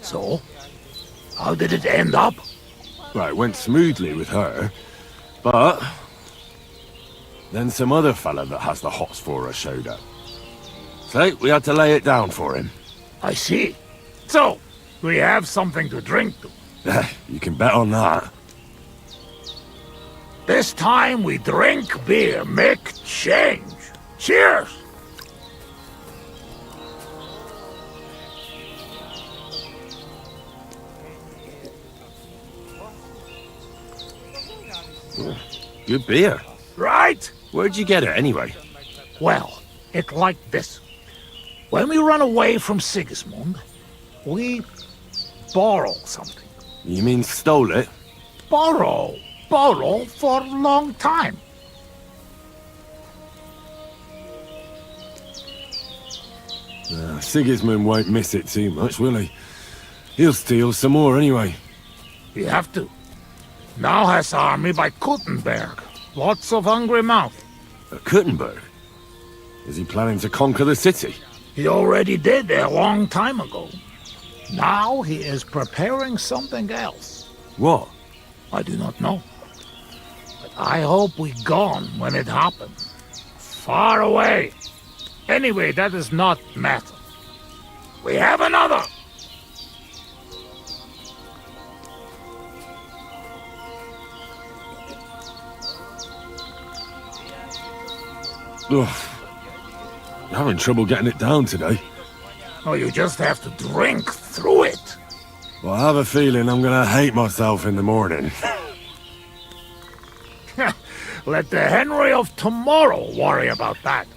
C: So? How did it end up?
B: Well, it went smoothly with her, but then some other fella that has the hots for her showed up. So, we had to lay it down for him.
C: I see. So, we have something to drink to.
B: You can bet on that.
C: This time we drink beer, make change. Cheers!
B: Good beer.
C: Right?
B: Where'd you get it, anyway?
C: Well, it's like this. When we run away from Sigismund, we borrow something.
B: You mean stole it?
C: Borrow for a long time.
B: Sigismund won't miss it too much, will he? He'll steal some more anyway.
C: We have to. Now has army by Kuttenberg. Lots of hungry mouth.
B: At Kuttenberg? Is he planning to conquer the city?
C: He already did a long time ago. Now he is preparing something else.
B: What?
C: I do not know. But I hope we gone when it happened. Far away. Anyway, that does not matter. We have another!
B: Ugh. I'm having trouble getting it down today.
C: Oh, you just have to drink through it.
B: Well, I have a feeling I'm gonna hate myself in the morning.
C: Let the Henry of tomorrow worry about that.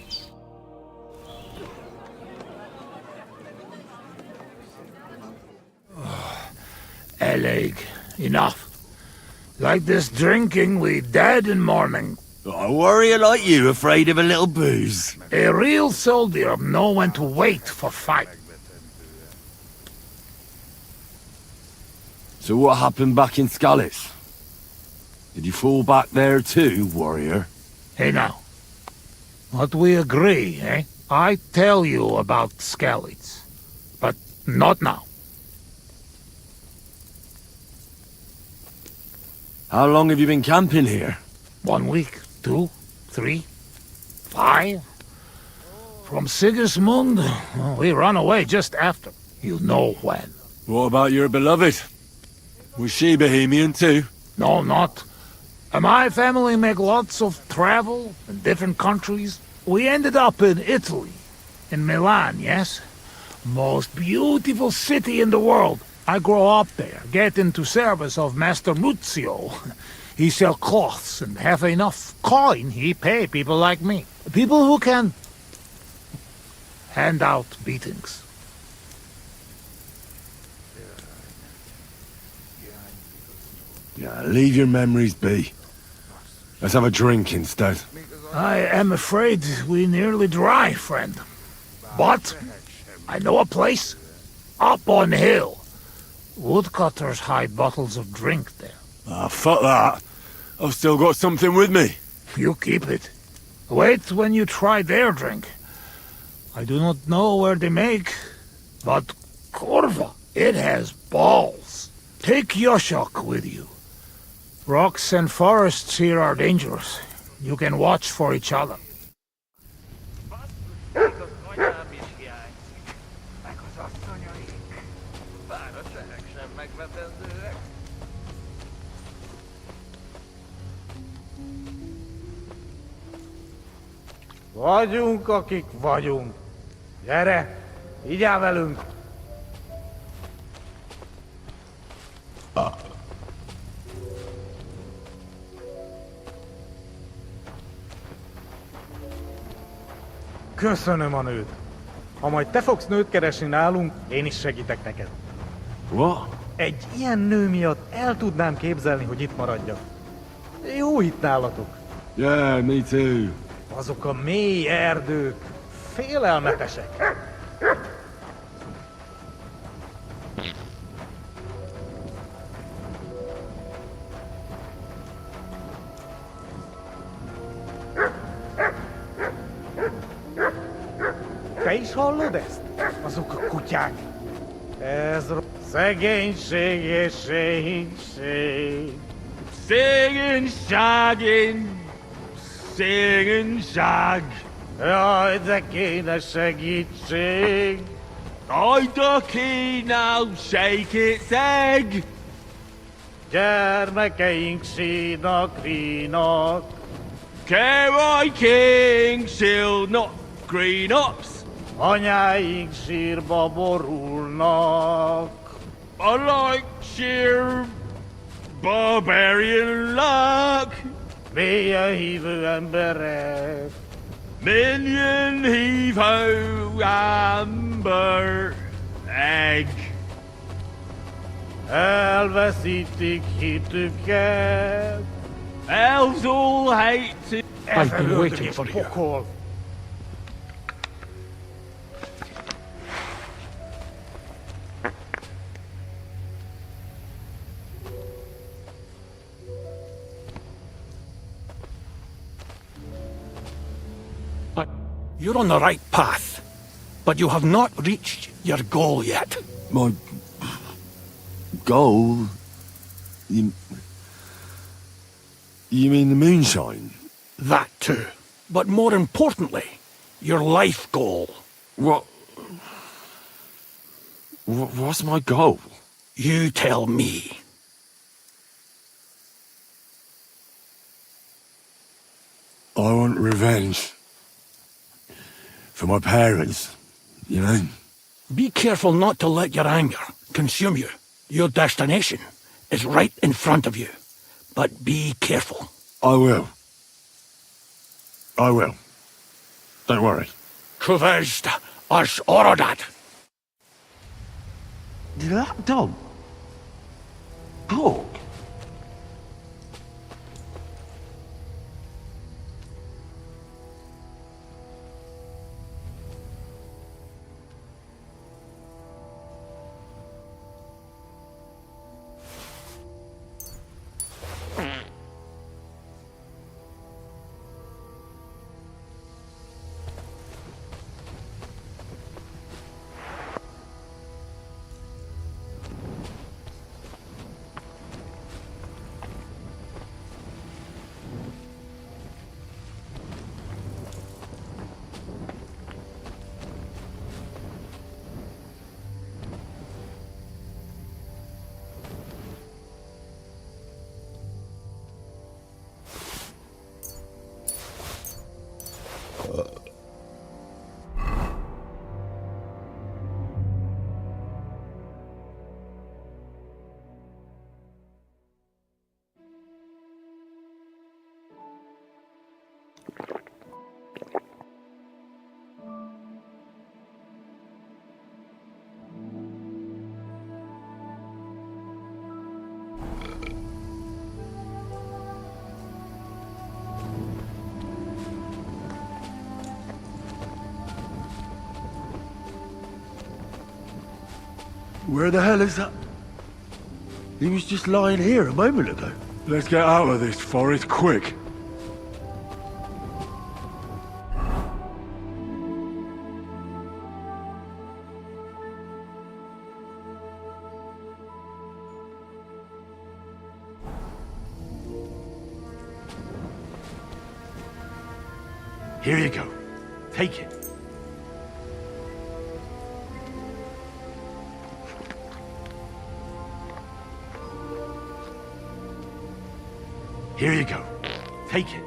C: Eleg, enough. Like this drinking, we dead in morning.
A: A warrior like you afraid of a little booze?
C: A real soldier know when to wait for fight.
B: So what happened back in Skalitz? Did you fall back there too, warrior?
C: Hey now. What we agree, eh? I tell you about Skalitz. But not now.
B: How long have you been camping here?
C: 1 week, 2, 3, 5. From Sigismund, we run away just after. You know when.
B: What about your beloved? Was she Bohemian too?
C: No, not. My family make lots of travel in different countries. We ended up in Italy, in Milan, yes? Most beautiful city in the world. I grow up there, get into service of Master Muzio. He sell cloths and have enough coin he pay people like me. People who can hand out beatings.
B: Yeah, leave your memories be. Let's have a drink instead.
C: I am afraid we nearly dry, friend. But I know a place. Up on hill. Woodcutters hide bottles of drink there.
B: Ah, fuck that. I've still got something with me.
C: You keep it. Wait when you try their drink. I do not know where they make, but Corva, it has balls. Take Yoshok with you. Rocks and forests here are dangerous. You can watch for each other.
D: Vagyunk, akik vagyunk. Gyere, vigyál velünk! Köszönöm a nőt. Ha majd te fogsz nőt keresni nálunk, én is segítek neked.
B: What?
D: Egy ilyen nő miatt el tudnám képzelni, hogy itt maradjak. Jó itt nálatok.
B: Yeah, me too.
D: Azok a mély erdők félelmetesek. Te is hallod ezt? Azok a kutyák. Ez szegénység és szegénység. Szegénység. Jaj, de kéne segítség. Jaj, de kéne segítség. Gyermekeink sínak, rínak. Kerekeink sílnak, greenups. Anyáink sírba borulnak. I like sheer barbarian luck. Mélyen hívő emberek. Million hívő ember. Egg. Elveszítik hitüket. Elves all hate to...
C: I've been waiting for you.
E: You're on the right path, but you have not reached your goal yet.
B: My... goal? You mean the moonshine?
E: That too. But more importantly, your life goal.
B: What's my goal?
E: You tell me.
B: I want revenge. For my parents, you know?
E: Be careful not to let your anger consume you. Your destination is right in front of you. But be careful.
B: I will. I will. Don't worry.
E: Kuvest as orodat.
V: Did that dog talk?
B: Where the hell is that? He was just lying here a moment ago. Let's get out of this forest quick.
H: Here you go. Take it. Here you go. Take it.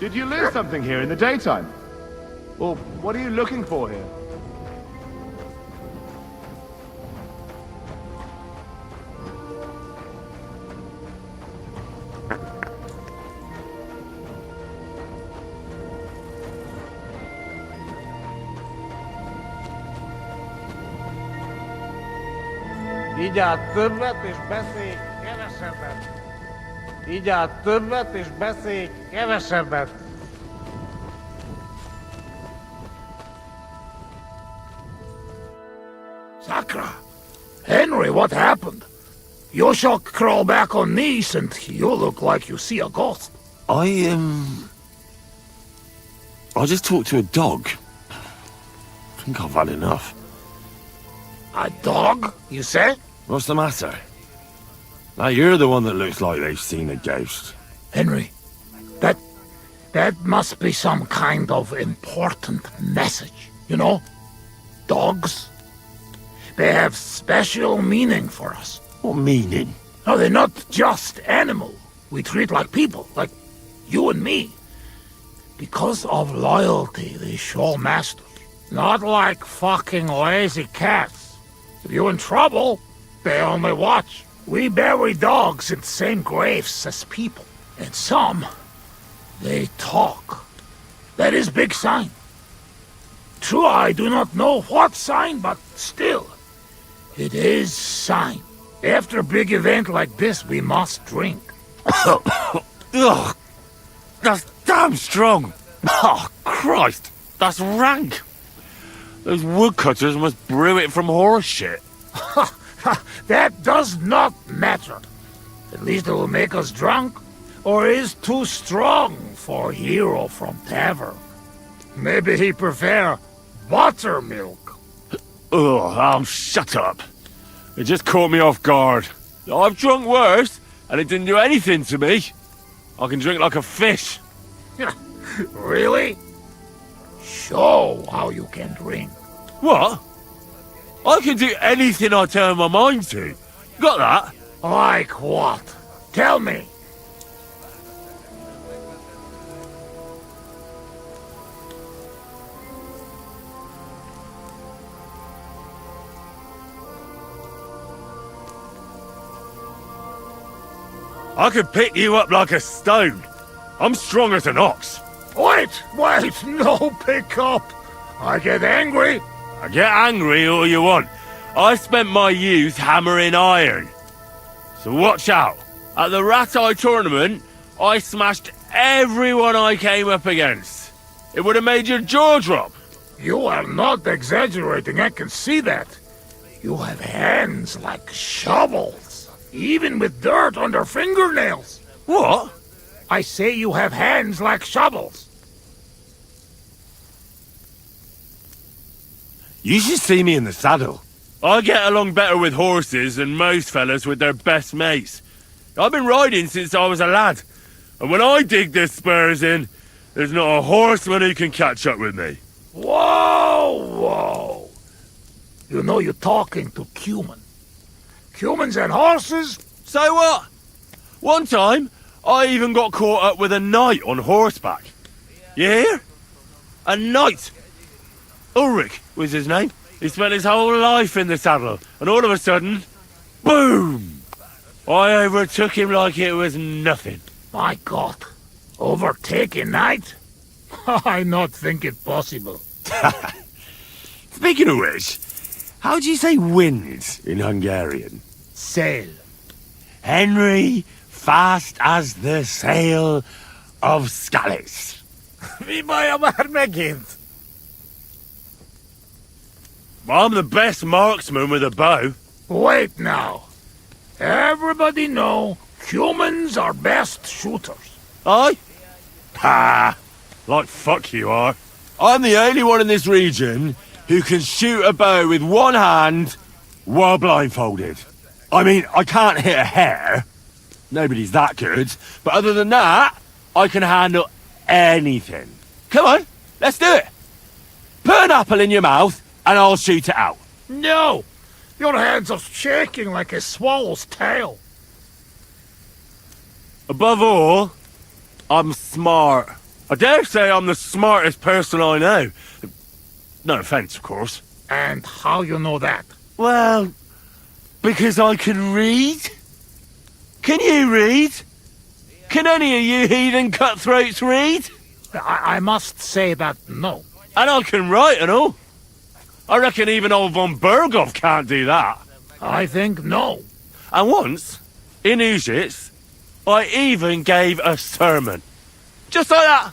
M: Did you lose something here in the daytime? Or what are you looking for here?
C: Így át többet és beszélj kevesebbet. Így át többet és beszélj kevesebbet. Sakra! Henry, what happened? You shall crawl back on knees and you look like you see a ghost.
Q: I just talked to a dog. I think I've had enough.
C: A dog, you say?
Q: What's the matter? Now you're the one that looks like they've seen a ghost.
C: Henry, that must be some kind of important message. You know, dogs, they have special meaning for us.
Q: What meaning?
C: No, they're not just animals we treat like people, like you and me. Because of loyalty they show masters. Not like fucking lazy cats. If you're in trouble, they only watch. We bury dogs in the same graves as people. And some, they talk. That is big sign. True, I do not know what sign, but still, it is sign. After a big event like this, we must drink.
Q: Ugh, that's damn strong. Oh, Christ, that's rank. Those woodcutters must brew it from horse shit.
C: That does not matter. At least it will make us drunk, or is too strong for a hero from tavern. Maybe he prefer buttermilk.
Q: Oh, shut up. It just caught me off guard. I've drunk worse, and it didn't do anything to me. I can drink like a fish.
C: Really? Show how you can drink.
Q: What? I can do anything I turn my mind to. Got that?
C: Like what? Tell me.
Q: I could pick you up like a stone. I'm strong as an ox.
C: Wait, no pick up. I get angry.
Q: Get angry all you want. I spent my youth hammering iron. So watch out. At the Rat Eye tournament, I smashed everyone I came up against. It would have made your jaw drop.
C: You are not exaggerating, I can see that. You have hands like shovels, even with dirt under fingernails.
Q: What?
C: I say you have hands like shovels.
B: You should see me in the saddle.
Q: I get along better with horses than most fellas with their best mates. I've been riding since I was a lad, and when I dig the spurs in, there's not a horseman who can catch up with me.
C: Whoa! You know you're talking to Cuman. Humans and horses?
Q: So what? One time, I even got caught up with a knight on horseback. You hear? A knight! Ulrich was his name. He spent his whole life in the saddle, and all of a sudden, boom! I overtook him like it was nothing.
C: My God, overtaking knight? I not think it possible.
B: Speaking of which, how do you say wind in Hungarian?
C: Sail.
B: Henry, fast as the sail of Scallis.
D: Mi baja már megint?
Q: I'm the best marksman with a bow.
C: Wait now. Everybody know humans are best shooters.
Q: Aye?
B: Ha! Like fuck you are. I'm the only one in this region who can shoot a bow with one hand while blindfolded. I mean, I can't hit a hare. Nobody's that good. But other than that, I can handle anything. Come on, let's do it. Put an apple in your mouth and I'll shoot it out.
C: No! Your hands are shaking like a swallow's tail.
Q: Above all, I'm smart. I dare say I'm the smartest person I know. No offence, of course.
C: And how you know that?
B: Well, because I can read. Can you read? Can any of you heathen cutthroats read?
C: I must say that no.
Q: And I can write and all. I reckon even old von Berghoff can't do that.
C: I think no.
Q: And once, in Ujits, I even gave a sermon. Just like that.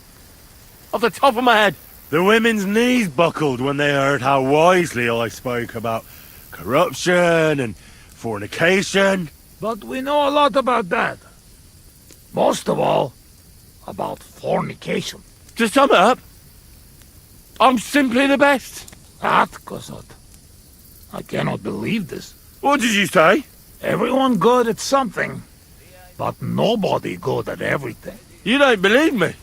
Q: Off the top of my head. The women's knees buckled when they heard how wisely I spoke about corruption and fornication.
C: But we know a lot about that. Most of all, about fornication.
Q: To sum up, I'm simply the best.
C: That, Kosot. I cannot believe this.
Q: What did you say?
C: Everyone good at something, but nobody good at everything.
Q: You don't believe me.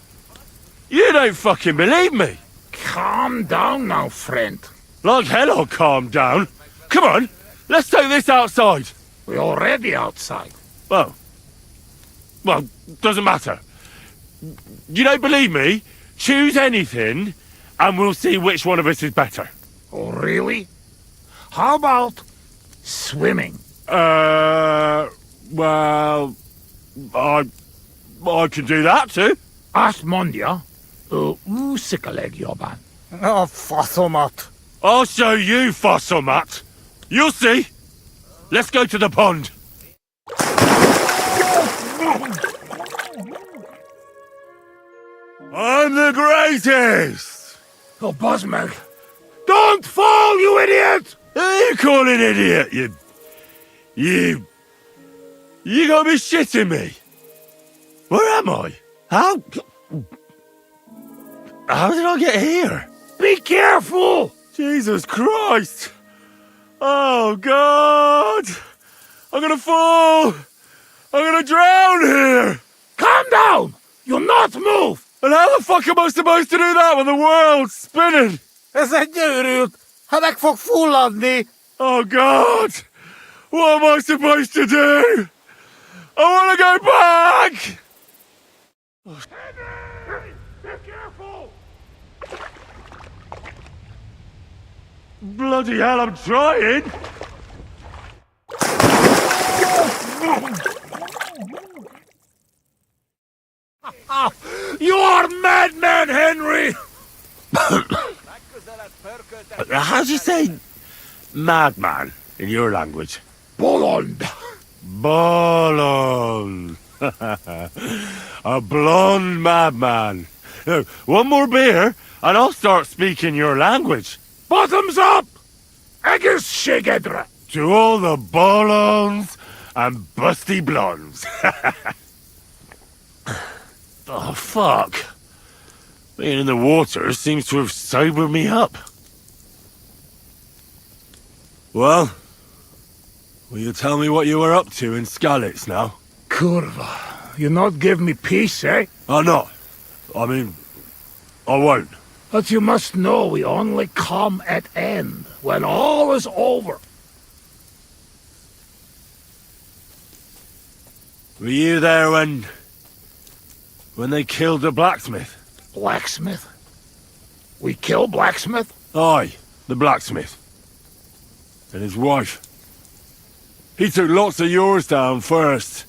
Q: You don't fucking believe me.
C: Calm down now, friend.
Q: Like hell I'll calm down. Come on, let's take this outside.
C: We're already outside.
Q: Well, doesn't matter. You don't believe me? Choose anything, and we'll see which one of us is better.
C: Oh, really? How about swimming?
Q: Well, I can do that too.
C: Azt mondja, úszik a legjobban.
D: A faszomat.
Q: I'll show you, Fossilmat. You'll see. Let's go to the pond. I'm the greatest!
C: Oh, Buzzmag. Don't fall, you idiot!
Q: Who are you calling idiot, You gotta be shitting me. Where am I? How did I get here?
C: Be careful!
Q: Jesus Christ! Oh, God! I'm gonna fall! I'm gonna drown here!
C: Calm down! You'll not move!
Q: And how the fuck am I supposed to do that when the world's spinning?
D: Ez egy őrült! Ha meg fog fulladni!
Q: Oh, God! What am I supposed to do? I wanna go back!
C: Henry! Be careful!
Q: Bloody hell, I'm trying!
C: You are madman, Henry!
B: How do you say madman in your language?
C: Bolond.
B: Bolond. A blonde madman.
Q: One more beer, and I'll start speaking your language.
C: Bottoms up! Eggers shigedra!
Q: To all the ballons and busty blondes. Oh, fuck. Being in the water seems to have sobered me up. Well, will you tell me what you were up to in Skalitz now?
C: Kurva, you not give me peace, eh?
Q: I'm not. I mean, I won't.
C: But you must know we only come at end, when all is over.
Q: Were you there when they killed the blacksmith?
C: Blacksmith? We kill blacksmith?
Q: Aye, the blacksmith. And his wife. He took lots of yours down first.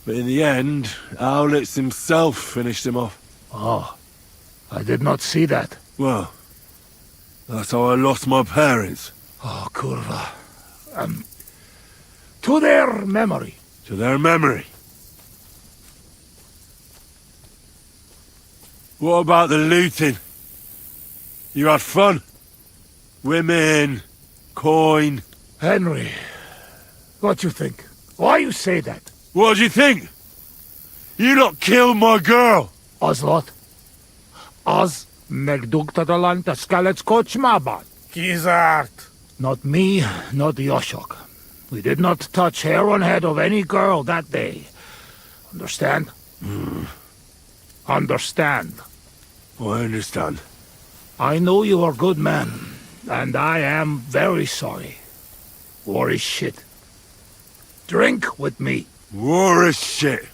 Q: But in the end, Owlitz himself finished him off.
C: Oh, I did not see that.
Q: Well, that's how I lost my parents.
C: Oh, Kurva. To their memory.
Q: To their memory. What about the looting? You had fun? Women, coin.
C: Henry, what you think? Why you say that?
Q: What do you think? You not killed my girl!
C: Ozlot? Oz megdugtadalant a Skalitz kochmaban.
D: Kizart.
C: Not me, not Yoshok. We did not touch hair on head of any girl that day. Understand? Understand.
Q: I understand.
C: I know you are good man, and I am very sorry. War is shit. Drink with me.
Q: War is shit.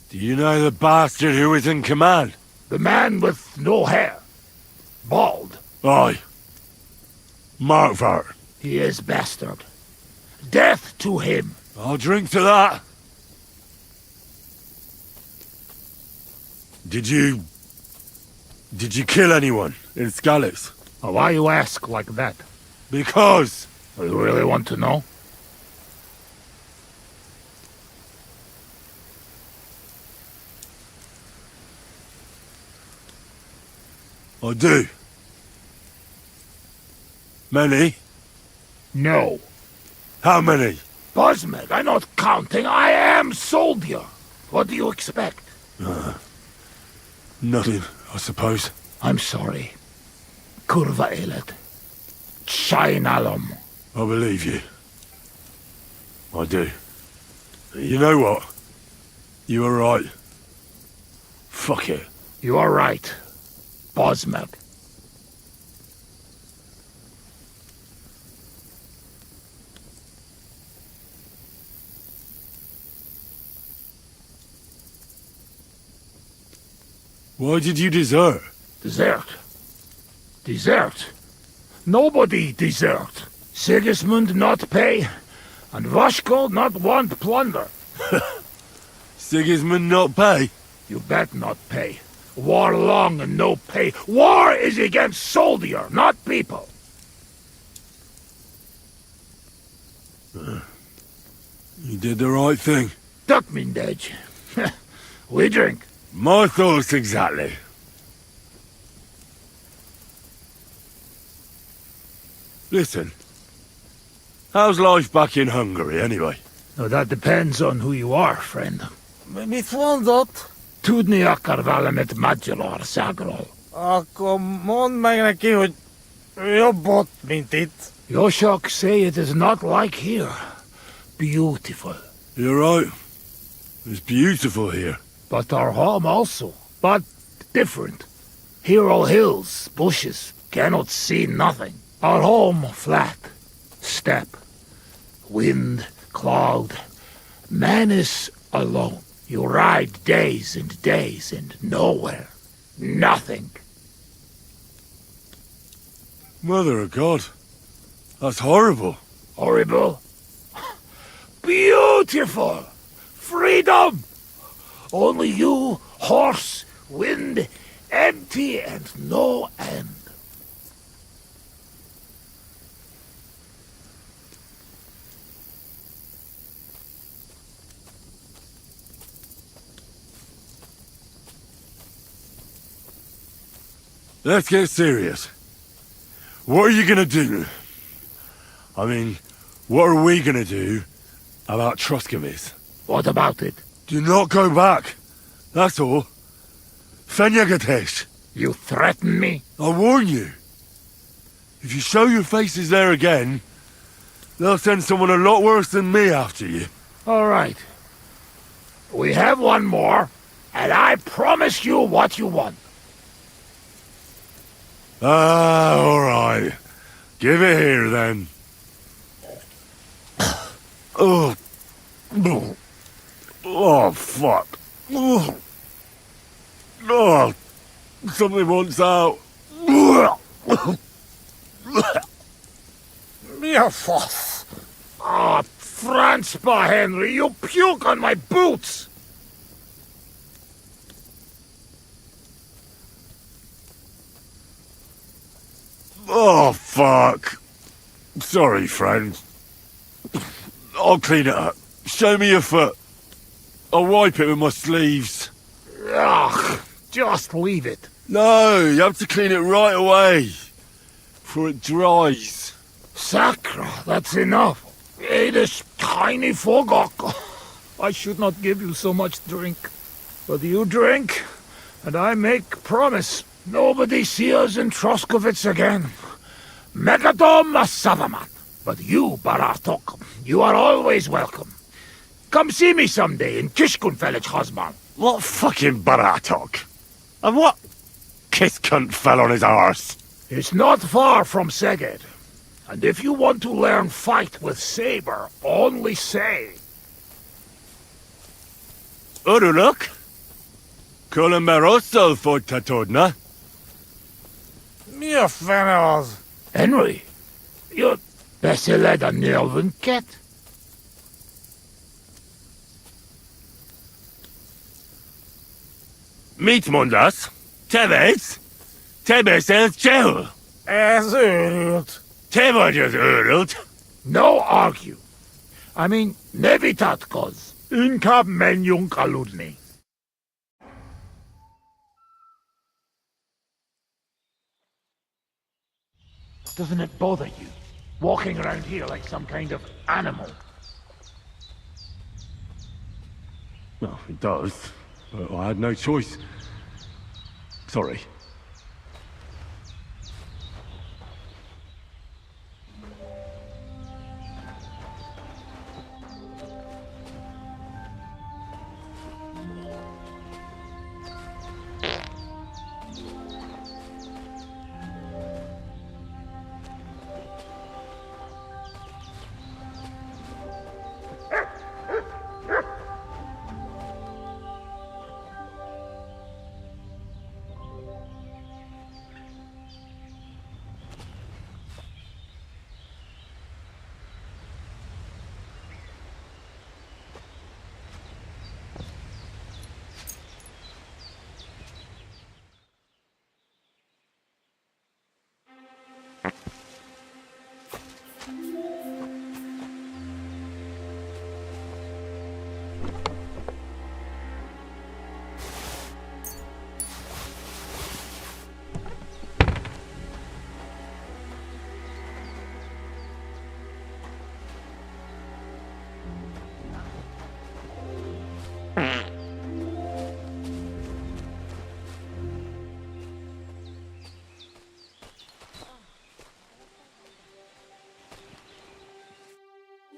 Q: Do you know the bastard who was in command?
C: The man with no hair. Bald.
Q: Aye. Markvart.
C: He is bastard. Death to him.
Q: I'll drink to that. Did you kill anyone in Skalitz?
C: Why you ask like that?
Q: Because.
C: You really want to know?
Q: I do. Many?
C: No.
Q: How many?
C: Bosmeg, I'm not counting. I am soldier. What do you expect?
Q: Nothing, I suppose.
C: I'm sorry. Kurva elet. Chainalum.
Q: I believe you. I do. You know what? You were right. Fuck it.
C: You are right. Bosmeg.
Q: Why did you desert?
C: Desert? Desert? Nobody desert. Sigismund not pay, and Vashko not want plunder.
Q: Sigismund not pay?
C: You bet not pay. War long and no pay. War is against soldier, not people.
Q: You did the right thing.
C: Duck mindej. We drink.
Q: My thoughts exactly. Listen. How's life back in Hungary, anyway?
C: Now that depends on who you are, friend.
D: Mit mondott?
C: Tudni akar valamit Magyarországról.
D: Akkor mondd meg neki, hogy jobb ott, mint itt.
C: Yoshok say it is not like here. Beautiful.
Q: You're right. It's beautiful here.
C: But our home also. But different. Here all hills, bushes, cannot see nothing. Our home flat. Steppe. Wind, cloud. Man is alone. You ride days and days and nowhere. Nothing.
Q: Mother of God. That's horrible.
C: Horrible? Beautiful! Freedom! Only you, horse, wind, empty and no end.
B: let's get serious. What are you gonna do? I mean, what are we gonna do about Troskovitz?
C: What about it?
B: Do not go back. That's all. Fenjagatesh.
C: You threaten me?
B: I warn you. If you show your faces there again, they'll send someone a lot worse than me after you.
C: All right. We have one more, and I promise you what you want.
B: All right. Give it here, then. Oh. Oh, fuck. Oh. Something wants out.
C: Mirfoss. Ah, Franzpa, Henry, you puke on my boots!
B: Oh, fuck. Sorry, friend. I'll clean it up. Show me your foot. I'll wipe it with my sleeves.
C: Ugh, just leave it.
B: No, you have to clean it right away. Before it dries.
C: Sacra, that's enough. Hey, this tiny fogok. I should not give you so much drink. But you drink, and I make promise. Nobody see us in Troskovitz again. Megadom Savaman. But you, Baratok, you are always welcome. Come see me someday in Kishkunfelich, Hosman.
B: What fucking Baratok? And what kiss cunt fell on his arse?
C: It's not far from Seged. And if you want to learn fight with saber, only say.
B: Uruluk? Kolomeroso for Tatodna?
C: Mere fennels. Henry, you're better led a Nelvin cat.
B: Meet Mundas. Tevez? Tebes el Chel.
C: As urult.
B: Tevajas urult.
C: No argue. I mean, nevitatkos. Unkab menjung kaludni. Doesn't it bother you, walking around here like some kind of animal?
B: Well, it does, but I had no choice. Sorry.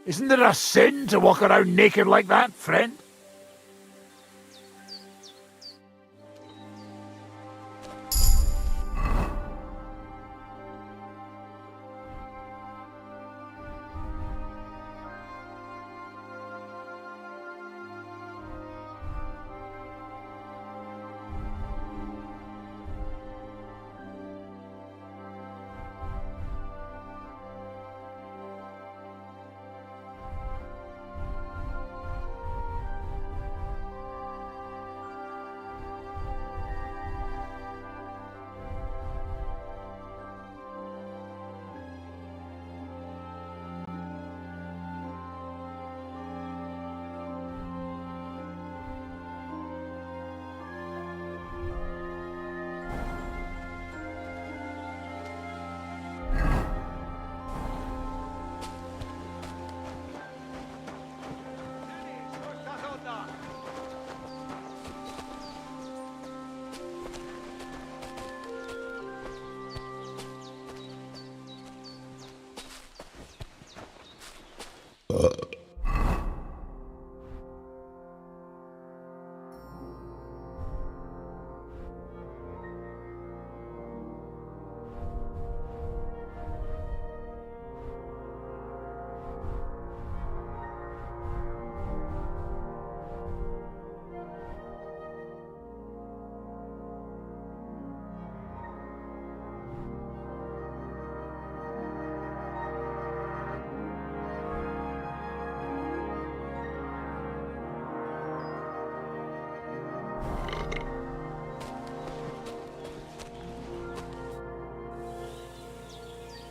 C: Isn't it a sin to walk around naked like that, friend?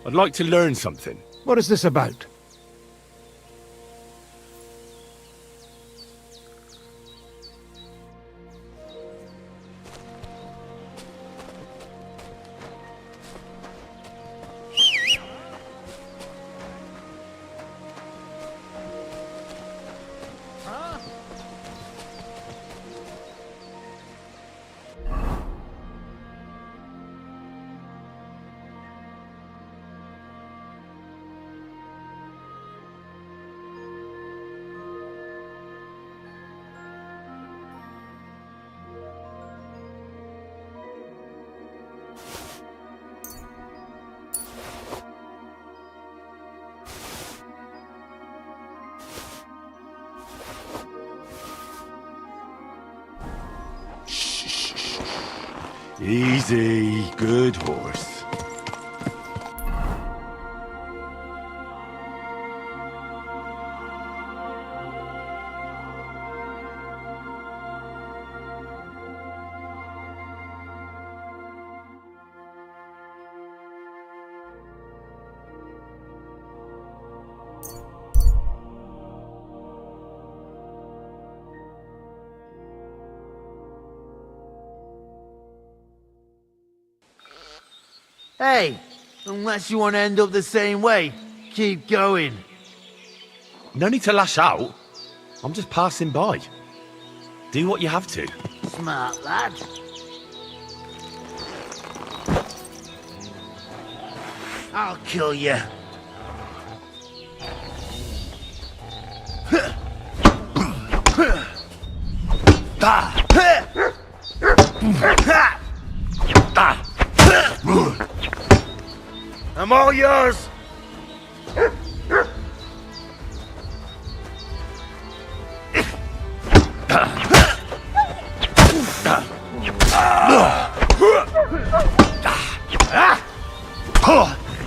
B: I'd like to learn something.
C: What is this about?
B: Easy, good horse.
V: Hey, unless you want to end up the same way, keep going.
Q: No need to lash out. I'm just passing by. Do what you have to.
V: Smart lad. I'll kill you.
A: I'm all yours.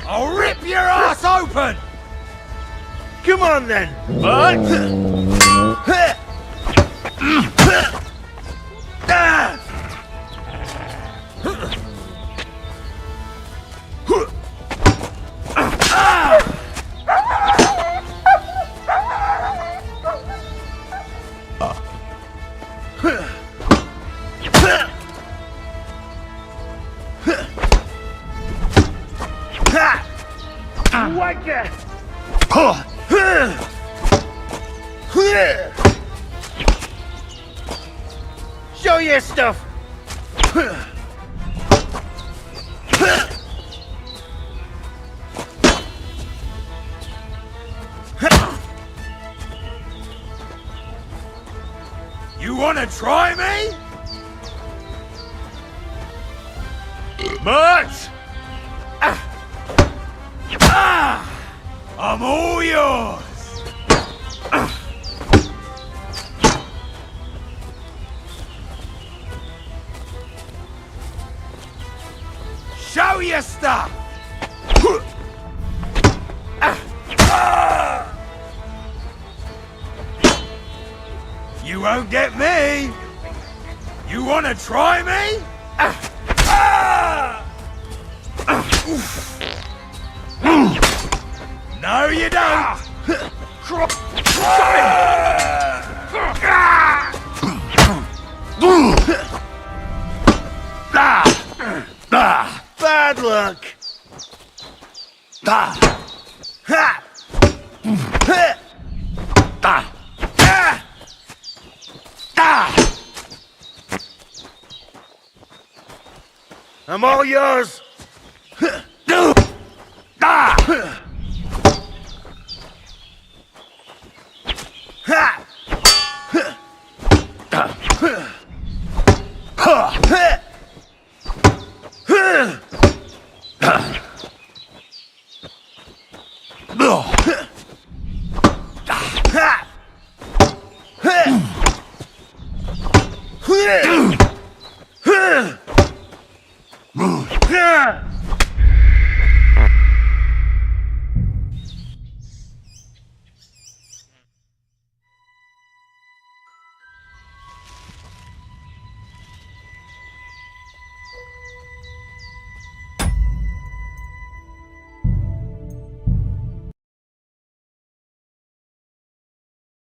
V: I'll rip your ass open!
A: Come on then. Show your stuff.
V: You wanna try me?
Q: Mutt!
V: I'm all yours! Show your stuff! You won't get me! You wanna try me? No, you don't!
A: Bad luck. I'm all yours.